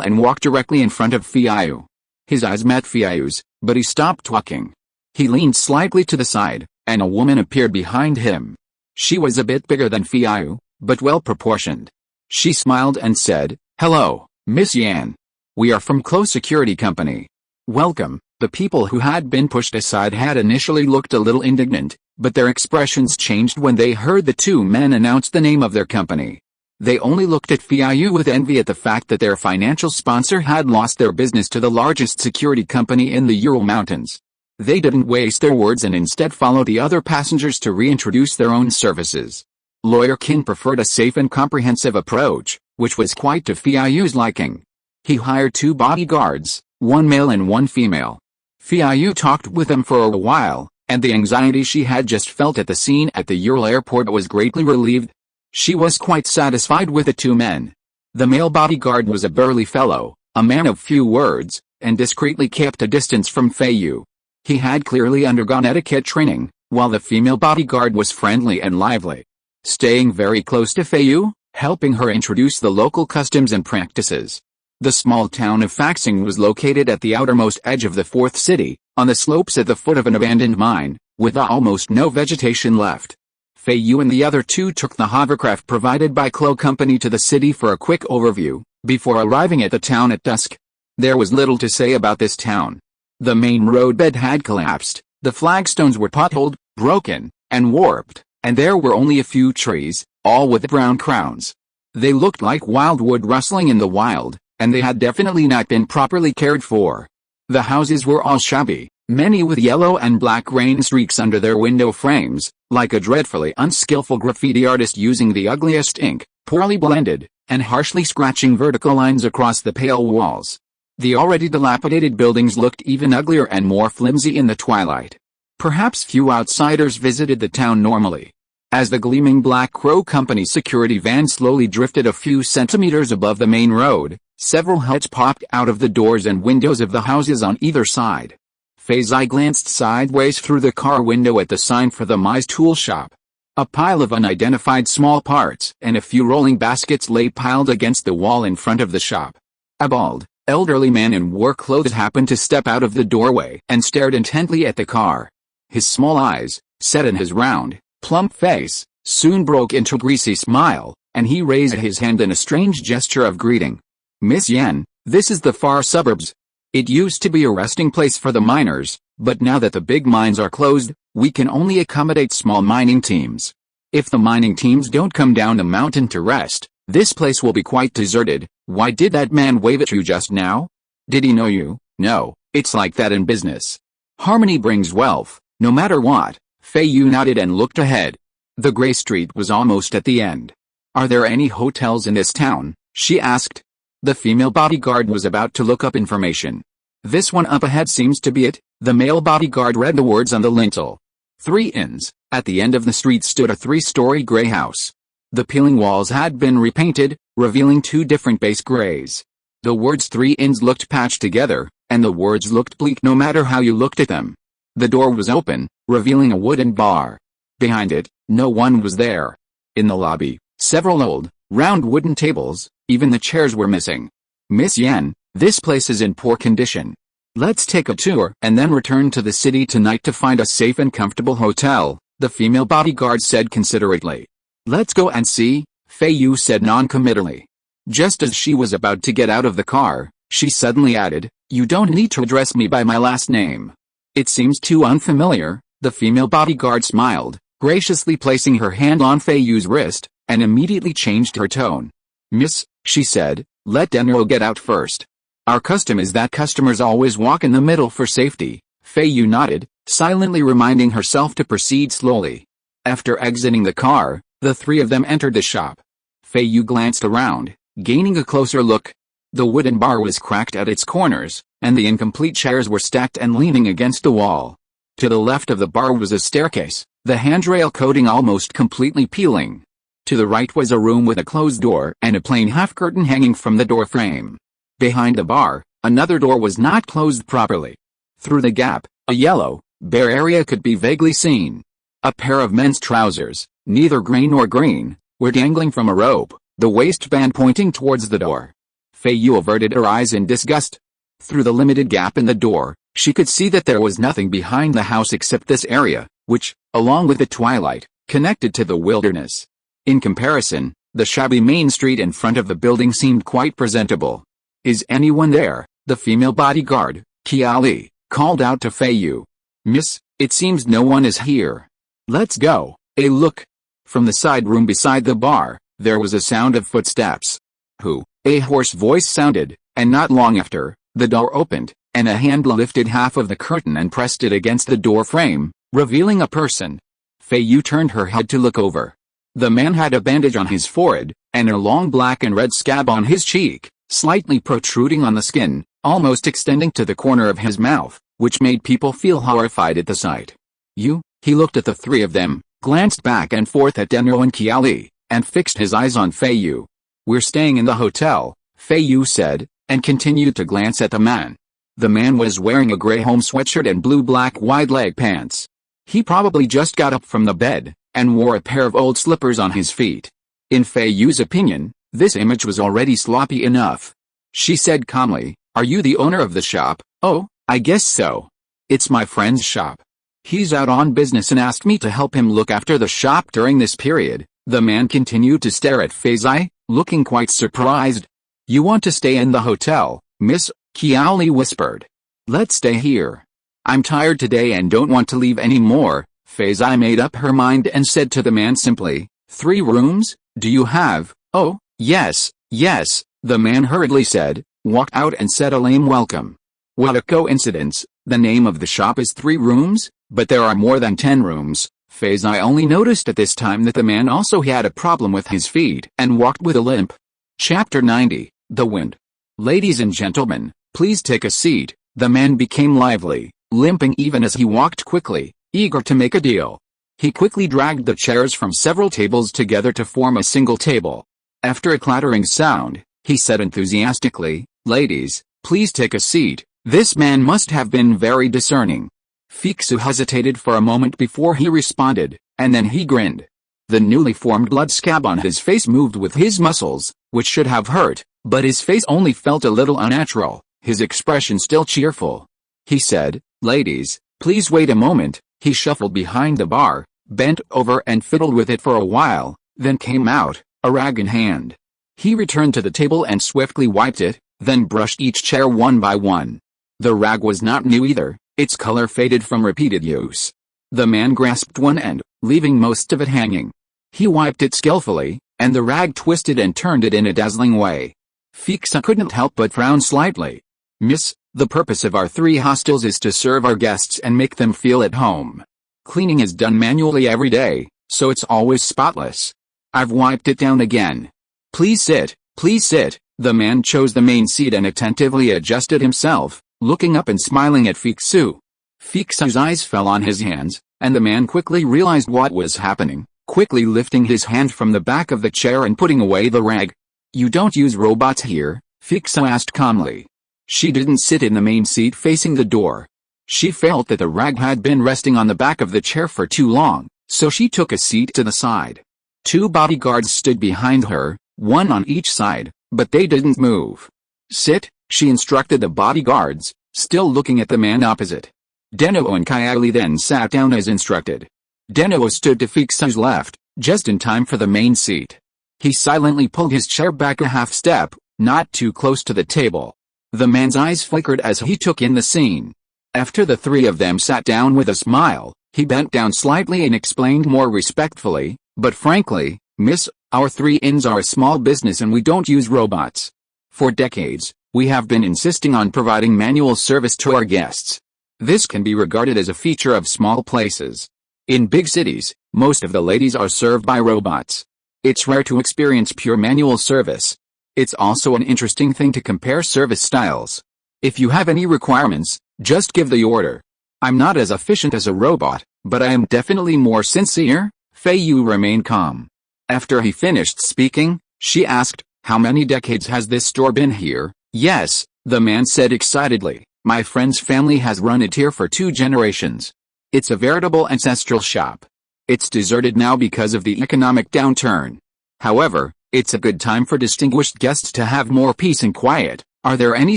and walked directly in front of Feiyu. His eyes met Feiyu's, but he stopped talking. He leaned slightly to the side, and a woman appeared behind him. She was a bit bigger than Feiyu, but well-proportioned. She smiled and said, "Hello, Miss Yan. We are from Close Security Company. Welcome." The people who had been pushed aside had initially looked a little indignant, but their expressions changed when they heard the 2 men announce the name of their company. They only looked at Feiyu with envy at the fact that their financial sponsor had lost their business to the largest security company in the Ural Mountains. They didn't waste their words and instead followed the other passengers to reintroduce their own services. Lawyer Qin preferred a safe and comprehensive approach, which was quite to Feiyu's liking. He hired 2 bodyguards, one male and one female. Feiyu talked with them for a while, and the anxiety she had just felt at the scene at the Ural airport was greatly relieved. She was quite satisfied with the 2 men. The male bodyguard was a burly fellow, a man of few words, and discreetly kept a distance from Feiyu. He had clearly undergone etiquette training, while the female bodyguard was friendly and lively. Staying very close to Feiyu, helping her introduce the local customs and practices. The small town of Faxing was located at the outermost edge of the 4th city, on the slopes at the foot of an abandoned mine, with almost no vegetation left. Feiyu and the other 2 took the hovercraft provided by Clo Company to the city for a quick overview, before arriving at the town at dusk. There was little to say about this town. The main roadbed had collapsed, the flagstones were potholed, broken, and warped, and there were only a few trees, all with brown crowns. They looked like wildwood rustling in the wild, and they had definitely not been properly cared for. The houses were all shabby, many with yellow and black rain streaks under their window frames, like a dreadfully unskillful graffiti artist using the ugliest ink, poorly blended, and harshly scratching vertical lines across the pale walls. The already dilapidated buildings looked even uglier and more flimsy in the twilight. Perhaps few outsiders visited the town normally. As the gleaming Black Crow Company security van slowly drifted a few centimeters above the main road, several huts popped out of the doors and windows of the houses on either side. Feiyu glanced sideways through the car window at the sign for the Mize tool shop. A pile of unidentified small parts and a few rolling baskets lay piled against the wall in front of the shop. A bald, elderly man in war clothes happened to step out of the doorway and stared intently at the car. His small eyes, set in his round, plump face, soon broke into a greasy smile, and he raised his hand in a strange gesture of greeting. Miss Yan, this is the far suburbs. It used to be a resting place for the miners, but now that the big mines are closed, we can only accommodate small mining teams. If the mining teams don't come down the mountain to rest, this place will be quite deserted. Why did that man wave at you just now? Did he know you? No, it's like that in business. Harmony brings wealth, no matter what. Feiyu nodded and looked ahead. The gray street was almost at the end. Are there any hotels in this town? She asked. The female bodyguard was about to look up information. This one up ahead seems to be it. The male bodyguard read the words on the lintel. 3 inns. At the end of the street stood a 3-story gray house. The peeling walls had been repainted, revealing 2 different base grays. The words 3 inns looked patched together, and the words looked bleak no matter how you looked at them. The door was open, revealing a wooden bar. Behind it, no one was there. In the lobby, several old, round wooden tables, even the chairs were missing. Miss Yan, this place is in poor condition. Let's take a tour and then return to the city tonight to find a safe and comfortable hotel, the female bodyguard said considerately. Let's go and see, Feiyu said non-committally. Just as she was about to get out of the car, she suddenly added, you don't need to address me by my last name. It seems too unfamiliar. The female bodyguard smiled, graciously placing her hand on Feiyu's wrist, and immediately changed her tone. Miss, she said, let Denro get out first. Our custom is that customers always walk in the middle for safety. Feiyu nodded, silently reminding herself to proceed slowly. After exiting the car, the 3 of them entered the shop. Feiyu glanced around, gaining a closer look. The wooden bar was cracked at its corners, and the incomplete chairs were stacked and leaning against the wall. To the left of the bar was a staircase, the handrail coating almost completely peeling. To the right was a room with a closed door and a plain half-curtain hanging from the door frame. Behind the bar, another door was not closed properly. Through the gap, a yellow, bare area could be vaguely seen. A pair of men's trousers, neither gray nor green, were dangling from a rope, the waistband pointing towards the door. Feiyu averted her eyes in disgust. Through the limited gap in the door, she could see that there was nothing behind the house except this area, which, along with the twilight, connected to the wilderness. In comparison, the shabby main street in front of the building seemed quite presentable. Is anyone there? The female bodyguard, Qi, called out to Feiyu. Miss, it seems no one is here. Let's go. Look. From the side room beside the bar, there was a sound of footsteps. Who? A hoarse voice sounded, and not long after, the door opened, and a hand lifted half of the curtain and pressed it against the door frame, revealing a person. Feiyu turned her head to look over. The man had a bandage on his forehead, and a long black and red scab on his cheek, slightly protruding on the skin, almost extending to the corner of his mouth, which made people feel horrified at the sight. You? He looked at the 3 of them, glanced back and forth at Denro and Qi, and fixed his eyes on Feiyu. We're staying in the hotel, Feiyu said, and continued to glance at the man. The man was wearing a gray home sweatshirt and blue-black wide-leg pants. He probably just got up from the bed, and wore a pair of old slippers on his feet. In Feiyu's opinion, this image was already sloppy enough. She said calmly, are you the owner of the shop? Oh, I guess so. It's my friend's shop. He's out on business and asked me to help him look after the shop during this period. The man continued to stare at Feiyu, looking quite surprised. You want to stay in the hotel, Miss? Qi whispered. Let's stay here. I'm tired today and don't want to leave anymore. Feiyu made up her mind and said to the man simply, 3 rooms? Do you have? Oh, yes, yes, the man hurriedly said, walked out and said a lame welcome. What a coincidence, the name of the shop is 3 rooms, but there are more than 10 rooms. Feiyu only noticed at this time that the man also had a problem with his feet and walked with a limp. Chapter 90, The Wind. Ladies and gentlemen, please take a seat. The man became lively, limping even as he walked quickly, eager to make a deal. He quickly dragged the chairs from several tables together to form a single table. After a clattering sound, he said enthusiastically, ladies, please take a seat. This man must have been very discerning. Feiyu hesitated for a moment before he responded, and then he grinned. The newly formed blood scab on his face moved with his muscles, which should have hurt, but his face only felt a little unnatural, his expression still cheerful. He said, ladies, please wait a moment, He shuffled behind the bar, bent over and fiddled with it for a while, then came out, a rag in hand. He returned to the table and swiftly wiped it, then brushed each chair one by one. The rag was not new either, its color faded from repeated use. The man grasped one end, leaving most of it hanging. He wiped it skillfully, and the rag twisted and turned it in a dazzling way. Feiyu couldn't help but frown slightly. "Miss, the purpose of our 3 hostels is to serve our guests and make them feel at home. Cleaning is done manually every day, so it's always spotless. I've wiped it down again. Please sit, please sit." The man chose the main seat and attentively adjusted himself, looking up and smiling at Feiyu. Feiyu's eyes fell on his hands, and the man quickly realized what was happening, quickly lifting his hand from the back of the chair and putting away the rag. "You don't use robots here?" Feiyu asked calmly. She didn't sit in the main seat facing the door. She felt that the rag had been resting on the back of the chair for too long, so she took a seat to the side. 2 bodyguards stood behind her, one on each side, but they didn't move. "Sit," she instructed the bodyguards, still looking at the man opposite. Deno and Kylie then sat down as instructed. Deno stood to Feiyu's left, just in time for the main seat. He silently pulled his chair back a half step, not too close to the table. The man's eyes flickered as he took in the scene. After the 3 of them sat down with a smile, he bent down slightly and explained more respectfully, "But frankly, miss, our 3 inns are a small business and we don't use robots. For decades, we have been insisting on providing manual service to our guests. This can be regarded as a feature of small places. In big cities, most of the ladies are served by robots. It's rare to experience pure manual service. It's also an interesting thing to compare service styles. If you have any requirements, just give the order. I'm not as efficient as a robot, but I am definitely more sincere." Feiyu remained calm. After he finished speaking, she asked, "How many decades has this store been here?" "Yes," the man said excitedly. "My friend's family has run it here for 2 generations. It's a veritable ancestral shop. It's deserted now because of the economic downturn. However, it's a good time for distinguished guests to have more peace and quiet. Are there any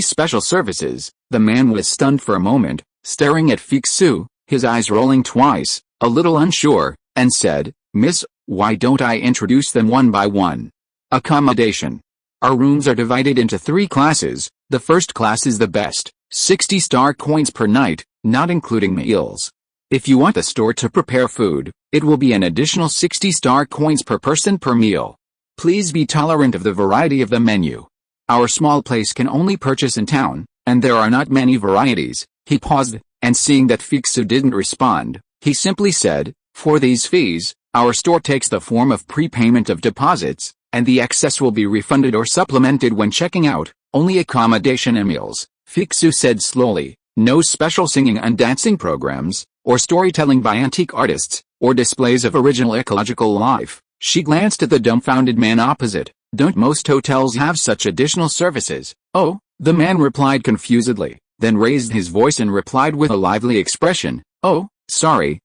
special services?" The man was stunned for a moment, staring at Feiyu, his eyes rolling twice, a little unsure, and said, "Miss, why don't I introduce them one by one? Accommodation. Our rooms are divided into 3 classes. The first class is the best, 60-star coins per night, not including meals. If you want the store to prepare food, it will be an additional 60-star coins per person per meal. Please be tolerant of the variety of the menu. Our small place can only purchase in town, and there are not many varieties." He paused, and seeing that Feiyu didn't respond, he simply said, "For these fees, our store takes the form of prepayment of deposits, and the excess will be refunded or supplemented when checking out. Only accommodation and meals," Feiyu said slowly. "No special singing and dancing programs, or storytelling by antique artists, or displays of original ecological life." She glanced at the dumbfounded man opposite. "Don't most hotels have such additional services?" "Oh," the man replied confusedly, then raised his voice and replied with a lively expression, "Oh, sorry,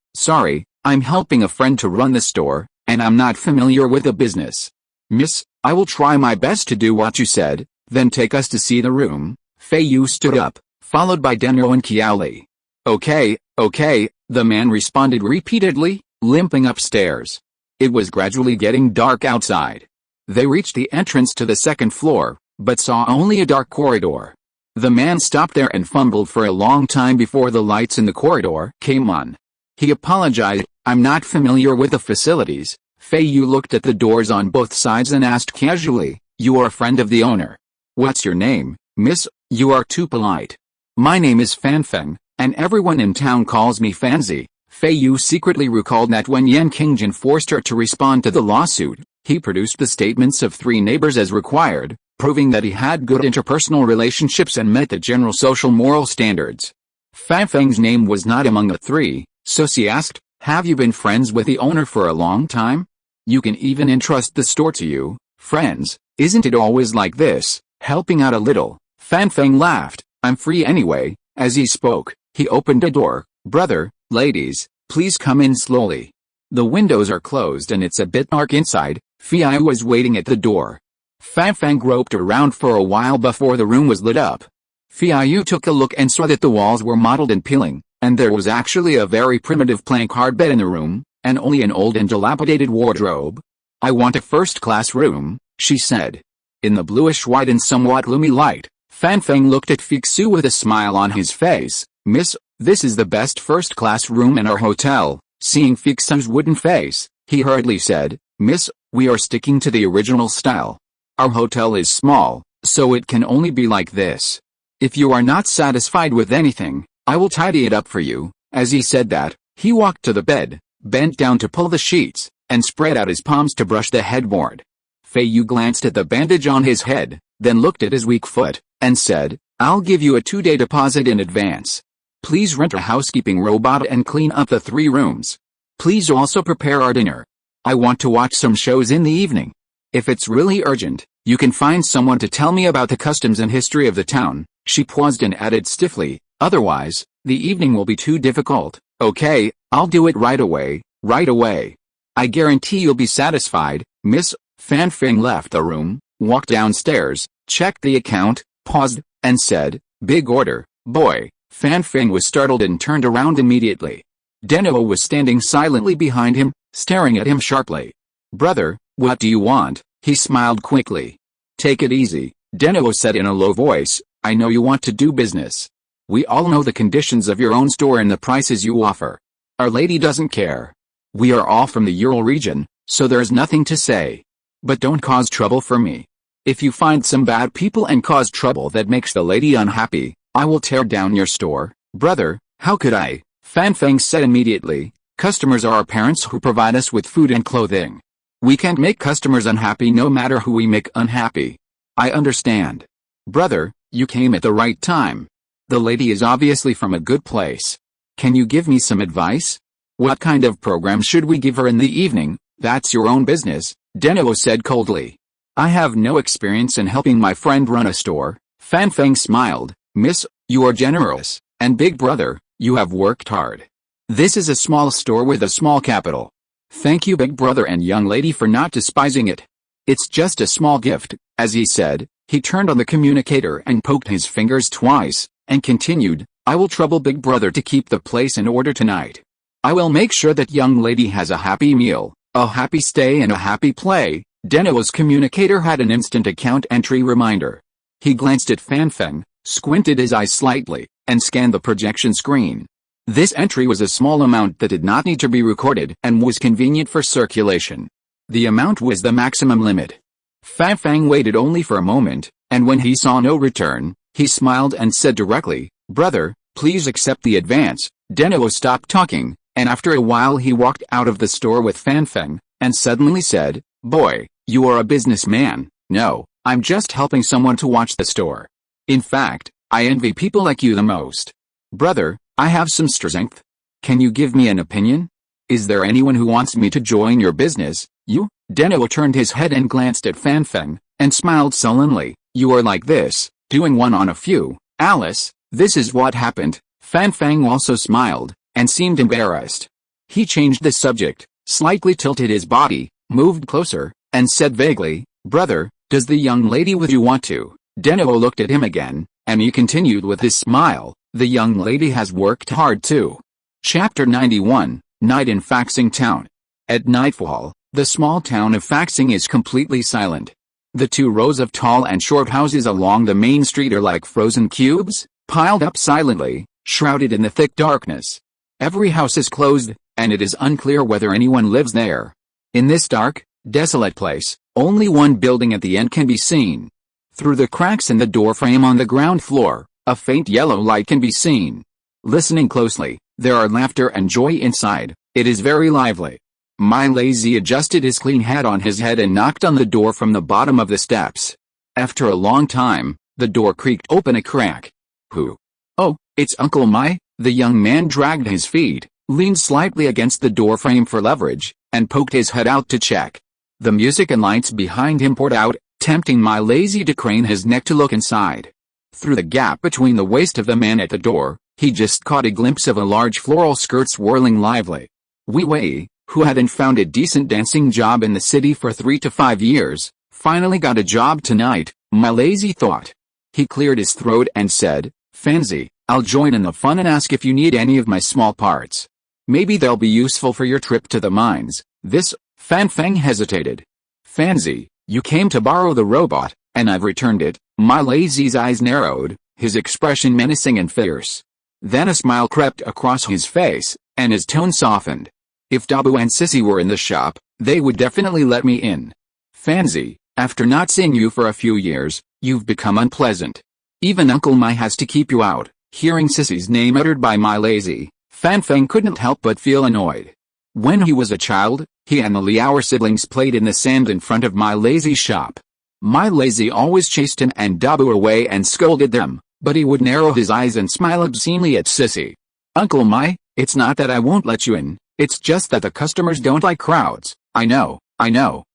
I'm helping a friend to run the store, and I'm not familiar with the business. Miss, I will try my best to do what you said, then take us to see the room." Feiyu stood up, followed by Deno and Kylie. Okay, the man responded repeatedly, limping upstairs. It was gradually getting dark outside. They reached the entrance to the 2nd floor, but saw only a dark corridor. The man stopped there and fumbled for a long time before the lights in the corridor came on. He apologized, "I'm not familiar with the facilities." Feiyu looked at the doors on both sides and asked casually, "You are a friend of the owner? What's your name, miss? You are too polite." "My name is Fanfeng, and everyone in town calls me Fanzi." Feiyu secretly recalled that when Yan Qingjin forced her to respond to the lawsuit, he produced the statements of 3 neighbors as required, proving that he had good interpersonal relationships and met the general social moral standards. Fanfeng's name was not among the 3, so she asked, "Have you been friends with the owner for a long time? You can even entrust the store to you, friends, isn't it always like this, helping out a little?" Fanfeng laughed, "I'm free anyway." As he spoke, he opened a door. "Brother, ladies, please come in slowly. The windows are closed and it's a bit dark inside." Feiyu was waiting at the door. Fanfeng groped around for a while before the room was lit up. Feiyu took a look and saw that the walls were mottled and peeling, and there was actually a very primitive plank hard bed in the room, and only an old and dilapidated wardrobe. "I want a first-class room," she said. In the bluish-white and somewhat gloomy light, Fan Feng looked at Feiyu with a smile on his face. "Miss, this is the best first-class room in our hotel." Seeing Feiyu's wooden face, he hurriedly said, "Miss, we are sticking to the original style. Our hotel is small, so it can only be like this. If you are not satisfied with anything, I will tidy it up for you." As he said that, he walked to the bed, bent down to pull the sheets, and spread out his palms to brush the headboard. Feiyu glanced at the bandage on his head, then looked at his weak foot, and said, "I'll give you a 2-day deposit in advance. Please rent a housekeeping robot and clean up the 3 rooms. Please also prepare our dinner. I want to watch some shows in the evening. If it's really urgent, you can find someone to tell me about the customs and history of the town." She paused and added stiffly, "Otherwise, the evening will be too difficult." "Okay, I'll do it right away, right away. I guarantee you'll be satisfied, Miss." Fan Feng left the room, walked downstairs, checked the account, paused, and said, "Big order, boy." Fan Feng was startled and turned around immediately. Deno was standing silently behind him, staring at him sharply. "Brother, what do you want?" He smiled quickly. "Take it easy," Deno said in a low voice. "I know you want to do business. We all know the conditions of your own store and the prices you offer. Our lady doesn't care. We are all from the Ural region, so there's nothing to say. But don't cause trouble for me. If you find some bad people and cause trouble that makes the lady unhappy, I will tear down your store." "Brother, how could I?" Fan Feng said immediately. "Customers are our parents who provide us with food and clothing. We can't make customers unhappy no matter who we make unhappy." "I understand. Brother, you came at the right time. The lady is obviously from a good place. Can you give me some advice? What kind of program should we give her in the evening?" "That's your own business," Deno said coldly. "I have no experience in helping my friend run a store." Fan Feng smiled. "Miss, you are generous, and big brother, you have worked hard. This is a small store with a small capital. Thank you, big brother and young lady, for not despising it. It's just a small gift." As he said, he turned on the communicator and poked his fingers twice, and continued, "I will trouble big brother to keep the place in order tonight. I will make sure that young lady has a happy meal, a happy stay and a happy play." Deno's communicator had an instant account entry reminder. He glanced at Fan Feng, squinted his eyes slightly, and scanned the projection screen. This entry was a small amount that did not need to be recorded and was convenient for circulation. The amount was the maximum limit. Fan Feng waited only for a moment, and when he saw no return, he smiled and said directly, "Brother, please accept the advance." Deno stopped talking, and after a while he walked out of the store with Fan Feng, and suddenly said, "Boy, you are a businessman." "No, I'm just helping someone to watch the store. In fact, I envy people like you the most. Brother, I have some strength. Can you give me an opinion? Is there anyone who wants me to join your business?" "You?" Deno turned his head and glanced at Fan Feng, and smiled sullenly. "You are like this, doing one on a few." "Alice, this is what happened." Fan Feng also smiled, and seemed embarrassed. He changed the subject, slightly tilted his body, moved closer, and said vaguely, "Brother, does the young lady with you want to?" Deno looked at him again, and he continued with his smile, "The young lady has worked hard too." Chapter 91, Night in Faxing Town. At nightfall, the small town of Faxing is completely silent. The 2 rows of tall and short houses along the main street are like frozen cubes, piled up silently, shrouded in the thick darkness. Every house is closed, and it is unclear whether anyone lives there. In this dark, desolate place, only one building at the end can be seen. Through the cracks in the door frame on the ground floor, a faint yellow light can be seen. Listening closely, there are laughter and joy inside. It is very lively. My Lazy adjusted his clean hat on his head and knocked on the door from the bottom of the steps. After a long time, the door creaked open a crack. "Who?" "Oh, it's Uncle Mai." The young man dragged his feet, leaned slightly against the door frame for leverage, and poked his head out to check. The music and lights behind him poured out, tempting My Lazy to crane his neck to look inside. Through the gap between the waist of the man at the door, he just caught a glimpse of a large floral skirt swirling lively. Wei Wei, who hadn't found a decent dancing job in the city for 3 to 5 years, finally got a job tonight, My Lazy thought. He cleared his throat and said, "Fancy, I'll join in the fun and ask if you need any of my small parts. Maybe they'll be useful for your trip to the mines." This, Fan Feng hesitated. "Fancy, you came to borrow the robot, and I've returned it." My Lazy's eyes narrowed, his expression menacing and fierce. Then a smile crept across his face, and his tone softened. "If Dabu and Sissy were in the shop, they would definitely let me in. Fancy, after not seeing you for a few years, you've become unpleasant. Even Uncle Mai has to keep you out." Hearing Sissy's name uttered by My Lazy, Fan Feng couldn't help but feel annoyed. When he was a child, he and the Liao siblings played in the sand in front of My Lazy's shop. My Lazy always chased him and Dabu away and scolded them, but he would narrow his eyes and smile obscenely at Sissy. "Uncle Mai, it's not that I won't let you in, it's just that the customers don't like crowds." I know.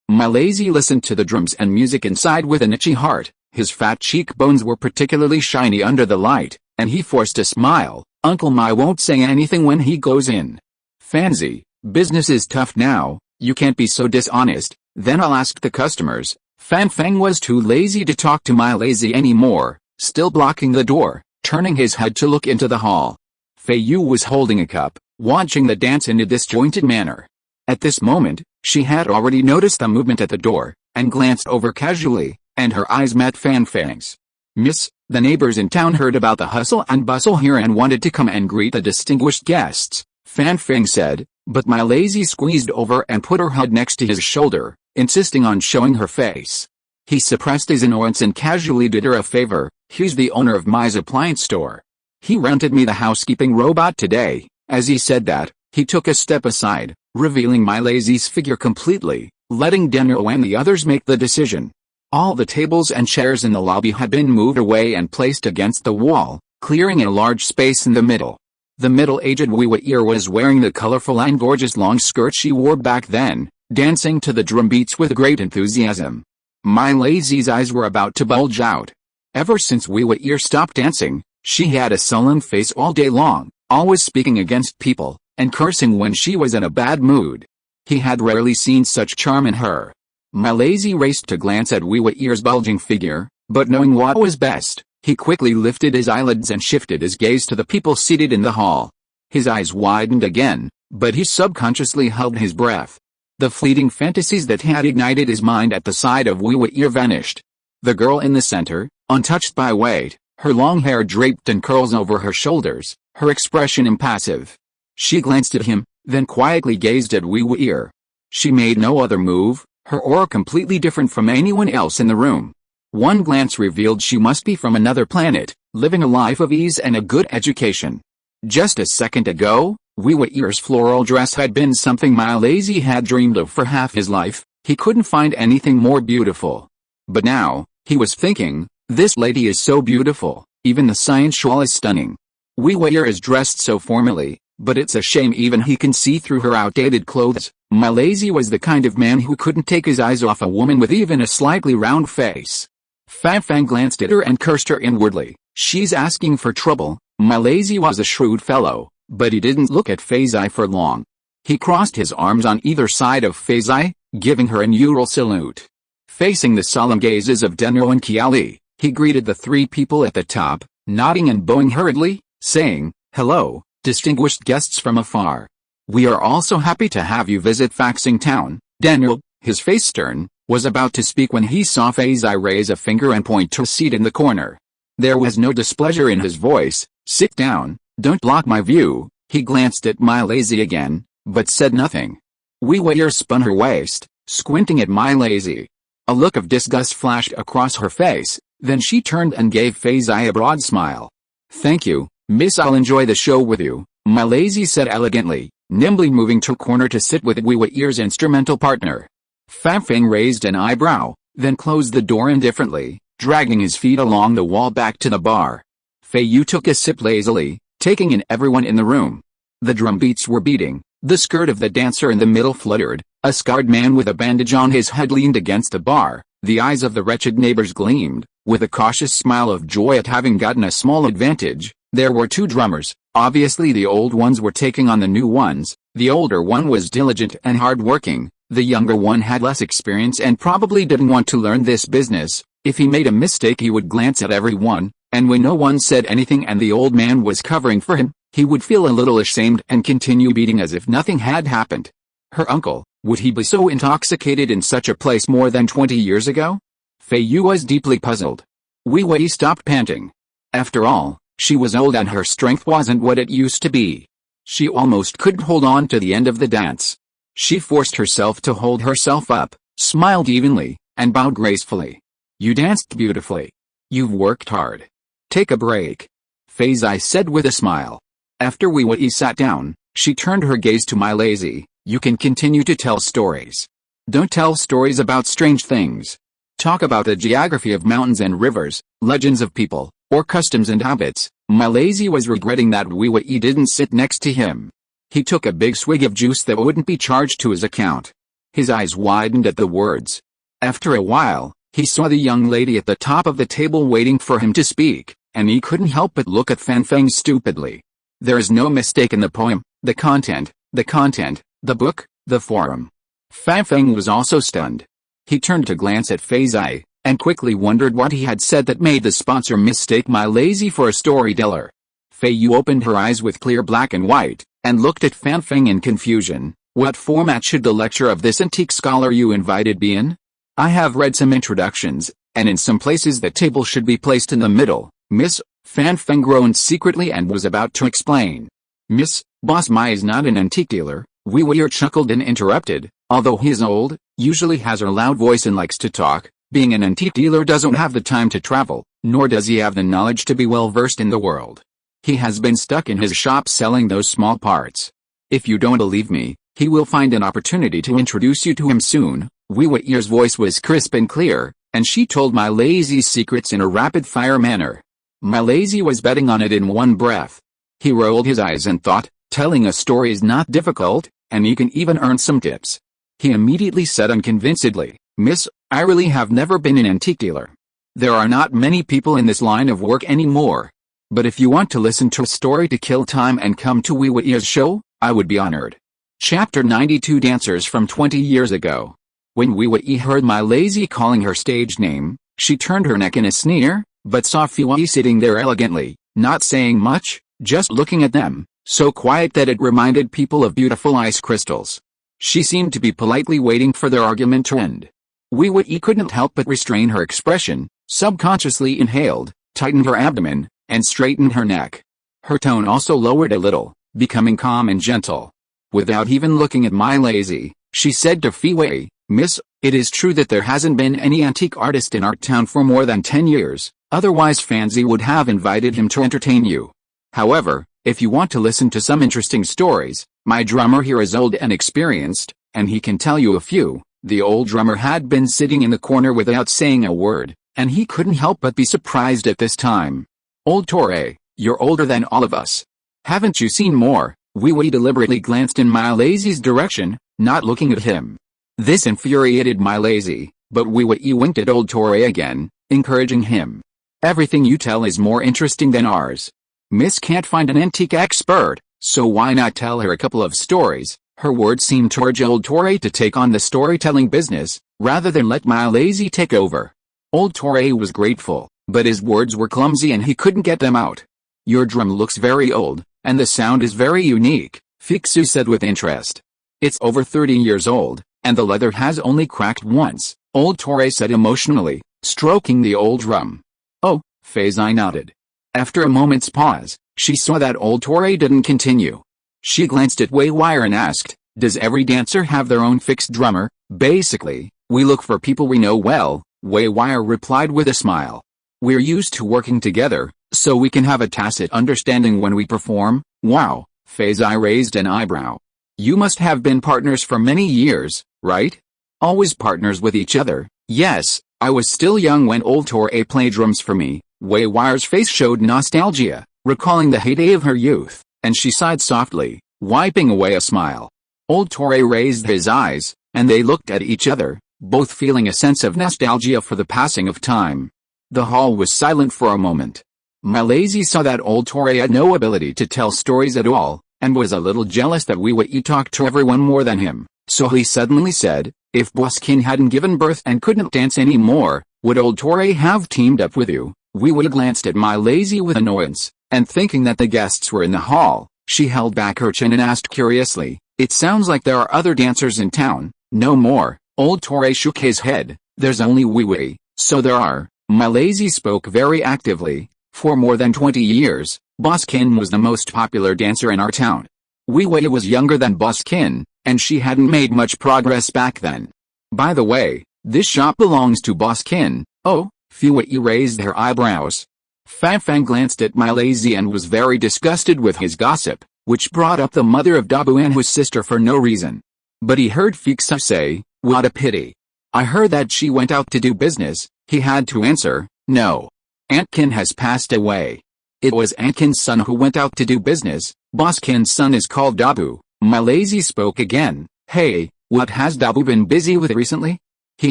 My Lazy listened to the drums and music inside with an itchy heart. His fat cheekbones were particularly shiny under the light, and he forced a smile. "Uncle Mai won't say anything when he goes in. Fancy, business is tough now, you can't be so dishonest, then I'll ask the customers." Fan Feng was too lazy to talk to My Lazy anymore, still blocking the door, turning his head to look into the hall. Feiyu was holding a cup, watching the dance in a disjointed manner. At this moment, she had already noticed the movement at the door, and glanced over casually, and her eyes met Fan Feng's. "Miss, the neighbors in town heard about the hustle and bustle here and wanted to come and greet the distinguished guests," Fan Feng said, but My Lazy squeezed over and put her head next to his shoulder, insisting on showing her face. He suppressed his annoyance and casually did her a favor. "He's the owner of Mai's appliance store. He rented me the housekeeping robot today." As he said that, he took a step aside, revealing My Lazy's figure completely, letting Daniel and the others make the decision. All the tables and chairs in the lobby had been moved away and placed against the wall, clearing a large space in the middle. The middle-aged Wei was wearing the colorful and gorgeous long skirt she wore back then, dancing to the drum beats with great enthusiasm. My Lazy's eyes were about to bulge out. Ever since Wei stopped dancing, she had a sullen face all day long, always speaking against people, and cursing when she was in a bad mood. He had rarely seen such charm in her. My Lazy raced to glance at Wei's bulging figure, but knowing what was best, he quickly lifted his eyelids and shifted his gaze to the people seated in the hall. His eyes widened again, but he subconsciously held his breath. The fleeting fantasies that had ignited his mind at the sight of Wei vanished. The girl in the center, untouched by weight, her long hair draped in curls over her shoulders, her expression impassive. She glanced at him, then quietly gazed at Wei. She made no other move, her aura completely different from anyone else in the room. One glance revealed she must be from another planet, living a life of ease and a good education. Just a second ago, Wei's floral dress had been something My Lazy had dreamed of for half his life. He couldn't find anything more beautiful. But now, he was thinking, this lady is so beautiful, even the science shawl is stunning. Wei is dressed so formally, but it's a shame even he can see through her outdated clothes. My Lazy was the kind of man who couldn't take his eyes off a woman with even a slightly round face. Fan Feng glanced at her and cursed her inwardly. She's asking for trouble. My Lazy was a shrewd fellow, but he didn't look at Feiyu for long. He crossed his arms on either side of Feiyu, giving her an ural salute. Facing the solemn gazes of Deno and Qiali, he greeted the three people at the top, nodding and bowing hurriedly, saying, "Hello, distinguished guests from afar. We are also happy to have you visit Faxing Town." Daniel, his face stern, was about to speak when he saw Feiyu raise a finger and point to a seat in the corner. There was no displeasure in his voice. "Sit down, don't block my view." He glanced at My Lazy again, but said nothing. Wei spun her waist, squinting at My Lazy. A look of disgust flashed across her face, then she turned and gave Feiyu a broad smile. "Thank you, miss, I'll enjoy the show with you," My Lazy said elegantly, nimbly moving to a corner to sit with Wei's instrumental partner. Fan Feng raised an eyebrow, then closed the door indifferently, dragging his feet along the wall back to the bar. Feiyu took a sip lazily, taking in everyone in the room. The drum beats were beating, the skirt of the dancer in the middle fluttered, a scarred man with a bandage on his head leaned against the bar, the eyes of the wretched neighbors gleamed, with a cautious smile of joy at having gotten a small advantage. There were two drummers, obviously the old ones were taking on the new ones. The older one was diligent and hard-working, the younger one had less experience and probably didn't want to learn this business. If he made a mistake he would glance at everyone, And when no one said anything and the old man was covering for him, he would feel a little ashamed and continue beating as if nothing had happened. Her uncle, would he be so intoxicated in such a place more than 20 years ago? Feiyu was deeply puzzled. Wei Wei stopped panting. After all, she was old and her strength wasn't what it used to be. She almost couldn't hold on to the end of the dance. She forced herself to hold herself up, smiled evenly, and bowed gracefully. You danced beautifully. You've worked hard. Take a break. Feiyu said with a smile. After Wei Wei sat down, she turned her gaze to my lazy. You can continue to tell stories. Don't tell stories about strange things. Talk about the geography of mountains and rivers, legends of people, or customs and habits. My lazy was regretting that Wei Wei didn't sit next to him. He took a big swig of juice that wouldn't be charged to his account. His eyes widened at the words. After a while, he saw the young lady at the top of the table waiting for him to speak, and he couldn't help but look at Fan Feng stupidly. There is no mistake in the poem, the content, the book, the forum. Fan Feng was also stunned. He turned to glance at Feiyu, and quickly wondered what he had said that made the sponsor mistake my lazy for a storyteller. Feiyu opened her eyes with clear black and white, and looked at Fan Feng in confusion. What format should the lecture of this antique scholar you invited be in? I have read some introductions, and in some places the table should be placed in the middle, Miss. Fan Feng groaned secretly and was about to explain. Miss, Boss Mai is not an antique dealer. Wei Wei chuckled and interrupted. Although he is old, usually has a loud voice and likes to talk, being an antique dealer doesn't have the time to travel, nor does he have the knowledge to be well versed in the world. He has been stuck in his shop selling those small parts. If you don't believe me, he will find an opportunity to introduce you to him soon. Wei Wei's voice was crisp and clear, and she told my lazy's secrets in a rapid-fire manner. My lazy was betting on it in one breath. He rolled his eyes and thought, telling a story is not difficult, and you can even earn some tips. He immediately said unconvincedly, Miss, I really have never been an antique dealer. There are not many people in this line of work anymore. But if you want to listen to a story to kill time and come to Wei Wei's show, I would be honored. Chapter 92 Dancers from 20 years ago. When Wei Wei heard my lazy calling her stage name, she turned her neck in a sneer, but saw Feiyu sitting there elegantly, not saying much, just looking at them, so quiet that it reminded people of beautiful ice crystals. She seemed to be politely waiting for their argument to end. Wei Wei couldn't help but restrain her expression, subconsciously inhaled, tightened her abdomen, and straightened her neck. Her tone also lowered a little, becoming calm and gentle. Without even looking at my lazy, she said to Feiyu, Miss, it is true that there hasn't been any antique artist in our town for more than 10 years, otherwise Fanzi would have invited him to entertain you. However, if you want to listen to some interesting stories, my drummer here is old and experienced, and he can tell you a few. The old drummer had been sitting in the corner without saying a word, and he couldn't help but be surprised at this time. Old Torre, you're older than all of us. Haven't you seen more? Wei Wei deliberately glanced in my lazy's direction, not looking at him. This infuriated my lazy, but Wei Wei winked at old Torre again, encouraging him. Everything you tell is more interesting than ours. Miss can't find an antique expert, so why not tell her a couple of stories? Her words seemed to urge old Torre to take on the storytelling business, rather than let my lazy take over. Old Torre was grateful, but his words were clumsy and he couldn't get them out. Your drum looks very old, and the sound is very unique, Feiyu said with interest. It's over 30 years old, and the leather has only cracked once, old Torre said emotionally, stroking the old drum. Oh, Feiyu nodded. After a moment's pause, she saw that old Torre didn't continue. She glanced at Wei Wei and asked, does every dancer have their own fixed drummer? Basically, we look for people we know well, Wei Wei replied with a smile. We're used to working together, so we can have a tacit understanding when we perform. Wow, Feiyu raised an eyebrow. You must have been partners for many years, right? Always partners with each other. Yes, I was still young when old Torre played drums for me. Wei Wei's face showed nostalgia, recalling the heyday of her youth, and she sighed softly, wiping away a smile. Old Torre raised his eyes, and they looked at each other, both feeling a sense of nostalgia for the passing of time. The hall was silent for a moment. My lazy saw that old Torre had no ability to tell stories at all, and was a little jealous that Wei Wei talked to everyone more than him, so he suddenly said, if Boss King hadn't given birth and couldn't dance anymore, would old Torre have teamed up with you? Wei Wei glanced at my lazy with annoyance, and thinking that the guests were in the hall, she held back her chin and asked curiously, "It sounds like there are other dancers in town." "No more." Old Torre shook his head. "There's only Wei Wei." "So there are." My lazy spoke very actively. "For more than 20 years, Boss Qin was the most popular dancer in our town. Wei Wei was younger than Boss Qin, and she hadn't made much progress back then. By the way, this shop belongs to Boss Qin." "Oh?" Feiyu raised her eyebrows. Fan Fang glanced at my lazy and was very disgusted with his gossip, which brought up the mother of Dabu and his sister for no reason. But he heard Feiyu say, "What a pity. I heard that she went out to do business." He had to answer, "No. Aunt Qin has passed away." "It was Aunt Qin's son who went out to do business. Boss Qin's son is called Dabu." My lazy spoke again. "Hey, what has Dabu been busy with recently? He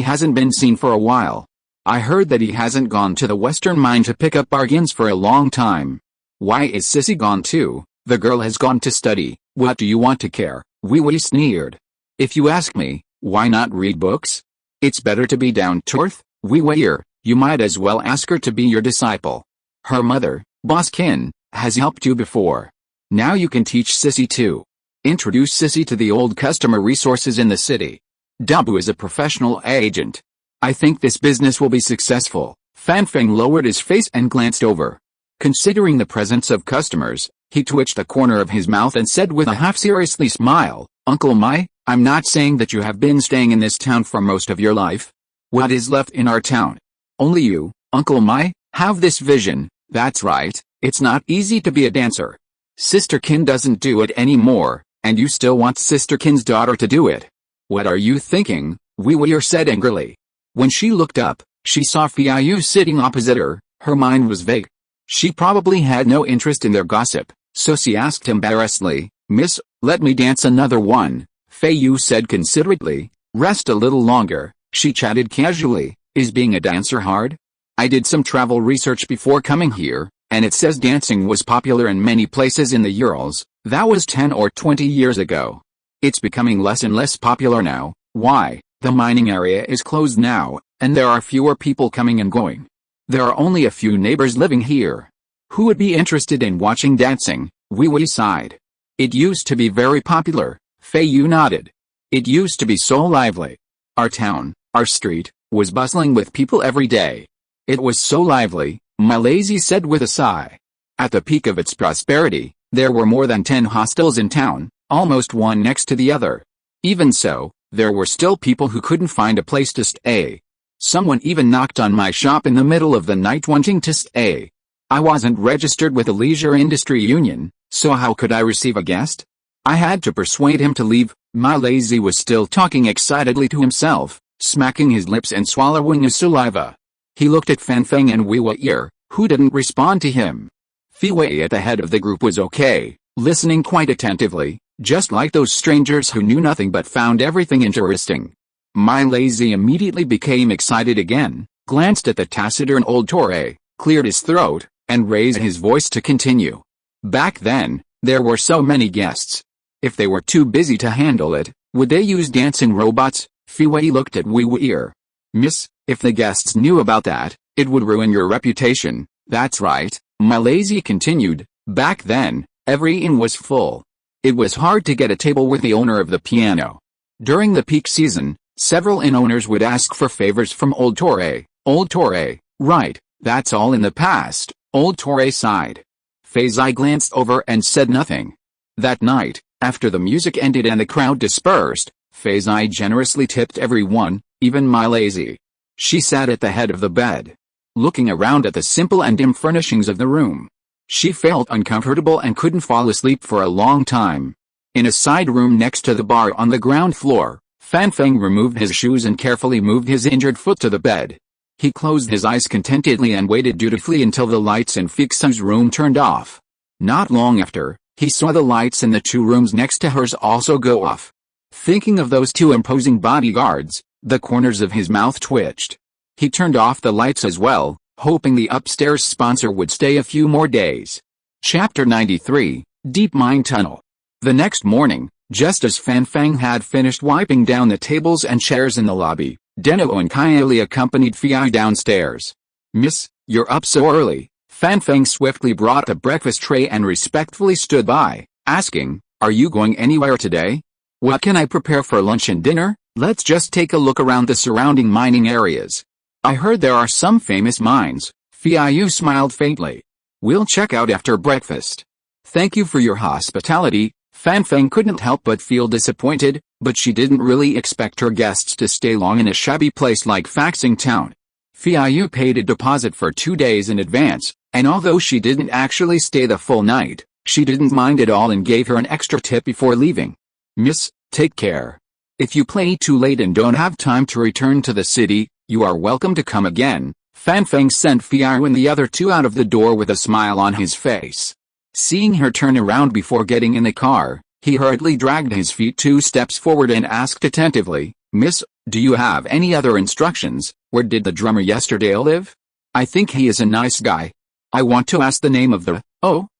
hasn't been seen for a while. I heard that he hasn't gone to the western mine to pick up bargains for a long time." "Why is Sissy gone too?" "The girl has gone to study." "What do you want to care?" Wei Wei sneered. "If you ask me, why not read books? It's better to be down to earth." "Wei Wei, you might as well ask her to be your disciple. Her mother, Boss Qin, has helped you before. Now you can teach Sissy too. Introduce Sissy to the old customer resources in the city. Dabu is a professional agent. I think this business will be successful." Fan Feng lowered his face and glanced over. Considering the presence of customers, he twitched the corner of his mouth and said with a half-seriously smile, "Uncle Mai, I'm not saying that you have been staying in this town for most of your life. What is left in our town? Only you, Uncle Mai, have this vision." "That's right, it's not easy to be a dancer. Sister Qin doesn't do it anymore, and you still want Sister Qin's daughter to do it. What are you thinking?" Wei Wei said angrily. When she looked up, she saw Feiyu sitting opposite her. Her mind was vague. She probably had no interest in their gossip, so she asked embarrassedly, "Miss, let me dance another one." Feiyu said considerately, "Rest a little longer." She chatted casually, "Is being a dancer hard? I did some travel research before coming here, and it says dancing was popular in many places in the Urals. That was 10 or 20 years ago. It's becoming less and less popular now. Why? The mining area is closed now, and there are fewer people coming and going. There are only a few neighbors living here. Who would be interested in watching dancing?" Wei Wei sighed. "It used to be very popular." Feiyu nodded. "It used to be so lively. Our town, our street, was bustling with people every day. It was so lively," my lazy said with a sigh. "At the peak of its prosperity, there were more than 10 hostels in town, almost one next to the other. Even so, there were still people who couldn't find a place to stay. Someone even knocked on my shop in the middle of the night wanting to stay. I wasn't registered with the Leisure Industry Union, so how could I receive a guest? I had to persuade him to leave." My lazy was still talking excitedly to himself, smacking his lips and swallowing his saliva. He looked at Fan Feng and Wei Wei, who didn't respond to him. Feiyu at the head of the group was okay, listening quite attentively, just like those strangers who knew nothing but found everything interesting. My lazy immediately became excited again, glanced at the taciturn old Torre, cleared his throat, and raised his voice to continue. "Back then, there were so many guests. If they were too busy to handle it, would they use dancing robots?" Feiyu looked at Wei Wei. "Miss, if the guests knew about that, it would ruin your reputation." "That's right," my lazy continued. "Back then, every inn was full. It was hard to get a table with the owner of the piano. During the peak season, several inn owners would ask for favors from Old Torre." "Old Torre, right, that's all in the past," Old Torre sighed. Feiyu glanced over and said nothing. That night, after the music ended and the crowd dispersed, Feiyu generously tipped everyone, even my lazy. She sat at the head of the bed, looking around at the simple and dim furnishings of the room. She felt uncomfortable and couldn't fall asleep for a long time. In a side room next to the bar on the ground floor, Fan Feng removed his shoes and carefully moved his injured foot to the bed. He closed his eyes contentedly and waited dutifully until the lights in Feiyu's room turned off. Not long after, he saw the lights in the 2 rooms next to hers also go off. Thinking of those 2 imposing bodyguards, the corners of his mouth twitched. He turned off the lights as well, hoping the upstairs sponsor would stay a few more days. Chapter 93, Deep Mine Tunnel. The next morning, just as Fan Feng had finished wiping down the tables and chairs in the lobby, Deno and Kylie accompanied Feiyu downstairs. Miss, you're up so early. Fan Feng swiftly brought a breakfast tray and respectfully stood by, asking, are you going anywhere today? What can I prepare for lunch and dinner? Let's just take a look around the surrounding mining areas. I heard there are some famous mines. Feiyu smiled faintly. We'll check out after breakfast. Thank you for your hospitality. Fan Feng couldn't help but feel disappointed, but she didn't really expect her guests to stay long in a shabby place like Faxing Town. Feiyu paid a deposit for 2 days in advance, and although she didn't actually stay the full night, she didn't mind at all and gave her an extra tip before leaving. Miss, take care. If you play too late and don't have time to return to the city, you are welcome to come again. Fan Feng sent Feiyu and the other two out of the door with a smile on his face. Seeing her turn around before getting in the car, he hurriedly dragged his feet 2 steps forward and asked attentively, Miss, do you have any other instructions? Where did the drummer yesterday live? I think he is a nice guy. I want to ask the name of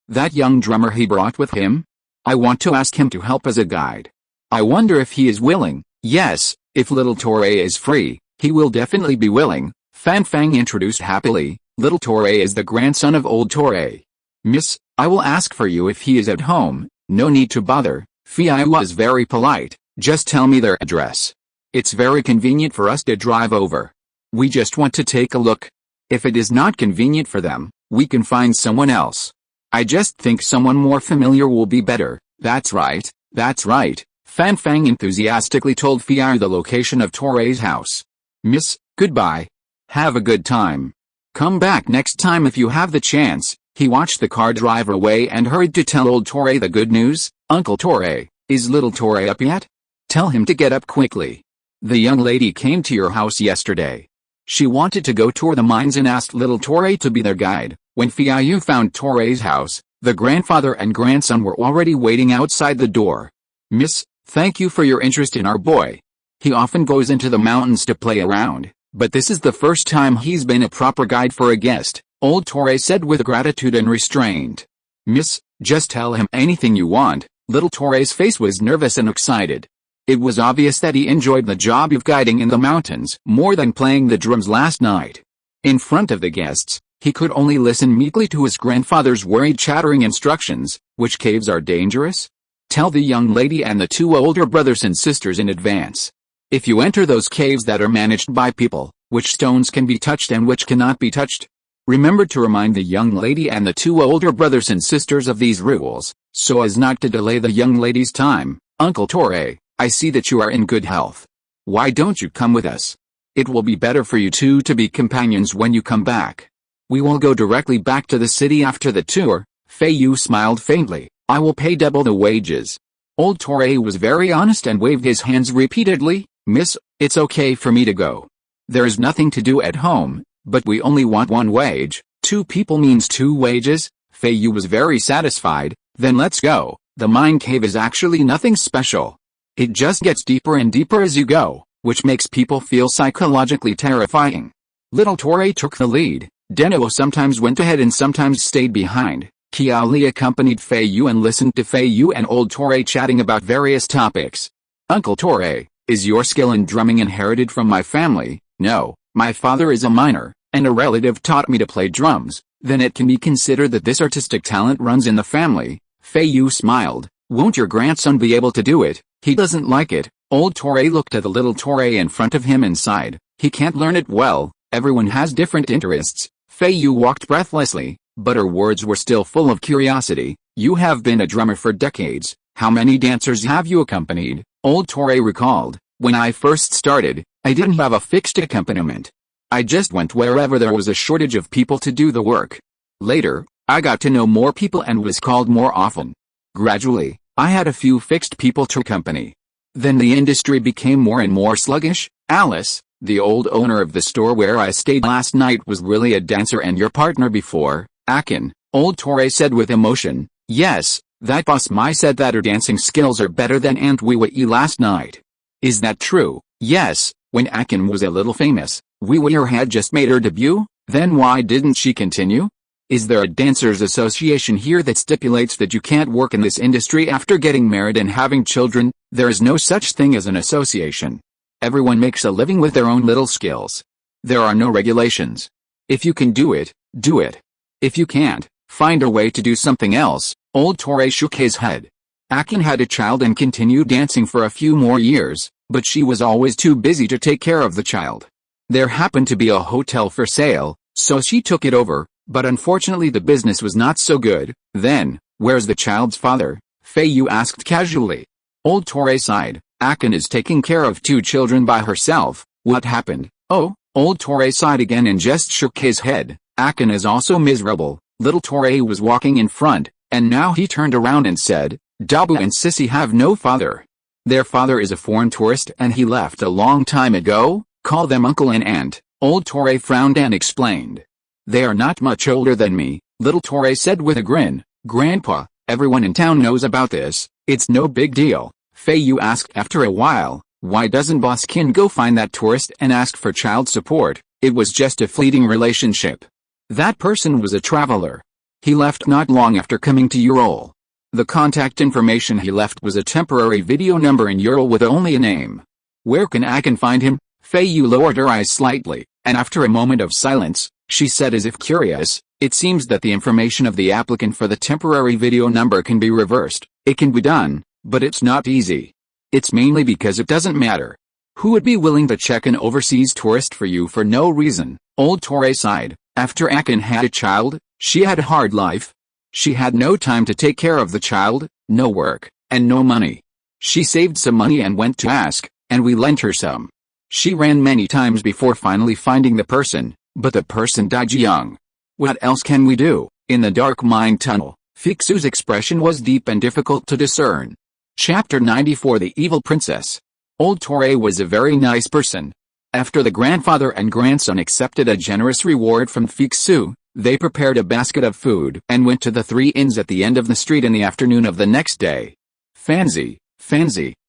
that young drummer he brought with him. I want to ask him to help as a guide. I wonder if he is willing. Yes, if little Torre is free, he will definitely be willing. Fan Feng introduced happily. Little Torre is the grandson of old Torre. Miss, I will ask for you if he is at home. No need to bother. Feiyu was very polite. Just tell me their address. It's very convenient for us to drive over. We just want to take a look. If it is not convenient for them, we can find someone else. I just think someone more familiar will be better. That's right, that's right. Fan Feng enthusiastically told Feiyu the location of Torre's house. Miss, goodbye. Have a good time. Come back next time if you have the chance. He watched the car drive away and hurried to tell old Torre the good news. Uncle Torre, is little Torre up yet? Tell him to get up quickly. The young lady came to your house yesterday. She wanted to go tour the mines and asked little Torre to be their guide. When Feiyu found Torre's house, the grandfather and grandson were already waiting outside the door. Miss, thank you for your interest in our boy. He often goes into the mountains to play around, but this is the first time he's been a proper guide for a guest, old Torre said with gratitude and restraint. Miss, just tell him anything you want. Little Torre's face was nervous and excited. It was obvious that he enjoyed the job of guiding in the mountains more than playing the drums last night. In front of the guests, he could only listen meekly to his grandfather's worried chattering instructions. Which caves are dangerous? Tell the young lady and the 2 older brothers and sisters in advance. If you enter those caves that are managed by people, which stones can be touched and which cannot be touched? Remember to remind the young lady and the 2 older brothers and sisters of these rules, so as not to delay the young lady's time. Uncle Torre, I see that you are in good health. Why don't you come with us? It will be better for you two to be companions when you come back. We will go directly back to the city after the tour. Feiyu smiled faintly. I will pay double the wages. Old Torre was very honest and waved his hands repeatedly. Miss, it's okay for me to go. There's nothing to do at home, but we only want 1 wage. 2 people means 2 wages. Feiyu was very satisfied. Then let's go. The mine cave is actually nothing special. It just gets deeper and deeper as you go, which makes people feel psychologically terrifying. Little Torre took the lead. Deno sometimes went ahead and sometimes stayed behind. Qiali accompanied Feiyu and listened to Feiyu and old Torre chatting about various topics. Uncle Torre, is your skill in drumming inherited from my family? No, my father is a miner, and a relative taught me to play drums. Then it can be considered that this artistic talent runs in the family. Feiyu smiled. Won't your grandson be able to do it? He doesn't like it. Old Torre looked at the little Torre in front of him and sighed. He can't learn it well. Everyone has different interests. Feiyu walked breathlessly, but her words were still full of curiosity. You have been a drummer for decades. How many dancers have you accompanied? Old Torre recalled. When I first started, I didn't have a fixed accompaniment. I just went wherever there was a shortage of people to do the work. Later, I got to know more people and was called more often. Gradually, I had a few fixed people to accompany. Then the industry became more and more sluggish. Alice, the old owner of the store where I stayed last night, was really a dancer, and your partner before, Akin, old Torre said with emotion. Yes, that boss Mai said that her dancing skills are better than Aunt Wee last night. Is that true? Yes, when Akin was a little famous, Wee had just made her debut. Then why didn't she continue? Is there a dancers association here that stipulates that you can't work in this industry after getting married and having children? There is no such thing as an association. Everyone makes a living with their own little skills. There are no regulations. If you can do it, do it. If you can't, find a way to do something else. Old Torre shook his head. Akin had a child and continued dancing for a few more years, but she was always too busy to take care of the child. There happened to be a hotel for sale, so she took it over, but unfortunately the business was not so good. Then, where's the child's father? Feiyu asked casually. Old Torre sighed. Akin is taking care of 2 children by herself. What happened? Oh, Old Torre sighed again and just shook his head. Akin is also miserable. Little Torre was walking in front, and now he turned around and said, Dabu and Sissy have no father. Their father is a foreign tourist and he left a long time ago. Call them uncle and aunt. Old Torre frowned and explained. They are not much older than me, Little Torre said with a grin. Grandpa, everyone in town knows about this. It's no big deal. Feiyu asked after a while, why doesn't Boss Qin go find that tourist and ask for child support? It was just a fleeting relationship. That person was a traveler. He left not long after coming to Ural. The contact information he left was a temporary video number in Ural with only a name. Where can Akin find him? Feiyu lowered her eyes slightly, and after a moment of silence, she said as if curious, it seems that the information of the applicant for the temporary video number can be reversed. It can be done, but it's not easy. It's mainly because it doesn't matter. Who would be willing to check an overseas tourist for you for no reason? Old Torre sighed. After Akin had a child, she had a hard life. She had no time to take care of the child, no work, and no money. She saved some money and went to ask, and we lent her some. She ran many times before finally finding the person, but the person died young. What else can we do? In the dark mind tunnel, Fixu's expression was deep and difficult to discern. Chapter 94 The Evil Princess. Old Torre was a very nice person. After the grandfather and grandson accepted a generous reward from Fixu, they prepared a basket of food and went to the 3 inns at the end of the street in the afternoon of the next day. Fancy.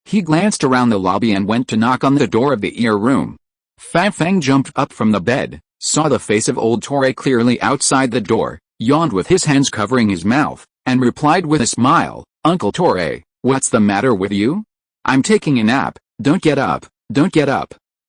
He glanced around the lobby and went to knock on the door of the ear room. Fang jumped up from the bed, saw the face of Old Torre clearly outside the door, yawned with his hands covering his mouth, and replied with a smile, Uncle Torre, what's the matter with you? I'm taking a nap. Don't get up.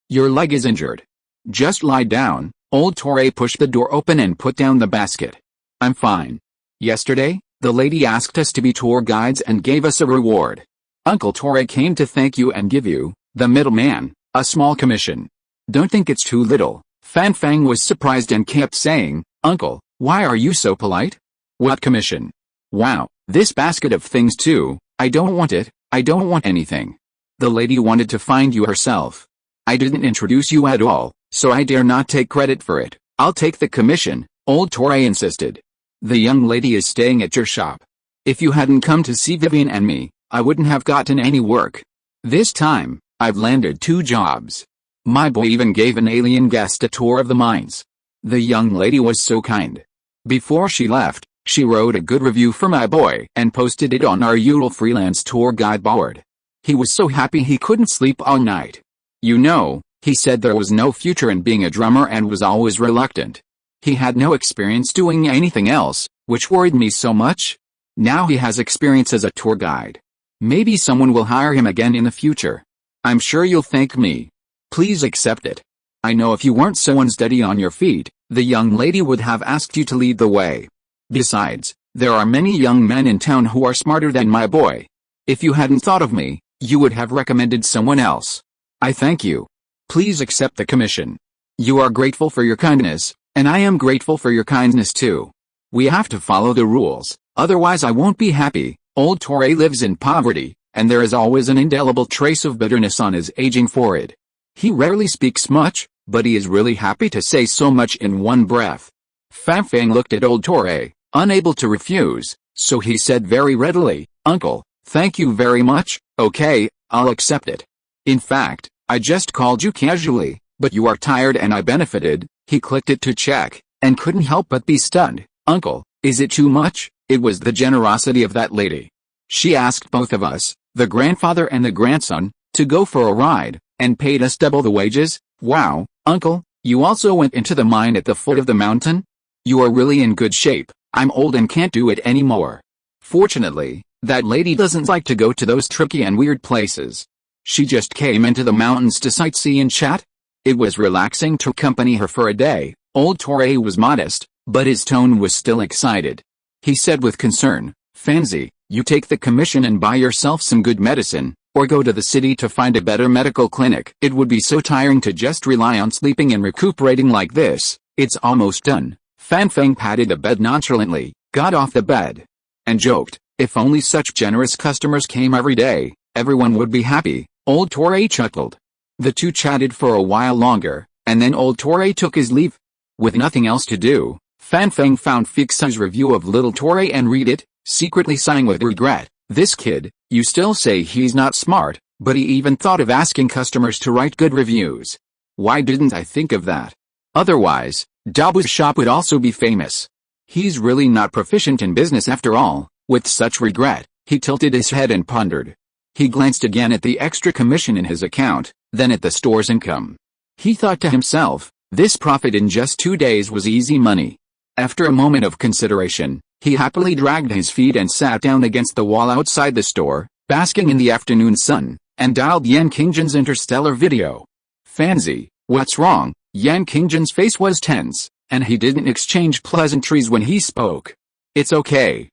Your leg is injured. Just lie down. Old Torre pushed the door open and put down the basket. I'm fine. Yesterday, the lady asked us to be tour guides and gave us a reward. Uncle Torre came to thank you and give you, the middleman, a small commission. Don't think it's too little. Fang was surprised and kept saying, Uncle, why are you so polite? What commission? Wow, this basket of things too. I don't want it. I don't want anything. The lady wanted to find you herself. I didn't introduce you at all, so I dare not take credit for it. I'll take the commission, Old Torre insisted. The young lady is staying at your shop. If you hadn't come to see Vivian and me, I wouldn't have gotten any work. This time, I've landed 2 jobs. My boy even gave an alien guest a tour of the mines. The young lady was so kind. Before she left, she wrote a good review for my boy and posted it on our Ural freelance tour guide board. He was so happy he couldn't sleep all night. You know, he said there was no future in being a drummer and was always reluctant. He had no experience doing anything else, which worried me so much. Now he has experience as a tour guide. Maybe someone will hire him again in the future. I'm sure you'll thank me. Please accept it. I know if you weren't so unsteady on your feet, the young lady would have asked you to lead the way. Besides, there are many young men in town who are smarter than my boy. If you hadn't thought of me, you would have recommended someone else. I thank you. Please accept the commission. You are grateful for your kindness, and I am grateful for your kindness too. We have to follow the rules, otherwise I won't be happy. Old Torre lives in poverty, and there is always an indelible trace of bitterness on his aging forehead. He rarely speaks much, but he is really happy to say so much in one breath. Fang looked at Old Torre, unable to refuse, so he said very readily, Uncle, thank you very much. Okay, I'll accept it. In fact, I just called you casually, but you are tired and I benefited. He clicked it to check, and couldn't help but be stunned. Uncle, is it too much? It was the generosity of that lady. She asked both of us, the grandfather and the grandson, to go for a ride, and paid us double the wages. Wow, Uncle, you also went into the mine at the foot of the mountain? You are really in good shape. I'm old and can't do it anymore. Fortunately, that lady doesn't like to go to those tricky and weird places. She just came into the mountains to sightsee and chat. It was relaxing to accompany her for a day. Old Torre was modest, but his tone was still excited. He said with concern, "Fiancé, you take the commission and buy yourself some good medicine, or go to the city to find a better medical clinic. It would be so tiring to just rely on sleeping and recuperating like this. It's almost done." Fan Feng patted the bed nonchalantly, got off the bed, and joked, "If only such generous customers came every day, everyone would be happy." Old Torre chuckled. The two chatted for a while longer, and then Old Torre took his leave. With nothing else to do, Fan Feng found Fixa's review of Little Torre and read it, secretly sighing with regret. This kid, you still say he's not smart, but he even thought of asking customers to write good reviews. Why didn't I think of that? Otherwise, Dabu's shop would also be famous. He's really not proficient in business after all. With such regret, he tilted his head and pondered. He glanced again at the extra commission in his account, then at the store's income. He thought to himself, this profit in just 2 days was easy money. After a moment of consideration, he happily dragged his feet and sat down against the wall outside the store, basking in the afternoon sun, and dialed Yan Qingjian's interstellar video. "Fancy, what's wrong?" Yan Qingjian's face was tense, and he didn't exchange pleasantries when he spoke. It's okay,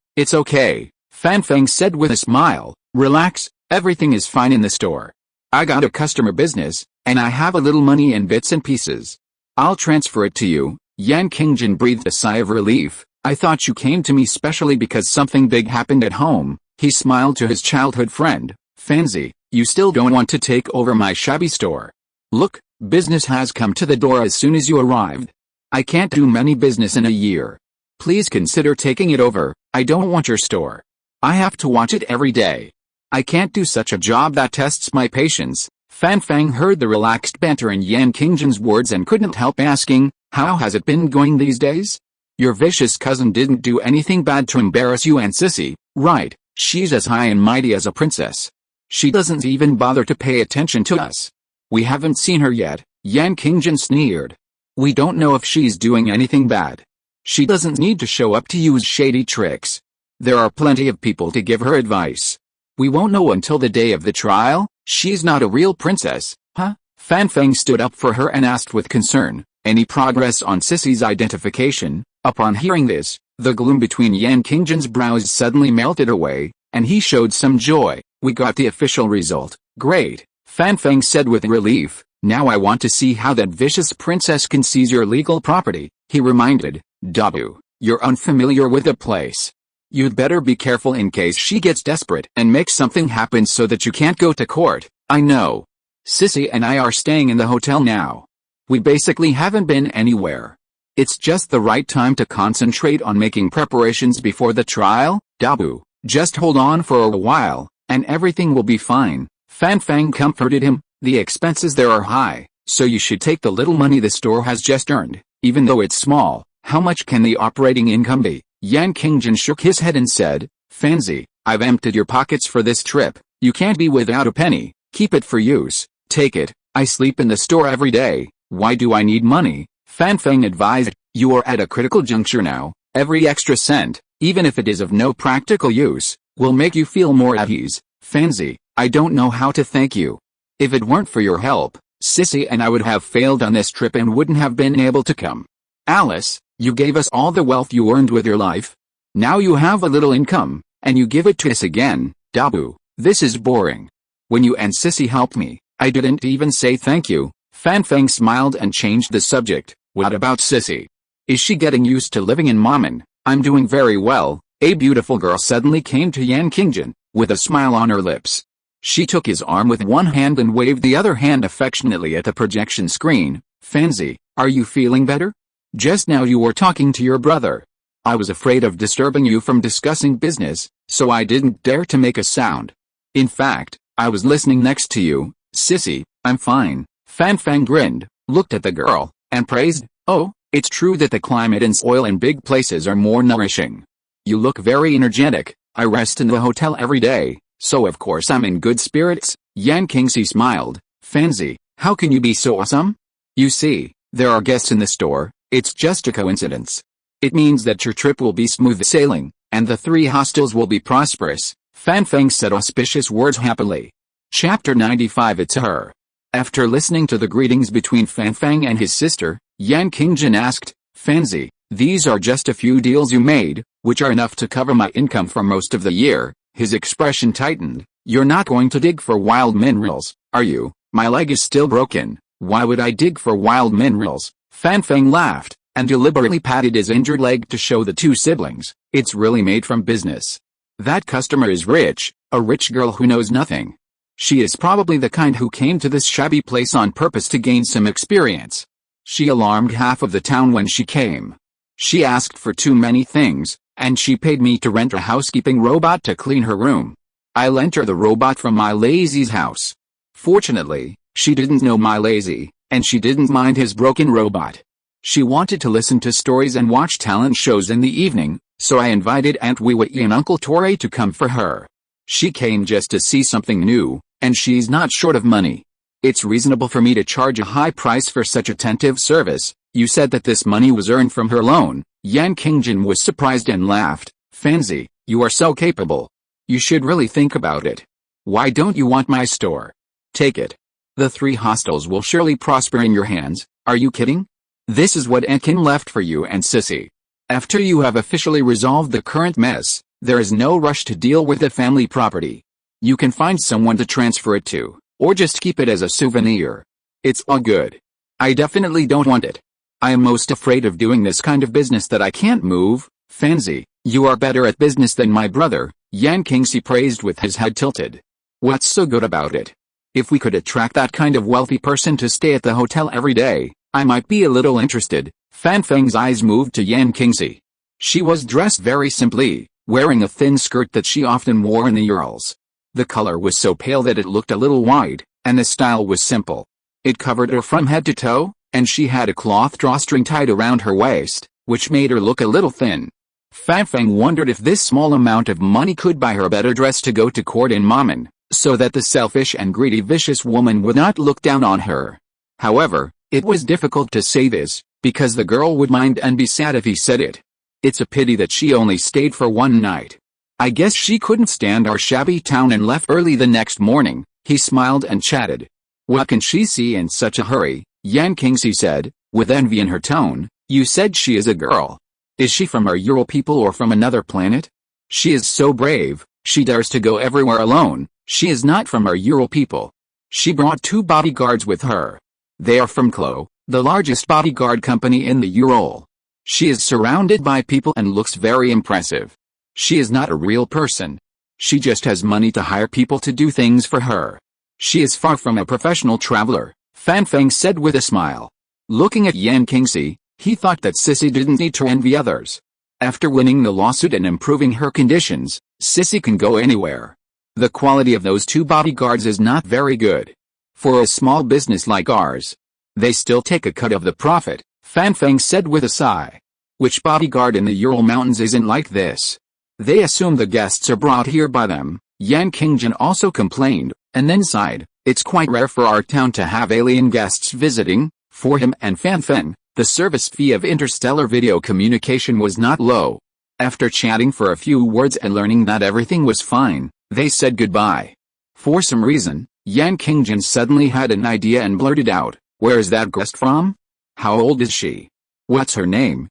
Fan Feng said with a smile. "Relax, everything is fine in the store. I got a customer business, and I have a little money in bits and pieces. I'll transfer it to you." Yan Qingjian breathed a sigh of relief. "I thought you came to me specially because something big happened at home." He smiled to his childhood friend. "Fancy, you still don't want to take over my shabby store? Look, business has come to the door as soon as you arrived. I can't do many business in a year. Please consider taking it over. I don't want your store. I have to watch it every day. I can't do such a job that tests my patience." Fan Feng heard the relaxed banter in Yan Qingjian's words and couldn't help asking, "How has it been going these days? Your vicious cousin didn't do anything bad to embarrass you and Sissy, right? She's as high and mighty as a princess. She doesn't even bother to pay attention to us. We haven't seen her yet." Yan Qingjian sneered. "We don't know if she's doing anything bad. She doesn't need to show up to use shady tricks. There are plenty of people to give her advice. We won't know until the day of the trial. She's not a real princess, huh?" Fan Feng stood up for her and asked with concern, "Any progress on Sissy's identification?" Upon hearing this, the gloom between Yan Qingjian's brows suddenly melted away, and he showed some joy. "We got the official result." "Great," Fan Feng said with relief. "Now I want to see how that vicious princess can seize your legal property." He reminded, "Dabu, you're unfamiliar with the place. You'd better be careful in case she gets desperate and makes something happen so that you can't go to court." "I know. Sissy and I are staying in the hotel now. We basically haven't been anywhere. It's just the right time to concentrate on making preparations before the trial. Dabu, just hold on for a while, and everything will be fine." Fan Feng comforted him. "The expenses there are high, so you should take the little money the store has just earned, even though it's small." "How much can the operating income be?" Yan Qingjian shook his head and said, "Fancy, I've emptied your pockets for this trip. You can't be without a penny. Keep it for use. Take it. I sleep in the store every day. Why do I need money?" Fan Feng advised, "You are at a critical juncture now. Every extra cent, even if it is of no practical use, will make you feel more at ease." "Fancy, I don't know how to thank you. If it weren't for your help, Sissy and I would have failed on this trip and wouldn't have been able to come. Alice, you gave us all the wealth you earned with your life. Now you have a little income, and you give it to us again. Dabu, this is boring. When you and Sissy helped me, I didn't even say thank you." Fan Feng smiled and changed the subject. "What about Sissy? Is she getting used to living in Maman?" "I'm doing very well." A beautiful girl suddenly came to Yan Qingjian, with a smile on her lips. She took his arm with one hand and waved the other hand affectionately at the projection screen. "Fancy, are you feeling better? Just now you were talking to your brother. I was afraid of disturbing you from discussing business, so I didn't dare to make a sound. In fact, I was listening next to you." "Sissy, I'm fine." Fan Feng grinned, looked at the girl, and praised, "Oh, it's true that the climate and soil in big places are more nourishing. You look very energetic. I rest in the hotel every day, so of course I'm in good spirits." Yan Qingxi smiled. "Fancy, how can you be so awesome? You see, there are guests in the store. It's just a coincidence. It means that your trip will be smooth sailing, and the 3 hostels will be prosperous." Fan Feng said auspicious words happily. Chapter 95. It's her. After listening to the greetings between Fan Feng and his sister, Yan Qingjin asked. Fiancé, these are just a few deals you made, which are enough to cover my income for most of the year. His expression tightened. You're not going to dig for wild minerals, are you? My leg is still broken. Why would I dig for wild minerals? Fan Feng laughed, and deliberately patted his injured leg to show the two siblings. It's really made from business. That customer is rich, a rich girl who knows nothing. She is probably the kind who came to this shabby place on purpose to gain some experience. She alarmed half of the town when she came. She asked for too many things, and she paid me to rent a housekeeping robot to clean her room. I lent her the robot from my lazy's house. Fortunately, she didn't know my lazy, and she didn't mind his broken robot. She wanted to listen to stories and watch talent shows in the evening, so I invited Aunt Weiwei and Uncle Torre to come for her. She came just to see something new, and she's not short of money. It's reasonable for me to charge a high price for such attentive service. You said that this money was earned from her loan. Yan Qingjin was surprised and laughed. Fiancé, you are so capable. You should really think about it. Why don't you want my store? Take it. The 3 hostels will surely prosper in your hands. Are you kidding? This is what Enkin left for you and Sissy. After you have officially resolved the current mess, there is no rush to deal with the family property. You can find someone to transfer it to, or just keep it as a souvenir. It's all good. I definitely don't want it. I am most afraid of doing this kind of business that I can't move. Fiancé, you are better at business than my brother, Yan Qingxi praised with his head tilted. What's so good about it? If we could attract that kind of wealthy person to stay at the hotel every day, I might be a little interested. Fan Feng's eyes moved to Yan Qingxi. She was dressed very simply, wearing a thin skirt that she often wore in the Urals. The color was so pale that it looked a little wide, and the style was simple. It covered her from head to toe, and she had a cloth drawstring tied around her waist, which made her look a little thin. Fan Feng wondered if this small amount of money could buy her a better dress to go to court in Mamen, so that the selfish and greedy vicious woman would not look down on her. However, it was difficult to say this, because the girl would mind and be sad if he said it. It's a pity that she only stayed for one night. I guess she couldn't stand our shabby town and left early the next morning. He smiled and chatted. What can she see in such a hurry? Yan Qingxi said, with envy in her tone. You said she is a girl. Is she from our Ural people or from another planet? She is so brave, she dares to go everywhere alone. She is not from our Ural people. She brought 2 bodyguards with her. They are from Klo, the largest bodyguard company in the Ural. She is surrounded by people and looks very impressive. She is not a real person. She just has money to hire people to do things for her. She is far from a professional traveler, Fan Feng said with a smile. Looking at Yan Qingxi, he thought that Sissy didn't need to envy others. After winning the lawsuit and improving her conditions, Sissy can go anywhere. The quality of those 2 bodyguards is not very good. For a small business like ours, they still take a cut of the profit, Fan Feng said with a sigh. Which bodyguard in the Ural Mountains isn't like this? They assume the guests are brought here by them. Yan Qingjin also complained, and then sighed. It's quite rare for our town to have alien guests visiting. For him and Fan Feng, the service fee of interstellar video communication was not low. After chatting for a few words and learning that everything was fine, they said goodbye. For some reason, Yan Qingjin suddenly had an idea and blurted out, where is that guest from? How old is she? What's her name?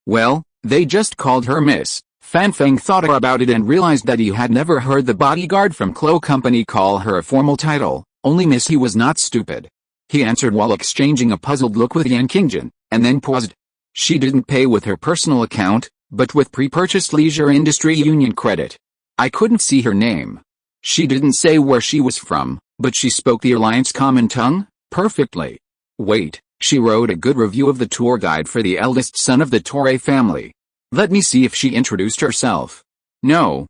Well, they just called her Miss. Fan Feng thought about it and realized that he had never heard the bodyguard from Klo Company call her a formal title, only Miss. He was not stupid. He answered while exchanging a puzzled look with Yan Qingjin, and then paused. She didn't pay with her personal account, but with pre-purchased Leisure Industry Union credit. I couldn't see her name. She didn't say where she was from, but she spoke the Alliance common tongue perfectly. Wait, she wrote a good review of the tour guide for the eldest son of the Torre family. Let me see if she introduced herself. No,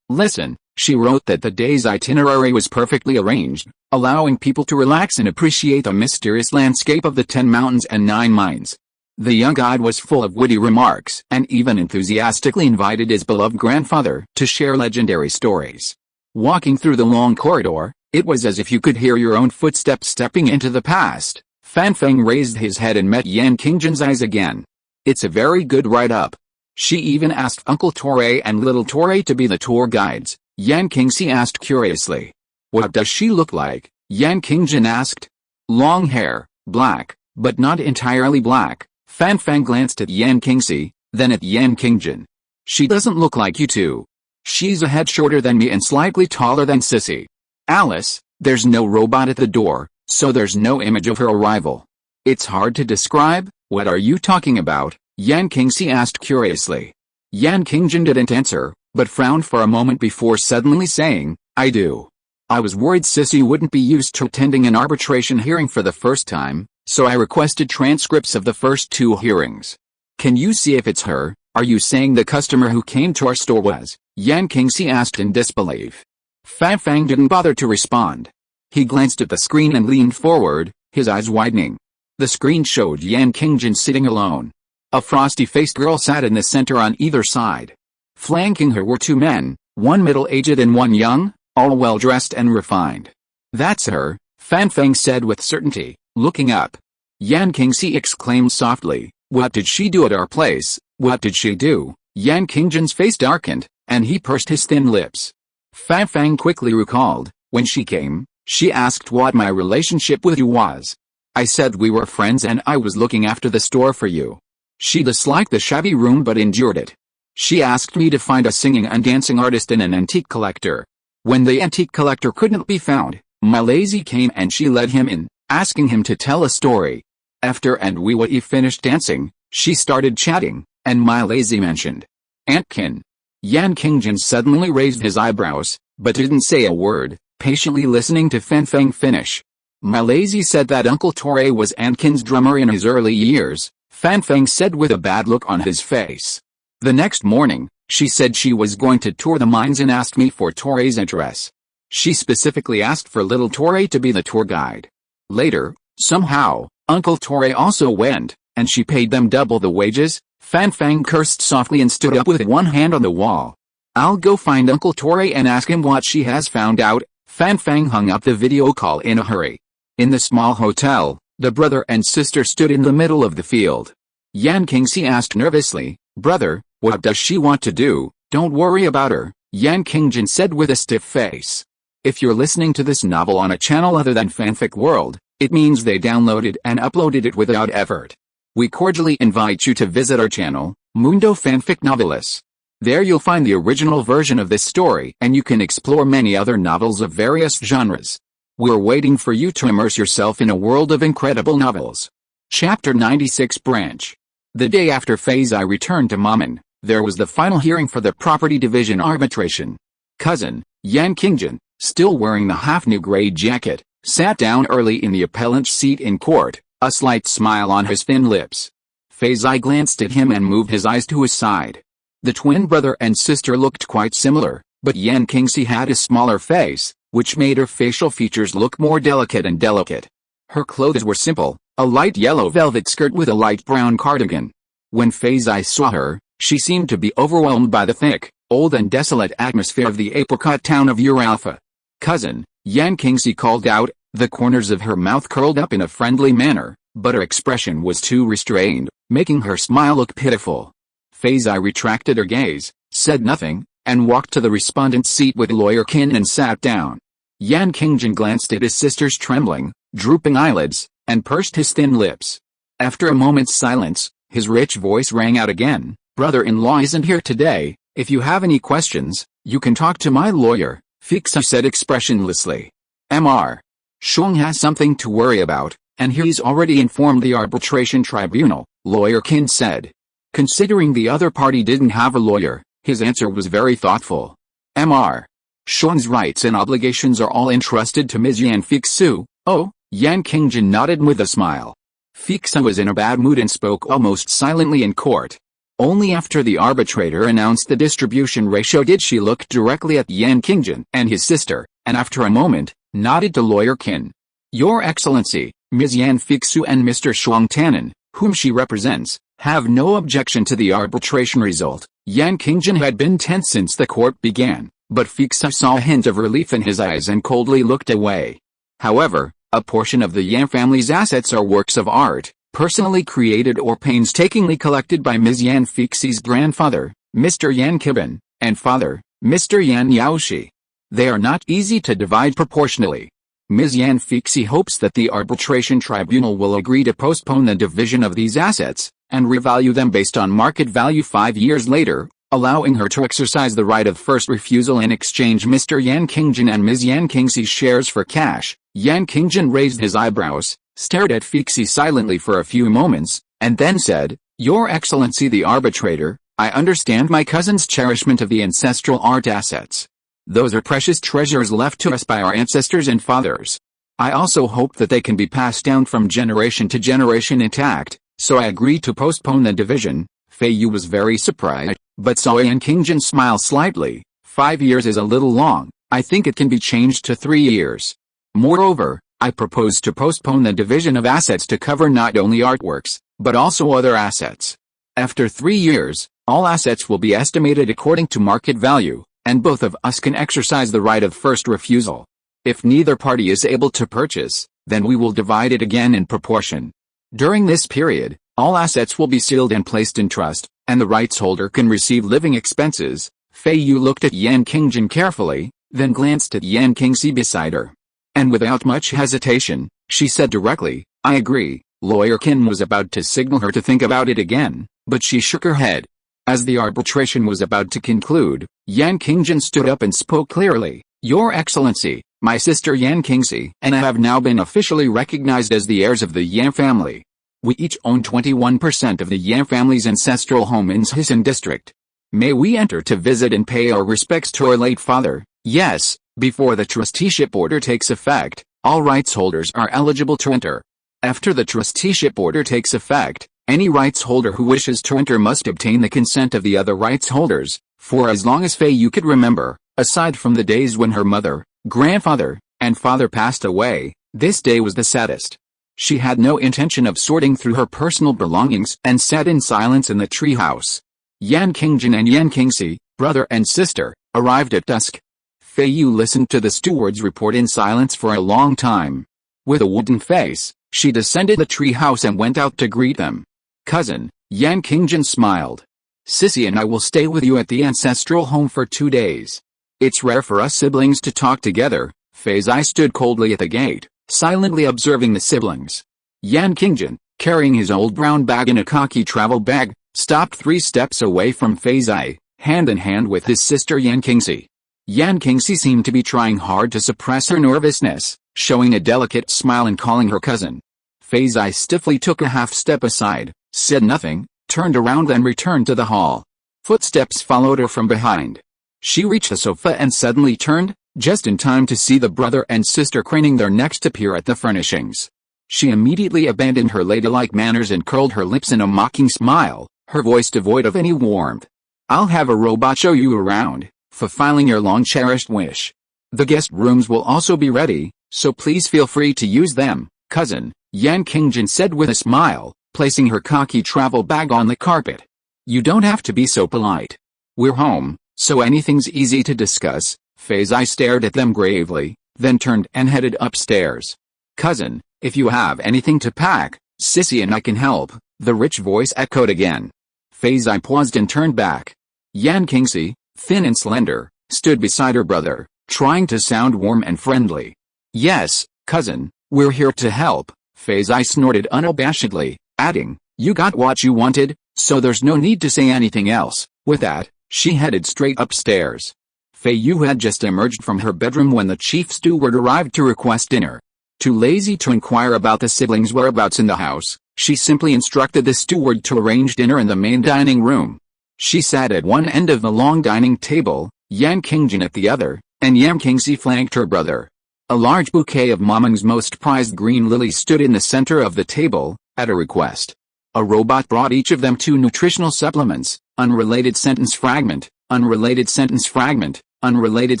listen, she wrote that the day's itinerary was perfectly arranged, allowing people to relax and appreciate the mysterious landscape of the 10 mountains and 9 mines. The young guide was full of witty remarks and even enthusiastically invited his beloved grandfather to share legendary stories. Walking through the long corridor, it was as if you could hear your own footsteps stepping into the past. Fan Feng raised his head and met Yan Qingjin's eyes again. It's a very good write-up. She even asked Uncle Torre and Little Torre to be the tour guides. Yan Qingxi asked curiously. What does she look like? Yan Qingjin asked. Long hair, black, but not entirely black. Fan Fang glanced at Yan Qingxi, then at Yan Qingjin. She doesn't look like you two. She's a head shorter than me and slightly taller than Sissy. Alice, there's no robot at the door, so there's no image of her arrival. It's hard to describe. What are you talking about? Yan Qingxi asked curiously. Yan Qingjin didn't answer, but frowned for a moment before suddenly saying, I do. I was worried Sissy wouldn't be used to attending an arbitration hearing for the first time, so I requested transcripts of the first 2 hearings. Can you see if it's her? Are you saying the customer who came to our store was? Yan Qingxi asked in disbelief. Fan Fang didn't bother to respond. He glanced at the screen and leaned forward, his eyes widening. The screen showed Yan Qingjin sitting alone. A frosty-faced girl sat in the center on either side. Flanking her were 2 men, one middle-aged and one young, all well-dressed and refined. That's her, Fan Fang said with certainty, looking up. Yan Qingxi exclaimed softly, what did she do at our place? What did she do? Yan Qingjin's face darkened, and he pursed his thin lips. Fan Fang quickly recalled, when she came, she asked what my relationship with you was. I said we were friends and I was looking after the store for you. She disliked the shabby room but endured it. She asked me to find a singing and dancing artist and an antique collector. When the antique collector couldn't be found, my lazy came and she let him in, asking him to tell a story. After we finished dancing, she started chatting, and my lazy mentioned Aunt Kin. Yan Qingjin suddenly raised his eyebrows, but didn't say a word, patiently listening to Fan Fang finish. My lazy said that Uncle Torre was Aunt Kin's drummer in his early years, Fan Fang said with a bad look on his face. The next morning, she said she was going to tour the mines and asked me for Torre's address. She specifically asked for little Torre to be the tour guide. Later, somehow, Uncle Torre also went, and she paid them double the wages. Fan Fang cursed softly and stood up with one hand on the wall. I'll go find Uncle Torre and ask him what she has found out. Fan Fang hung up the video call in a hurry. In the small hotel, the brother and sister stood in the middle of the field. Yan Qingxi asked nervously, brother, what does she want to do? Don't worry about her, Yan Qingjin said with a stiff face. If you're listening to this novel on a channel other than Fanfic World, it means they downloaded and uploaded it without effort. We cordially invite you to visit our channel, Mundo Fanfic Novelis. There you'll find the original version of this story and you can explore many other novels of various genres. We're waiting for you to immerse yourself in a world of incredible novels. Chapter 96 Branch. The day after Feiyu returned to Mamen, there was the final hearing for the property division arbitration. Cousin, Yan Qingjin, still wearing the half-new gray jacket, sat down early in the appellant's seat in court, a slight smile on his thin lips. Feiyu glanced at him and moved his eyes to his side. The twin brother and sister looked quite similar, but Yan Qingxi had a smaller face, which made her facial features look more delicate and delicate. Her clothes were simple, a light yellow velvet skirt with a light brown cardigan. When Feiyu saw her, she seemed to be overwhelmed by the thick, old and desolate atmosphere of the apricot town of Uralpha. Cousin, Yan Qingxi called out, the corners of her mouth curled up in a friendly manner, but her expression was too restrained, making her smile look pitiful. Feiyu retracted her gaze, said nothing, and walked to the respondent's seat with Lawyer Qin and sat down. Yan Qingjin glanced at his sister's trembling, drooping eyelids, and pursed his thin lips. After a moment's silence, his rich voice rang out again, brother-in-law isn't here today, if you have any questions, you can talk to my lawyer, Feiyu said expressionlessly. Mr. Shuang has something to worry about, and he's already informed the arbitration tribunal, Lawyer Qin said. Considering the other party didn't have a lawyer, his answer was very thoughtful. Mr. Shuang's rights and obligations are all entrusted to Ms. Yan Feiyu. Oh, Yan Qingjin nodded with a smile. Feiyu was in a bad mood and spoke almost silently in court. Only after the arbitrator announced the distribution ratio did she look directly at Yan Qingjin and his sister, and after a moment, nodded to Lawyer Qin. Your Excellency, Ms. Yan Feiyu and Mr. Shuang Tannen, whom she represents, have no objection to the arbitration result. Yan Qingjin had been tense since the court began, but Feiyu saw a hint of relief in his eyes and coldly looked away. However, a portion of the Yan family's assets are works of art, personally created or painstakingly collected by Ms. Yan Feiyu's grandfather, Mr. Yan Qibin, and father, Mr. Yan Yaoshi. They are not easy to divide proportionally. Ms. Yan Feixi hopes that the arbitration tribunal will agree to postpone the division of these assets, and revalue them based on market value 5 years later, allowing her to exercise the right of first refusal and exchange Mr. Yan Qingjin and Ms. Yan Qixi's shares for cash. Yan Qingjin raised his eyebrows, stared at Feixi silently for a few moments, and then said, "Your Excellency the arbitrator, I understand my cousin's cherishment of the ancestral art assets. Those are precious treasures left to us by our ancestors and fathers. I also hope that they can be passed down from generation to generation intact, so I agree to postpone the division." Feiyu was very surprised, but saw Yan Qingjin smile slightly. 5 years is a little long, I think it can be changed to 3 years. Moreover, I propose to postpone the division of assets to cover not only artworks, but also other assets. After 3 years, all assets will be estimated according to market value, and both of us can exercise the right of first refusal. If neither party is able to purchase, then we will divide it again in proportion. During this period, all assets will be sealed and placed in trust, and the rights holder can receive living expenses. Feiyu looked at Yan Qingjin carefully, then glanced at Yan Qingxi beside her. And without much hesitation, she said directly, "I agree." Lawyer Qin was about to signal her to think about it again, but she shook her head. As the arbitration was about to conclude, Yan Qingjin stood up and spoke clearly, "Your Excellency, my sister Yan Qingxi and I have now been officially recognized as the heirs of the Yan family. We each own 21% of the Yan family's ancestral home in Hisan district. May we enter to visit and pay our respects to our late father?" "Yes, before the trusteeship order takes effect, all rights holders are eligible to enter. After the trusteeship order takes effect, any rights holder who wishes to enter must obtain the consent of the other rights holders." For as long as Feiyu could remember, aside from the days when her mother, grandfather, and father passed away, this day was the saddest. She had no intention of sorting through her personal belongings and sat in silence in the treehouse. Yan Qingjin and Yan Qingxi, brother and sister, arrived at dusk. Feiyu listened to the steward's report in silence for a long time. With a wooden face, she descended the treehouse and went out to greet them. "Cousin," Yan Qingjin smiled. "Sissy and I will stay with you at the ancestral home for 2 days. It's rare for us siblings to talk together." Feiyu stood coldly at the gate, silently observing the siblings. Yan Qingjin, carrying his old brown bag in a khaki travel bag, stopped 3 steps away from Feiyu, hand in hand with his sister Yan Qingxi. Yan Qingxi seemed to be trying hard to suppress her nervousness, showing a delicate smile and calling her cousin. Feiyu stiffly took a half step aside, said nothing, turned around and returned to the hall. Footsteps followed her from behind. She reached the sofa and suddenly turned, just in time to see the brother and sister craning their necks to peer at the furnishings. She immediately abandoned her ladylike manners and curled her lips in a mocking smile, her voice devoid of any warmth. "I'll have a robot show you around, fulfilling your long-cherished wish. The guest rooms will also be ready, so please feel free to use them, cousin," Yan Qingjin said with a smile, placing her khaki travel bag on the carpet. "You don't have to be so polite. We're home, so anything's easy to discuss." Feiyu stared at them gravely, then turned and headed upstairs. "Cousin, if you have anything to pack, Sissy and I can help," the rich voice echoed again. Feiyu paused and turned back. Yan Qingxi, thin and slender, stood beside her brother, trying to sound warm and friendly. "Yes, cousin, we're here to help," Feiyu snorted unabashedly, adding, "You got what you wanted, so there's no need to say anything else." With that, she headed straight upstairs. Feiyu had just emerged from her bedroom when the chief steward arrived to request dinner. Too lazy to inquire about the siblings' whereabouts in the house, she simply instructed the steward to arrange dinner in the main dining room. She sat at one end of the long dining table, Yan Qingjin at the other, and Yan Qingxi flanked her brother. A large bouquet of Mamang's most prized green lilies stood in the center of the table, at a request. A robot brought each of them 2 nutritional supplements, unrelated sentence fragment, unrelated sentence fragment, unrelated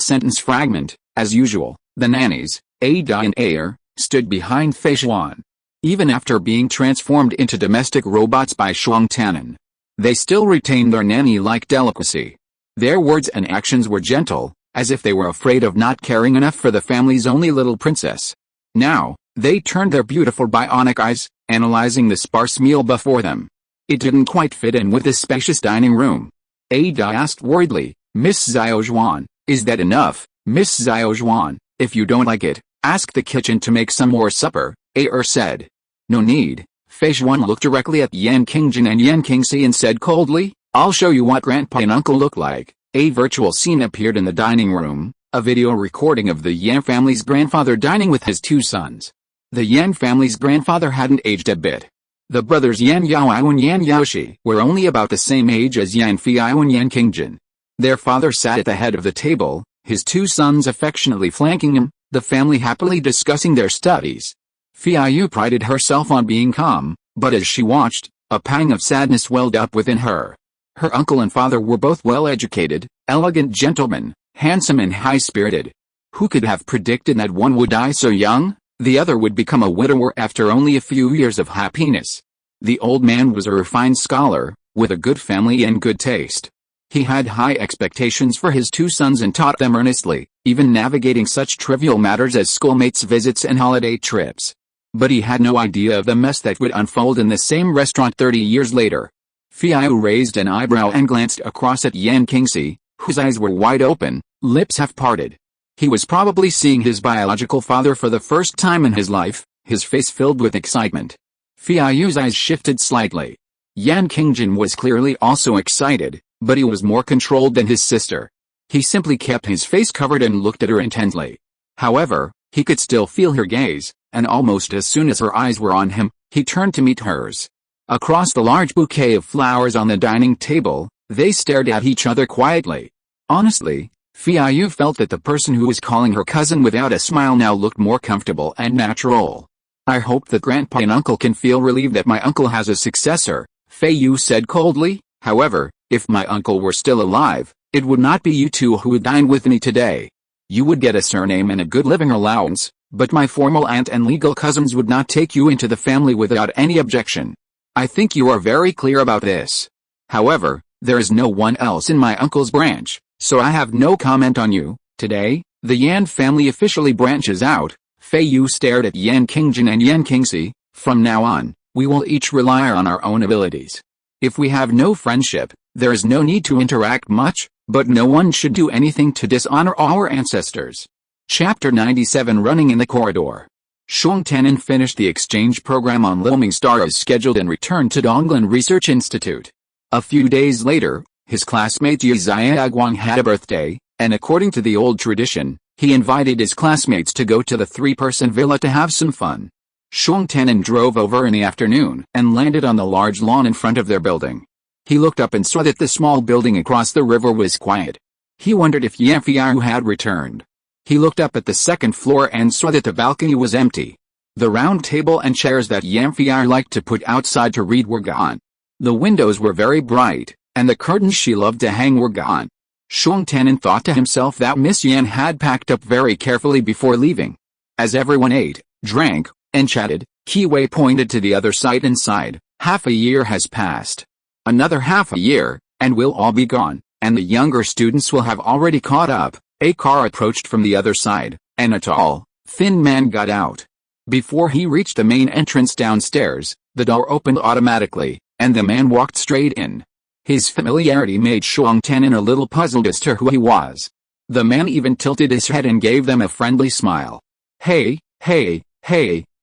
sentence fragment. As usual, the nannies, Ada and Ayer, stood behind Feishuan. Even after being transformed into domestic robots by Shuang Tannen, they still retained their nanny-like delicacy. Their words and actions were gentle, as if they were afraid of not caring enough for the family's only little princess. Now, they turned their beautiful bionic eyes, analyzing the sparse meal before them. It didn't quite fit in with the spacious dining room. Ada asked worriedly, "Miss Xiaozhuan, is that enough?" "Miss Xiaozhuan, if you don't like it, Ask the kitchen to make some more supper, said. No need. Feiyu looked directly at Yan Qingjin and Yan Qingxi and said coldly, I'll show you what Grandpa and Uncle look like. A virtual scene appeared in the dining room, a video recording of the Yan family's grandfather dining with his two sons. The Yan family's grandfather hadn't aged a bit. The brothers Yan Yaoai and Yan Yaoshi were only about the same age as Yan Feiyu and Yan Qingjin. Their father sat at the head of the table, his two sons affectionately flanking him, the family happily discussing their studies. Feiyu prided herself on being calm, but as she watched, a pang of sadness welled up within her. Her uncle and father were both well-educated, elegant gentlemen, handsome and high-spirited. Who could have predicted that one would die so young? The other would become a widower after only a few years of happiness. The old man was a refined scholar, with a good family and good taste. He had high expectations for his two sons and taught them earnestly, even navigating such trivial matters as schoolmates' visits and holiday trips. But he had no idea of the mess that would unfold in the same restaurant 30 years later. Feiyu raised an eyebrow and glanced across at Yan Qingxi, whose eyes were wide open, lips half parted. He was probably seeing his biological father for the first time in his life, his face filled with excitement. Feiyu's eyes shifted slightly. Yan Qingjin was clearly also excited, but he was more controlled than his sister. He simply kept his face covered and looked at her intently. However, he could still feel her gaze, and almost as soon as her eyes were on him, he turned to meet hers. Across the large bouquet of flowers on the dining table, they stared at each other quietly. Honestly, Feiyu felt that the person who was calling her cousin without a smile now looked more comfortable and natural. I hope that Grandpa and Uncle can feel relieved that my uncle has a successor, Feiyu said coldly. However, if my uncle were still alive, it would not be you two who would dine with me today. You would get a surname and a good living allowance, but my formal aunt and legal cousins would not take you into the family without any objection. I think you are very clear about this. However, there is no one else in my uncle's branch, so I have no comment on you. Today, the Yan family officially branches out. Feiyu stared at Yan Qingjin and Yan Qingxi. From now on, we will each rely on our own abilities. If we have no friendship, there is no need to interact much, but no one should do anything to dishonor our ancestors. Chapter 97 Running in the Corridor. Shuang Tianan finished the exchange program on Lilming Star as scheduled and returned to Donglan Research Institute. A few days later, his classmate Yi Xiaoguang had a birthday, and according to the old tradition, he invited his classmates to go to the three-person villa to have some fun. Shuang Tianan drove over in the afternoon and landed on the large lawn in front of their building. He looked up and saw that the small building across the river was quiet. He wondered if Yan Feiyu had returned. He looked up at the second floor and saw that the balcony was empty. The round table and chairs that Yan Feiyu liked to put outside to read were gone. The windows were very bright, and the curtains she loved to hang were gone. Shuang Tianan thought to himself that Miss Yan had packed up very carefully before leaving. As everyone ate, drank, and chatted, Qi Wei pointed to the other side and sighed. Half a year has passed. Another half a year, and we'll all be gone, and the younger students will have already caught up. A car approached from the other side, and a tall, thin man got out. Before he reached the main entrance downstairs, the door opened automatically, and the man walked straight in. His familiarity made Shuang Tianan a little puzzled as to who he was. The man even tilted his head and gave them a friendly smile. Hey,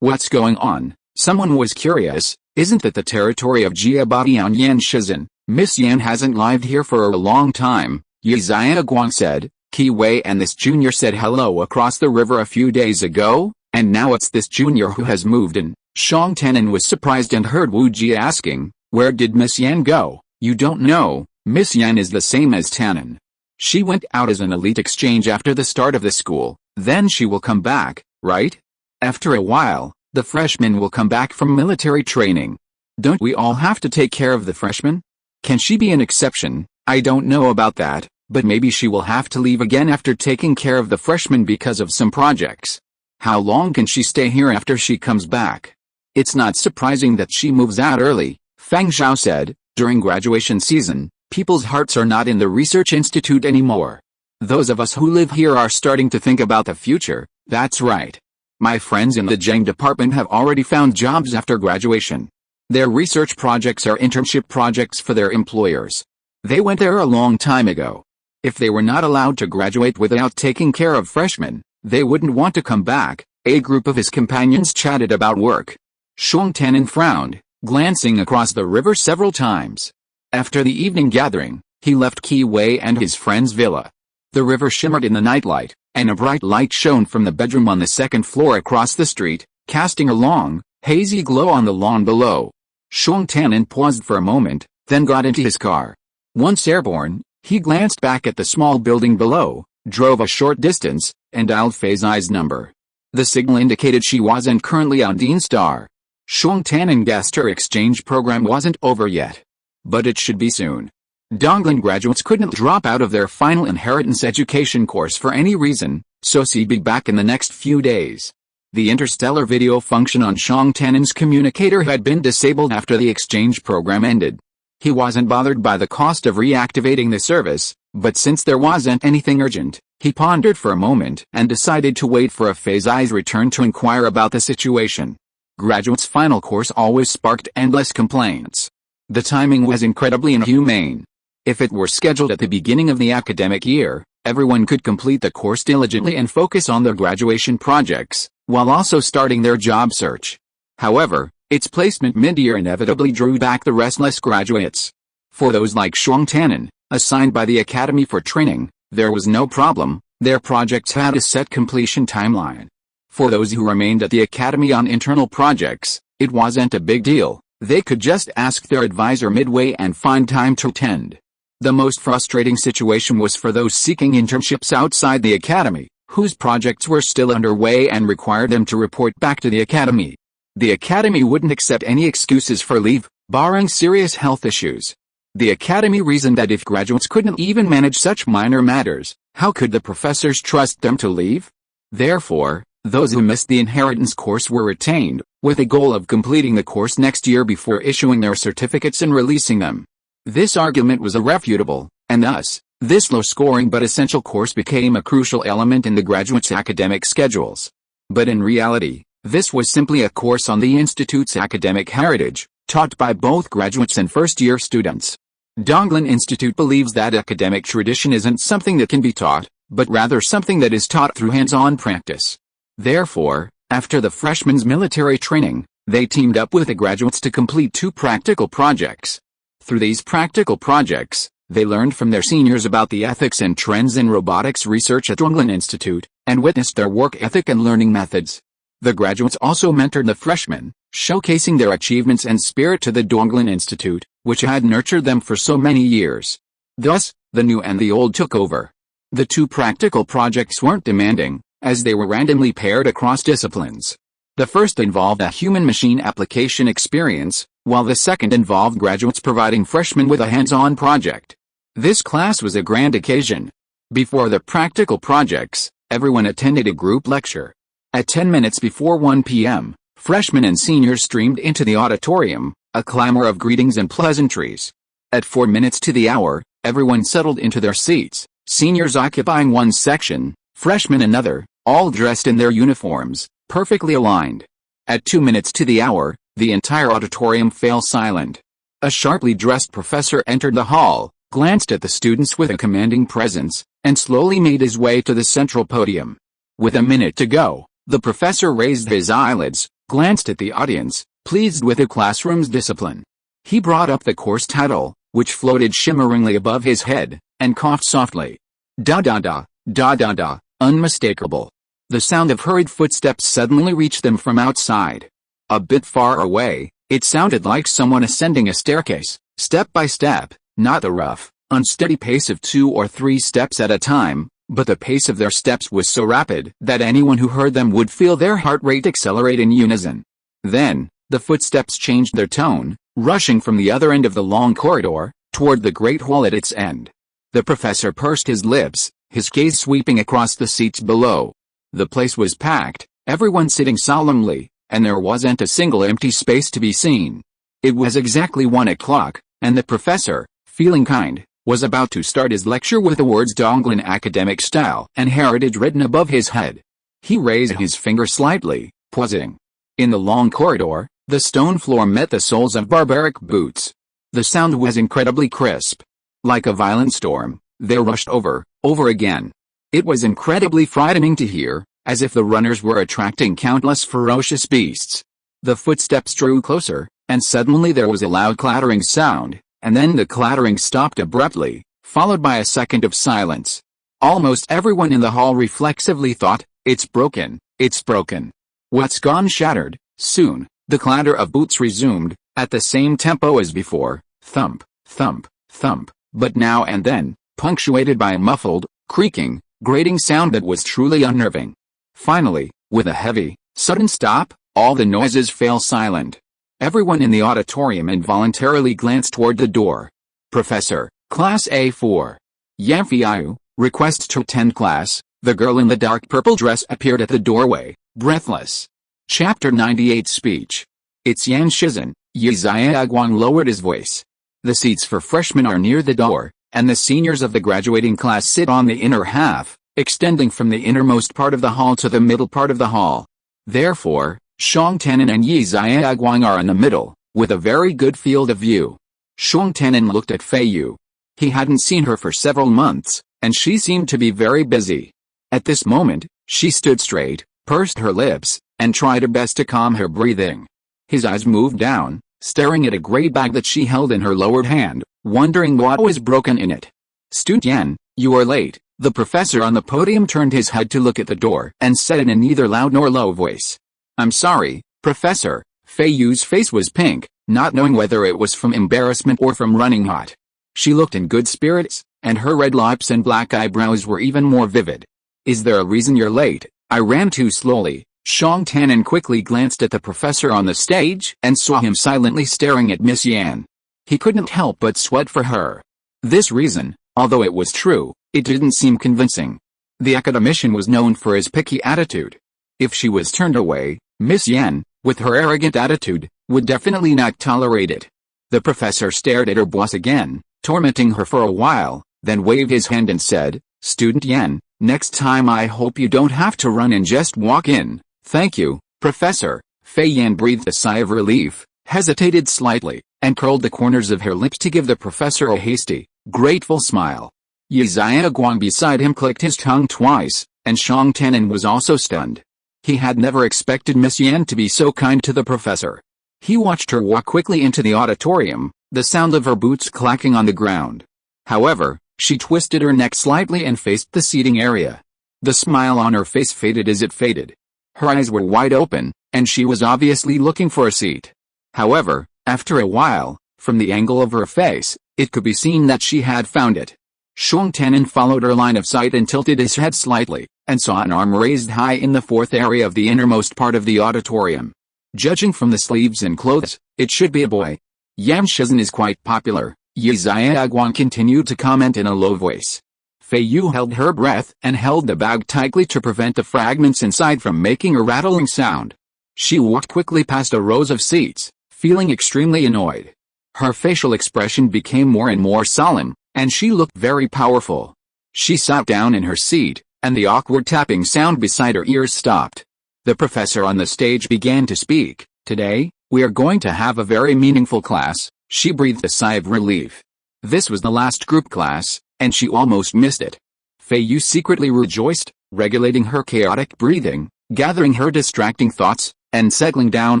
what's going on? Someone was curious. Isn't that the territory of Jiabadian Yan Shizhen? Miss Yan hasn't lived here for a long time, Yi Xiaoguang said. Qi Wei and this junior said hello across the river a few days ago, and now it's this junior who has moved in. Shuang Tianan was surprised and heard Wu Ji asking, where did Miss Yan go? You don't know, Miss Yan is the same as Tianan. She went out as an elite exchange after the start of the school, then she will come back, right? After a while, the freshmen will come back from military training. Don't we all have to take care of the freshmen? Can she be an exception? I don't know about that, but maybe she will have to leave again after taking care of the freshmen because of some projects. How long can she stay here after she comes back? It's not surprising that she moves out early, Fang Zhao said. During graduation season, people's hearts are not in the research institute anymore. Those of us who live here are starting to think about the future. That's right. My friends in the Zheng department have already found jobs after graduation. Their research projects are internship projects for their employers. They went there a long time ago. If they were not allowed to graduate without taking care of freshmen, they wouldn't want to come back, A group of his companions chatted about work. Shuang Tanan frowned, glancing across the river several times. After the evening gathering, he left Qi Wei and his friend's villa. The river shimmered in the nightlight, and a bright light shone from the bedroom on the second floor across the street, casting a long, hazy glow on the lawn below. Shuang Tanan paused for a moment, then got into his car. Once airborne, he glanced back at the small building below, drove a short distance, and dialed Feizai's number. The signal indicated she wasn't currently on Dean Star. Shuang Tanan guessed her exchange program wasn't over yet. But it should be soon. Donglan graduates couldn't drop out of their final inheritance education course for any reason, so she'd be back in the next few days. The interstellar video function on Shuang Tanan's communicator had been disabled after the exchange program ended. He wasn't bothered by the cost of reactivating the service, but since there wasn't anything urgent, he pondered for a moment and decided to wait for Feizai's return to inquire about the situation. Graduates' final course always sparked endless complaints. The timing was incredibly inhumane. If it were scheduled at the beginning of the academic year, everyone could complete the course diligently and focus on their graduation projects, while also starting their job search. However, its placement mid-year inevitably drew back the restless graduates. For those like Shuang Tanan, assigned by the Academy for training, there was no problem, their projects had a set completion timeline. For those who remained at the Academy on internal projects, it wasn't a big deal, they could just ask their advisor midway and find time to attend. The most frustrating situation was for those seeking internships outside the Academy, whose projects were still underway and required them to report back to the Academy. The Academy wouldn't accept any excuses for leave, barring serious health issues. The Academy reasoned that if graduates couldn't even manage such minor matters, how could the professors trust them to leave? Therefore, those who missed the inheritance course were retained, with the goal of completing the course next year before issuing their certificates and releasing them. This argument was irrefutable, and thus, this low-scoring but essential course became a crucial element in the graduates' academic schedules. But in reality, this was simply a course on the Institute's academic heritage, taught by both graduates and first-year students. Donglan Institute believes that academic tradition isn't something that can be taught, but rather something that is taught through hands-on practice. Therefore, after the freshmen's military training, they teamed up with the graduates to complete 2 practical projects. Through these practical projects, they learned from their seniors about the ethics and trends in robotics research at Donglan Institute, and witnessed their work ethic and learning methods. The graduates also mentored the freshmen, showcasing their achievements and spirit to the Donglan Institute, which had nurtured them for so many years. Thus, the new and the old took over. The 2 practical projects weren't demanding, as they were randomly paired across disciplines. The first involved a human-machine application experience, while the second involved graduates providing freshmen with a hands-on project. This class was a grand occasion. Before the practical projects, everyone attended a group lecture. At 10 minutes before 1 p.m., freshmen and seniors streamed into the auditorium, a clamor of greetings and pleasantries. At 4 minutes to the hour, everyone settled into their seats, seniors occupying one section, freshmen another, all dressed in their uniforms, perfectly aligned. At 2 minutes to the hour, the entire auditorium fell silent. A sharply dressed professor entered the hall, glanced at the students with a commanding presence, and slowly made his way to the central podium. With a minute to go, the professor raised his eyelids, glanced at the audience, pleased with the classroom's discipline. He brought up the course title, which floated shimmeringly above his head, and coughed softly. Da da da, da da da, unmistakable. The sound of hurried footsteps suddenly reached them from outside. A bit far away, it sounded like someone ascending a staircase, step by step, not the rough, unsteady pace of 2 or 3 steps at a time, but the pace of their steps was so rapid that anyone who heard them would feel their heart rate accelerate in unison. Then, the footsteps changed their tone, rushing from the other end of the long corridor, toward the great hall at its end. The professor pursed his lips, his gaze sweeping across the seats below. The place was packed, everyone sitting solemnly, and there wasn't a single empty space to be seen. It was exactly 1 o'clock, and the professor, feeling kind, was about to start his lecture with the words Donglan academic style and heritage written above his head. He raised his finger slightly, pausing. In the long corridor, the stone floor met the soles of barbaric boots. The sound was incredibly crisp. Like a violent storm, they rushed over again. It was incredibly frightening to hear, as if the runners were attracting countless ferocious beasts. The footsteps drew closer, and suddenly there was a loud clattering sound, and then the clattering stopped abruptly, followed by a second of silence. Almost everyone in the hall reflexively thought, "It's broken, it's broken. What's gone shattered?" Soon, the clatter of boots resumed, at the same tempo as before, thump, thump, thump, but now and then, punctuated by a muffled, creaking, grating sound that was truly unnerving. Finally, with a heavy, sudden stop, all the noises fell silent. Everyone in the auditorium involuntarily glanced toward the door. "Professor, Class A4. Feiyu, requests to attend class." The girl in the dark purple dress appeared at the doorway, breathless. Chapter 98 Speech. "It's Yan Shizhen." Guang lowered his voice. "The seats for freshmen are near the door, and the seniors of the graduating class sit on the inner half, extending from the innermost part of the hall to the middle part of the hall. Therefore, Shangtanen and Guang are in the middle, with a very good field of view." Shangtanen looked at Feiyu. He hadn't seen her for several months, and she seemed to be very busy. At this moment, she stood straight, pursed her lips, and tried her best to calm her breathing. His eyes moved down, staring at a gray bag that she held in her lowered hand, wondering what was broken in it. "Student Yan, you are late." The professor on the podium turned his head to look at the door and said in a neither loud nor low voice, "I'm sorry, Professor." Feiyu's face was pink, not knowing whether it was from embarrassment or from running hot. She looked in good spirits, and her red lips and black eyebrows were even more vivid. "Is there a reason you're late?" "I ran too slowly." Shangtanen quickly glanced at the professor on the stage and saw him silently staring at Miss Yan. He couldn't help but sweat for her. This reason, although it was true, it didn't seem convincing. The academician was known for his picky attitude. If she was turned away, Miss Yan, with her arrogant attitude, would definitely not tolerate it. The professor stared at her boss again, tormenting her for a while, then waved his hand and said, "Student Yan, next time I hope you don't have to run and just walk in." "Thank you, Professor." Fei Yan breathed a sigh of relief, hesitated slightly, and curled the corners of her lips to give the professor a hasty, grateful smile. Guang beside him clicked his tongue twice, and Shangtanen was also stunned. He had never expected Miss Yan to be so kind to the professor. He watched her walk quickly into the auditorium, the sound of her boots clacking on the ground. However, she twisted her neck slightly and faced the seating area. The smile on her face faded as it faded. Her eyes were wide open, and she was obviously looking for a seat. However, after a while, from the angle of her face, it could be seen that she had found it. Shangtanen followed her line of sight and tilted his head slightly, and saw an arm raised high in the fourth area of the innermost part of the auditorium. Judging from the sleeves and clothes, it should be a boy. "Yan Shizhen is quite popular," Guang continued to comment in a low voice. Feiyu held her breath and held the bag tightly to prevent the fragments inside from making a rattling sound. She walked quickly past a rows of seats, feeling extremely annoyed. Her facial expression became more and more solemn, and she looked very powerful. She sat down in her seat, and the awkward tapping sound beside her ears stopped. The professor on the stage began to speak. "Today, we are going to have a very meaningful class." She breathed a sigh of relief. This was the last group class, and she almost missed it. Feiyu secretly rejoiced, regulating her chaotic breathing, gathering her distracting thoughts, and settling down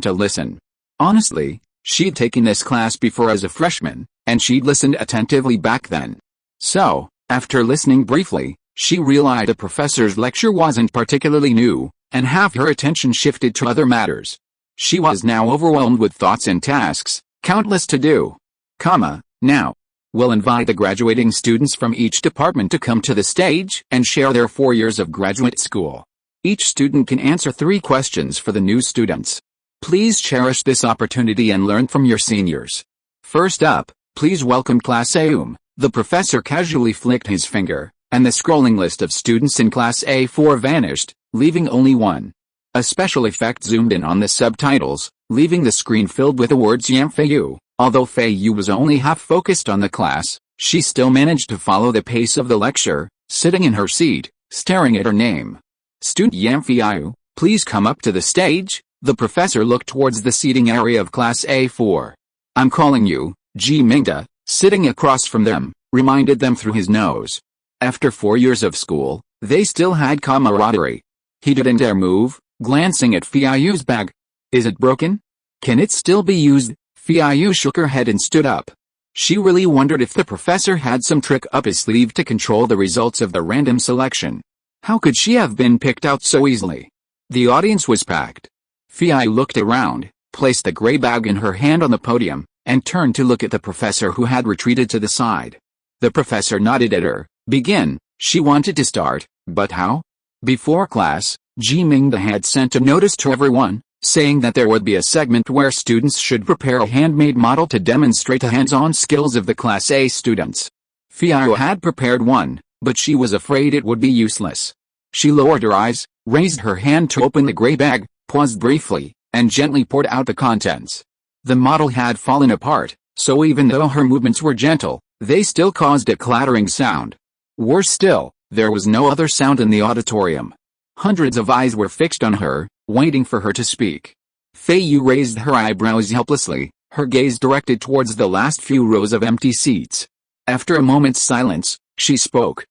to listen. Honestly, she'd taken this class before as a freshman, and she'd listened attentively back then. So, after listening briefly, she realized the professor's lecture wasn't particularly new, and half her attention shifted to other matters. She was now overwhelmed with thoughts and tasks, countless to do. Now, we'll invite the graduating students from each department to come to the stage and share their 4 years of graduate school. Each student can answer 3 questions for the new students. Please cherish this opportunity and learn from your seniors. First up, please welcome Class A. The professor casually flicked his finger, and the scrolling list of students in Class A4 vanished, leaving only one. A special effect zoomed in on the subtitles, leaving the screen filled with the words Yan Feiyu. Although Feiyu was only half focused on the class, she still managed to follow the pace of the lecture, sitting in her seat, staring at her name. "Student Yan Feiyu, please come up to the stage." The professor looked towards the seating area of Class A4. "I'm calling you." Ji Mingda, sitting across from them, reminded them through his nose. After 4 years of school, they still had camaraderie. He didn't dare move, glancing at Feiyu's bag. Is it broken? Can it still be used? Feiyu shook her head and stood up. She really wondered if the professor had some trick up his sleeve to control the results of the random selection. How could she have been picked out so easily? The audience was packed. Feiyu looked around, placed the gray bag in her hand on the podium, and turned to look at the professor who had retreated to the side. The professor nodded at her. Begin. She wanted to start, but how? Before class, Ji Ming had sent a notice to everyone, saying that there would be a segment where students should prepare a handmade model to demonstrate the hands-on skills of the Class A students. Feiyu had prepared one, but she was afraid it would be useless. She lowered her eyes, raised her hand to open the gray bag, paused briefly, and gently poured out the contents. The model had fallen apart, so even though her movements were gentle, they still caused a clattering sound. Worse still, there was no other sound in the auditorium. Hundreds of eyes were fixed on her, waiting for her to speak. Feiyu raised her eyebrows helplessly, her gaze directed towards the last few rows of empty seats. After a moment's silence, she spoke.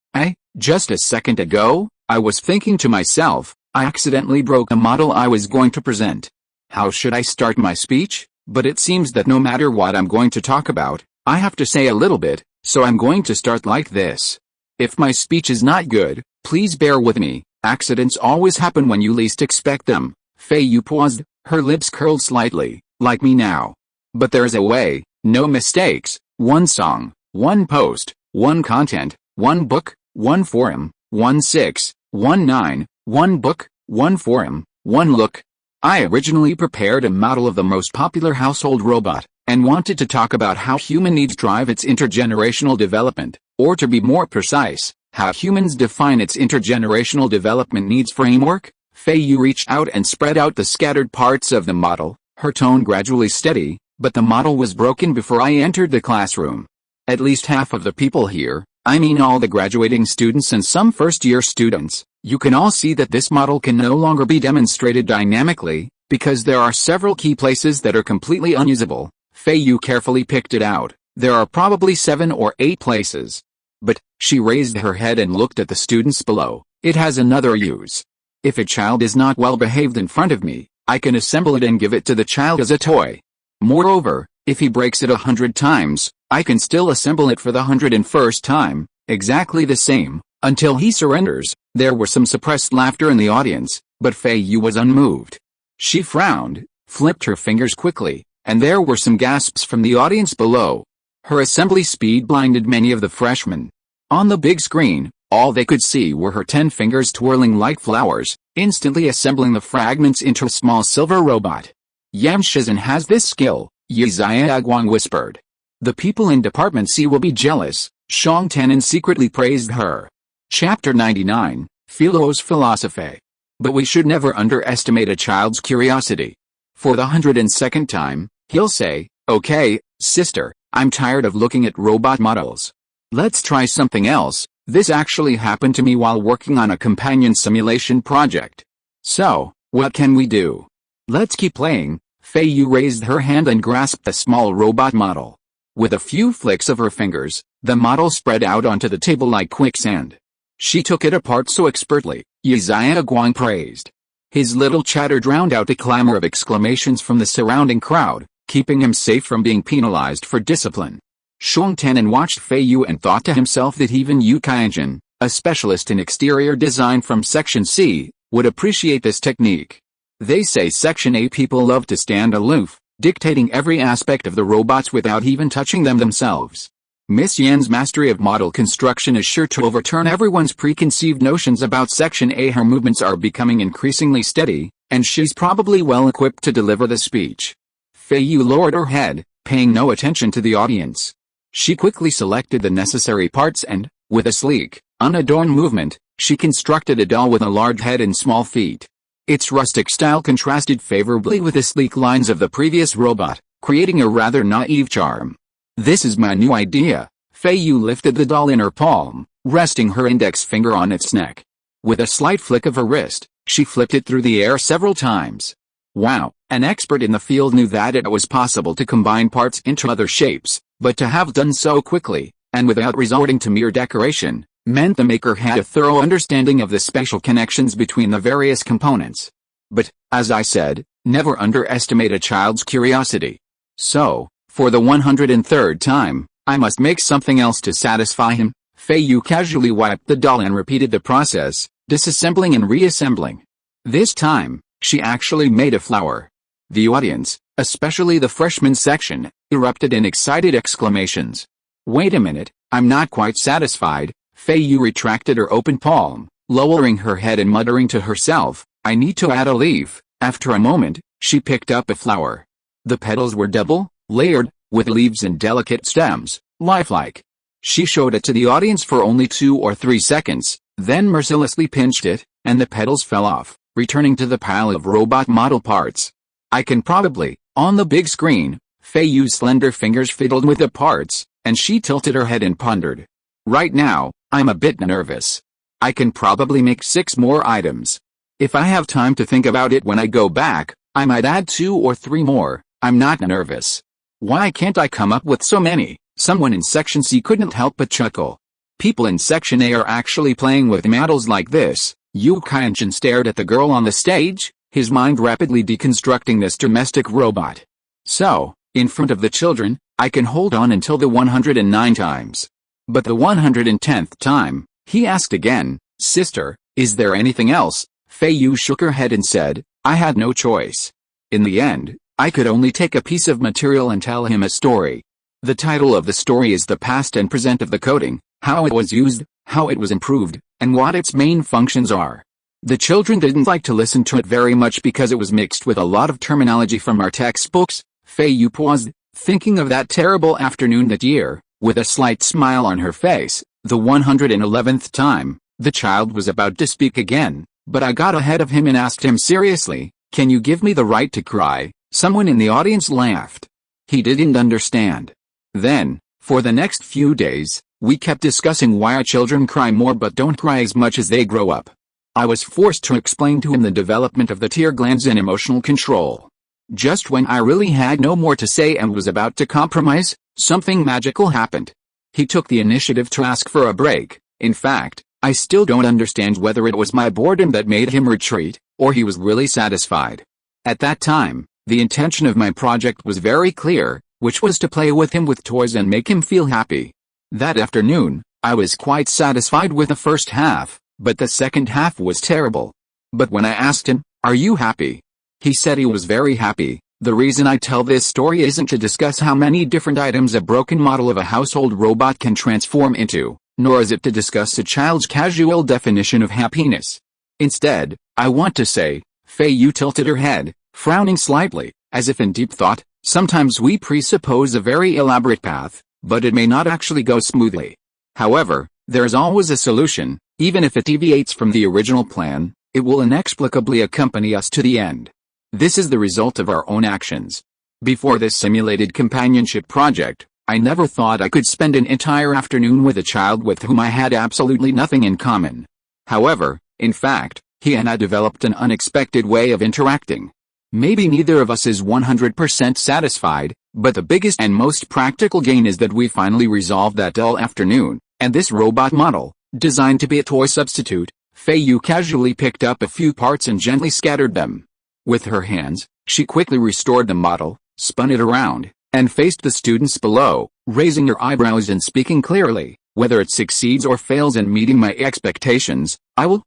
Just a second ago, I was thinking to myself, I accidentally broke a model I was going to present. How should I start my speech? But it seems that no matter what I'm going to talk about, I have to say a little bit, so I'm going to start like this. If my speech is not good, please bear with me. Accidents always happen when you least expect them. Feiyu paused, her lips curled slightly, like me now. But there's a way, no mistakes, one song, one post, one content, one book, one forum, 1619, one book, one forum, one look. I originally prepared a model of the most popular household robot, and wanted to talk about how human needs drive its intergenerational development, or to be more precise, how humans define its intergenerational development needs framework. Feiyu reached out and spread out the scattered parts of the model, her tone gradually steady, but the model was broken before I entered the classroom. At least half of the people here, I mean all the graduating students and some first-year students, you can all see that this model can no longer be demonstrated dynamically, because there are several key places that are completely unusable. Feiyu carefully picked it out. There are probably 7 or 8 places. But, she raised her head and looked at the students below, it has another use. If a child is not well behaved in front of me, I can assemble it and give it to the child as a toy. Moreover, if he breaks it 100 times, I can still assemble it for the 101st time, exactly the same, until he surrenders. There was some suppressed laughter in the audience, but Feiyu was unmoved. She frowned, flipped her fingers quickly, and there were some gasps from the audience below. Her assembly speed blinded many of the freshmen. On the big screen, all they could see were her 10 fingers twirling like flowers, instantly assembling the fragments into a small silver robot. Yan Shizhen has this skill, Yi Xiaoguang whispered. The people in Department C will be jealous. Shang Tenon secretly praised her. Chapter 99, Philo's Philosophy. But we should never underestimate a child's curiosity. For the 102nd time, he'll say, okay, sister, I'm tired of looking at robot models. Let's try something else. This actually happened to me while working on a companion simulation project. So, what can we do? Let's keep playing. Feiyu raised her hand and grasped a small robot model. With a few flicks of her fingers, the model spread out onto the table like quicksand. She took it apart so expertly, Yi Xiaoguang praised. His little chatter drowned out the clamor of exclamations from the surrounding crowd, keeping him safe from being penalized for discipline. Shang Tenon watched Feiyu and thought to himself that even Yu Qianjin, a specialist in exterior design from Section C, would appreciate this technique. They say Section A people love to stand aloof, dictating every aspect of the robots without even touching them themselves. Miss Yan's mastery of model construction is sure to overturn everyone's preconceived notions about Section A. Her movements are becoming increasingly steady, and she's probably well equipped to deliver the speech. Feiyu lowered her head, paying no attention to the audience. She quickly selected the necessary parts and, with a sleek, unadorned movement, she constructed a doll with a large head and small feet. Its rustic style contrasted favorably with the sleek lines of the previous robot, creating a rather naive charm. This is my new idea. Feiyu lifted the doll in her palm, resting her index finger on its neck. With a slight flick of her wrist, she flipped it through the air several times. Wow, an expert in the field knew that it was possible to combine parts into other shapes, but to have done so quickly, and without resorting to mere decoration, meant the maker had a thorough understanding of the spatial connections between the various components. But, as I said, never underestimate a child's curiosity. So, for the 103rd time, I must make something else to satisfy him. Feiyu casually wiped the doll and repeated the process, disassembling and reassembling. This time, she actually made a flower. The audience, especially the freshman section, erupted in excited exclamations. Wait a minute, I'm not quite satisfied. Feiyu retracted her open palm, lowering her head and muttering to herself, I need to add a leaf. After a moment, she picked up a flower. The petals were double, layered, with leaves and delicate stems, lifelike. She showed it to the audience for only 2 or 3 seconds, then mercilessly pinched it, and the petals fell off, returning to the pile of robot model parts. I can probably, on the big screen, Feiyu's slender fingers fiddled with the parts, and she tilted her head and pondered. Right now, I'm a bit nervous. I can probably make 6 more items. If I have time to think about it when I go back, I might add 2 or 3 more. I'm not nervous. Why can't I come up with so many? Someone in Section C couldn't help but chuckle. People in Section A are actually playing with models like this. Qi Changgong stared at the girl on the stage, his mind rapidly deconstructing this domestic robot. So, in front of the children, I can hold on until the 109 times. But the 110th time, he asked again, Sister, is there anything else? Feiyu shook her head and said, I had no choice. In the end, I could only take a piece of material and tell him a story. The title of the story is the past and present of the coding, how it was used, how it was improved, and what its main functions are. The children didn't like to listen to it very much because it was mixed with a lot of terminology from our textbooks. Feiyu paused, thinking of that terrible afternoon that year, with a slight smile on her face. The 111th time, the child was about to speak again, but I got ahead of him and asked him seriously, can you give me the right to cry? Someone in the audience laughed. He didn't understand. Then, for the next few days, we kept discussing why our children cry more but don't cry as much as they grow up. I was forced to explain to him the development of the tear glands and emotional control. Just when I really had no more to say and was about to compromise, something magical happened. He took the initiative to ask for a break. In fact, I still don't understand whether it was my boredom that made him retreat, or he was really satisfied. At that time, the intention of my project was very clear, which was to play with him with toys and make him feel happy. That afternoon, I was quite satisfied with the first half, but the second half was terrible. But when I asked him, are you happy? He said he was very happy. The reason I tell this story isn't to discuss how many different items a broken model of a household robot can transform into, nor is it to discuss a child's casual definition of happiness. Instead, I want to say, Feiyu tilted her head, frowning slightly, as if in deep thought, sometimes we presuppose a very elaborate path, but it may not actually go smoothly. However, there is always a solution, even if it deviates from the original plan, it will inexplicably accompany us to the end. This is the result of our own actions. Before this simulated companionship project, I never thought I could spend an entire afternoon with a child with whom I had absolutely nothing in common. However, in fact, he and I developed an unexpected way of interacting. Maybe neither of us is 100% satisfied, but the biggest and most practical gain is that we finally resolved that dull afternoon, and this robot model, designed to be a toy substitute, Feiyu casually picked up a few parts and gently scattered them. With her hands, she quickly restored the model, spun it around, and faced the students below, raising her eyebrows and speaking clearly, whether it succeeds or fails in meeting my expectations, I will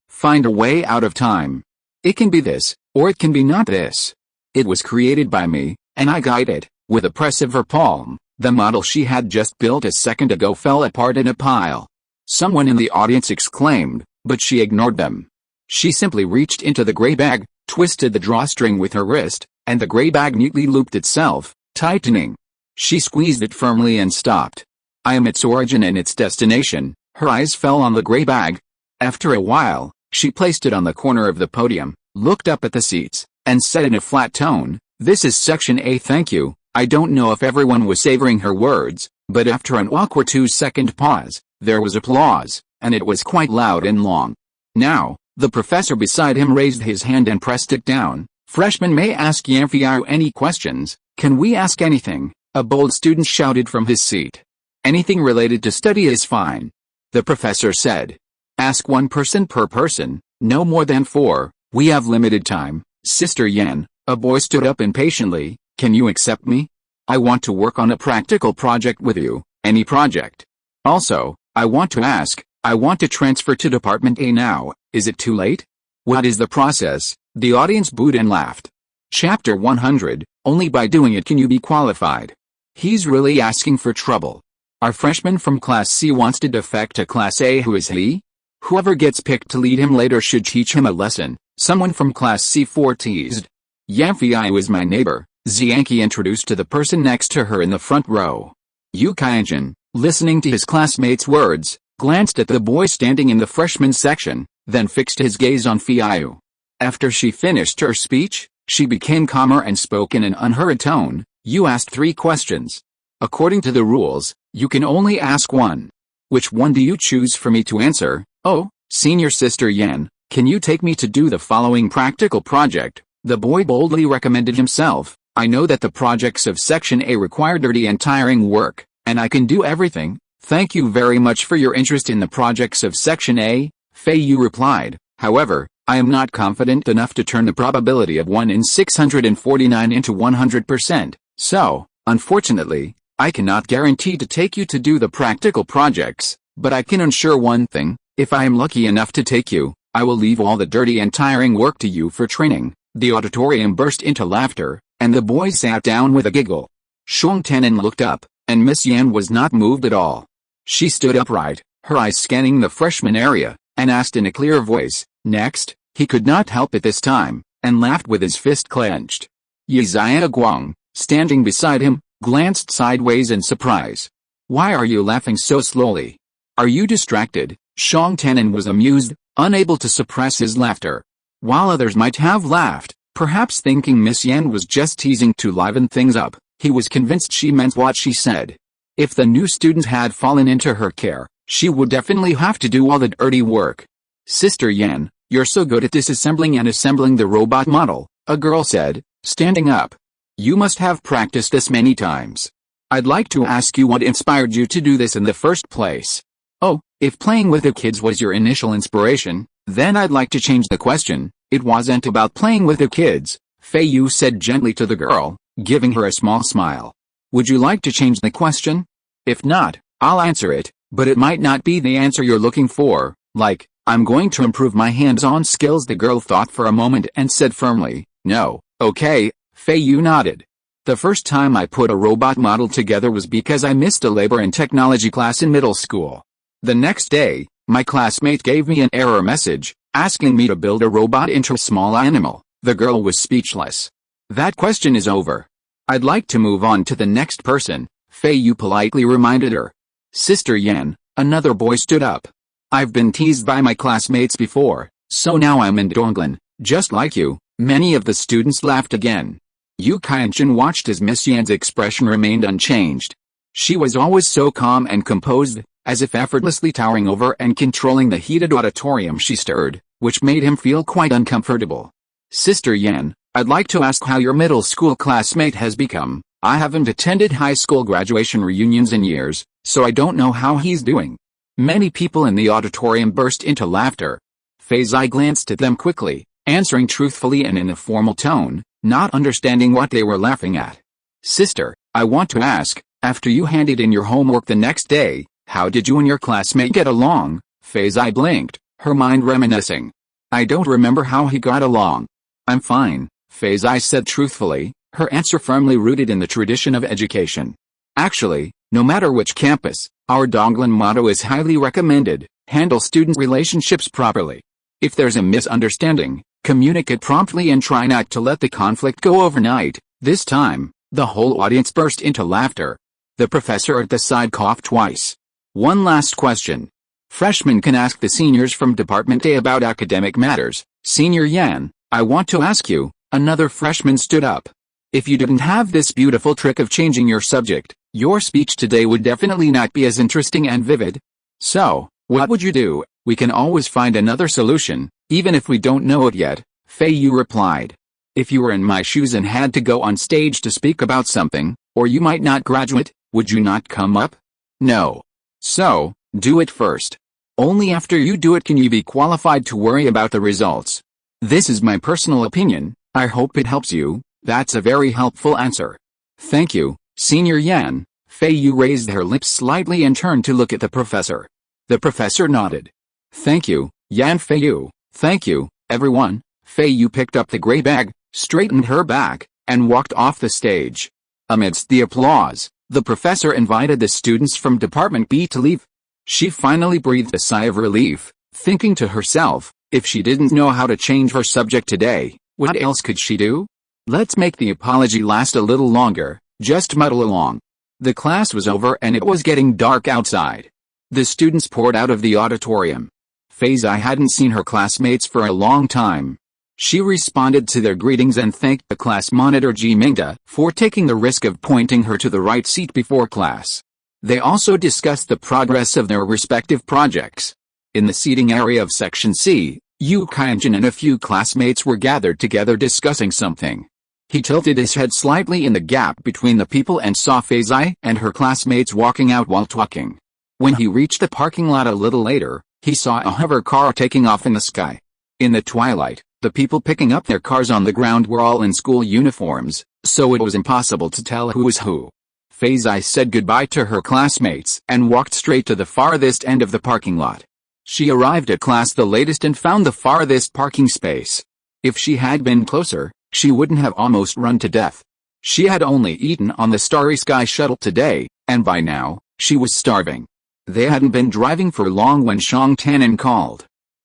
find a way out of time. It can be this, or it can be not this. It was created by me, and I guide it. With a press of her palm, the model she had just built a second ago fell apart in a pile. Someone in the audience exclaimed, but she ignored them. She simply reached into the gray bag, twisted the drawstring with her wrist, and the gray bag neatly looped itself, tightening. She squeezed it firmly and stopped. I am its origin and its destination. Her eyes fell on the gray bag. After a while, she placed it on the corner of the podium, looked up at the seats, and said in a flat tone, this is Section A. Thank you. I don't know if everyone was savoring her words, but after an awkward 2-second pause, there was applause, and it was quite loud and long. Now, the professor beside him raised his hand and pressed it down. Freshmen may ask Feiyu any questions. Can we ask anything? A bold student shouted from his seat. Anything related to study is fine. The professor said. Ask one person per person, no more than 4, we have limited time. Sister Yan, a boy stood up impatiently, can you accept me? I want to work on a practical project with you, any project. Also, I want to ask, I want to transfer to Department A now, is it too late? What is the process? The audience booed and laughed. Chapter 100, only by doing it can you be qualified. He's really asking for trouble. Our freshman from Class C wants to defect to Class A. Who is he? Whoever gets picked to lead him later should teach him a lesson. Someone from Class C4 teased. Feiyu is my neighbor, Zhang introduced to the person next to her in the front row. Qi Changgong, listening to his classmate's words, glanced at the boy standing in the freshman section, then fixed his gaze on Feiyu. After she finished her speech, she became calmer and spoke in an unhurried tone. You asked 3 questions. According to the rules, you can only ask one. Which one do you choose for me to answer? Oh, senior sister Yan, can you take me to do the following practical project? The boy boldly recommended himself. I know that the projects of Section A require dirty and tiring work, and I can do everything. Thank you very much for your interest in the projects of Section A, Feiyu replied. However, I am not confident enough to turn the probability of 1 in 649 into 100%, so, unfortunately, I cannot guarantee to take you to do the practical projects, but I can ensure one thing, if I am lucky enough to take you, I will leave all the dirty and tiring work to you for training. The auditorium burst into laughter, and the boy sat down with a giggle. Shuang Tian'an looked up, and Miss Yan was not moved at all. She stood upright, her eyes scanning the freshman area, and asked in a clear voice, next. He could not help it this time, and laughed with his fist clenched. Qi Changgong, standing beside him, glanced sideways in surprise. Why are you laughing so slowly? Are you distracted? Shuang Tian'an was amused, unable to suppress his laughter. While others might have laughed, perhaps thinking Miss Yan was just teasing to liven things up, he was convinced she meant what she said. If the new student had fallen into her care, she would definitely have to do all the dirty work. Sister Yan, you're so good at disassembling and assembling the robot model, a girl said, standing up. You must have practiced this many times. I'd like to ask you what inspired you to do this in the first place. Oh, if playing with the kids was your initial inspiration, then I'd like to change the question. It wasn't about playing with the kids, Feiyu said gently to the girl, giving her a small smile. Would you like to change the question? If not, I'll answer it, but it might not be the answer you're looking for, like, I'm going to improve my hands-on skills. The girl thought for a moment and said firmly, no, okay, Feiyu nodded. The first time I put a robot model together was because I missed a labor and technology class in middle school. The next day, my classmate gave me an error message, asking me to build a robot into a small animal. The girl was speechless. That question is over. I'd like to move on to the next person, Feiyu politely reminded her. Sister Yan, another boy stood up. I've been teased by my classmates before, so now I'm in Donglan, just like you. Many of the students laughed again. Qi Changgong watched as Miss Yan's expression remained unchanged. She was always so calm and composed, as if effortlessly towering over and controlling the heated auditorium she stirred, which made him feel quite uncomfortable. Sister Yan, I'd like to ask how your middle school classmate has become. I haven't attended high school graduation reunions in years, so I don't know how he's doing. Many people in the auditorium burst into laughter. Feiyu glanced at them quickly, answering truthfully and in a formal tone, not understanding what they were laughing at. Sister, I want to ask, after you handed in your homework the next day, how did you and your classmate get along? Feiyu blinked, her mind reminiscing. I don't remember how he got along. I'm fine, Feiyu said truthfully, her answer firmly rooted in the tradition of education. Actually, no matter which campus, our Donglan motto is highly recommended, handle student relationships properly. If there's a misunderstanding, communicate promptly and try not to let the conflict go overnight. This time, the whole audience burst into laughter. The professor at the side coughed twice. One last question. Freshmen can ask the seniors from Department A about academic matters. Senior Yan, I want to ask you, another freshman stood up. If you didn't have this beautiful trick of changing your subject, your speech today would definitely not be as interesting and vivid. So, what would you do? We can always find another solution, even if we don't know it yet, Feiyu replied. If you were in my shoes and had to go on stage to speak about something, or you might not graduate, would you not come up? No. So, do it first. Only after you do it can you be qualified to worry about the results. This is my personal opinion, I hope it helps you. That's a very helpful answer. Thank you, Senior Yan. Feiyu raised her lips slightly and turned to look at the professor. The professor nodded. Thank you, Yan Feiyu. Thank you, everyone. Feiyu picked up the gray bag, straightened her back, and walked off the stage. Amidst the applause, the professor invited the students from Department B to leave. She finally breathed a sigh of relief, thinking to herself, if she didn't know how to change her subject today, what else could she do? Let's make the apology last a little longer, just muddle along. The class was over and it was getting dark outside. The students poured out of the auditorium. Feiyu hadn't seen her classmates for a long time. She responded to their greetings and thanked the class monitor Ji Mingda for taking the risk of pointing her to the right seat before class. They also discussed the progress of their respective projects. In the seating area of Section C, Qi Changgong and a few classmates were gathered together discussing something. He tilted his head slightly in the gap between the people and saw Feiyu and her classmates walking out while talking. When he reached the parking lot a little later, he saw a hover car taking off in the sky. In the twilight, the people picking up their cars on the ground were all in school uniforms, so it was impossible to tell who was who. Feiyu said goodbye to her classmates and walked straight to the farthest end of the parking lot. She arrived at class the latest and found the farthest parking space. If she had been closer, she wouldn't have almost run to death. She had only eaten on the Starry Sky shuttle today, and by now, she was starving. They hadn't been driving for long when Xiang Tannen called.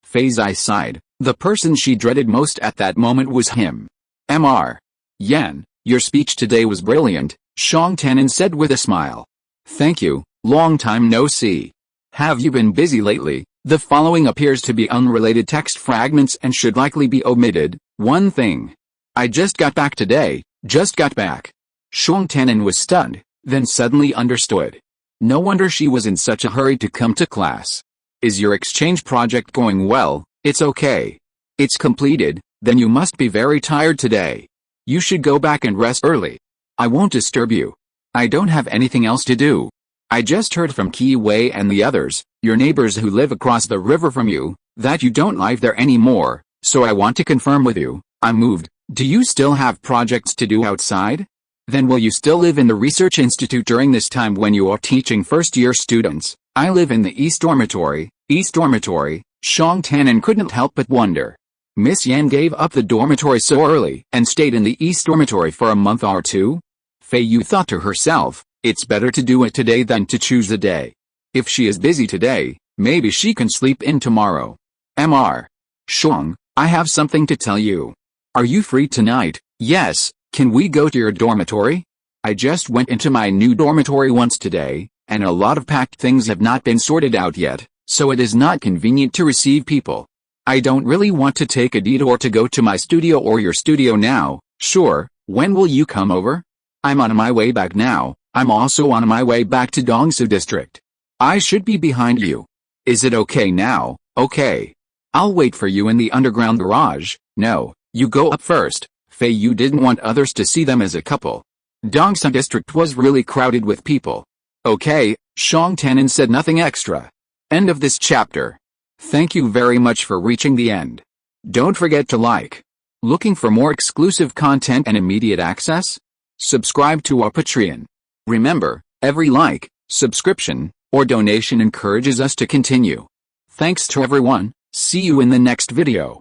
Feiyu sighed. The person she dreaded most at that moment was him. Mr. Yan, your speech today was brilliant, Xiang Tannen said with a smile. Thank you, long time no see. Have you been busy lately? The following appears to be unrelated text fragments and should likely be omitted. One thing. I just got back today, just got back. Xiang Tannen was stunned, then suddenly understood. No wonder she was in such a hurry to come to class. Is your exchange project going well? It's okay. It's completed, then you must be very tired today. You should go back and rest early. I won't disturb you. I don't have anything else to do. I just heard from Qi Wei and the others, your neighbors who live across the river from you, that you don't live there anymore, so I want to confirm with you, I'm moved. Do you still have projects to do outside? Then will you still live in the research institute during this time when you are teaching first-year students? I live in the East Dormitory. East Dormitory, Xiang Tannen couldn't help but wonder. Miss Yan gave up the dormitory so early and stayed in the East Dormitory for a month or two? Feiyu thought to herself, it's better to do it today than to choose a day. If she is busy today, maybe she can sleep in tomorrow. Mr. Xiang, I have something to tell you. Are you free tonight? Yes, can we go to your dormitory? I just went into my new dormitory once today, and a lot of packed things have not been sorted out yet, so it is not convenient to receive people. I don't really want to take a detour to go to my studio or your studio now. Sure, when will you come over? I'm on my way back now. I'm also on my way back to Dongsu District. I should be behind you. Is it okay now? Okay. I'll wait for you in the underground garage. No, you go up first. Feiyu didn't want others to see them as a couple. Dongsu District was really crowded with people. Okay, Xiang Tannen said nothing extra. End of this chapter. Thank you very much for reaching the end. Don't forget to like. Looking for more exclusive content and immediate access? Subscribe to our Patreon. Remember, every like, subscription, or donation encourages us to continue. Thanks to everyone. See you in the next video.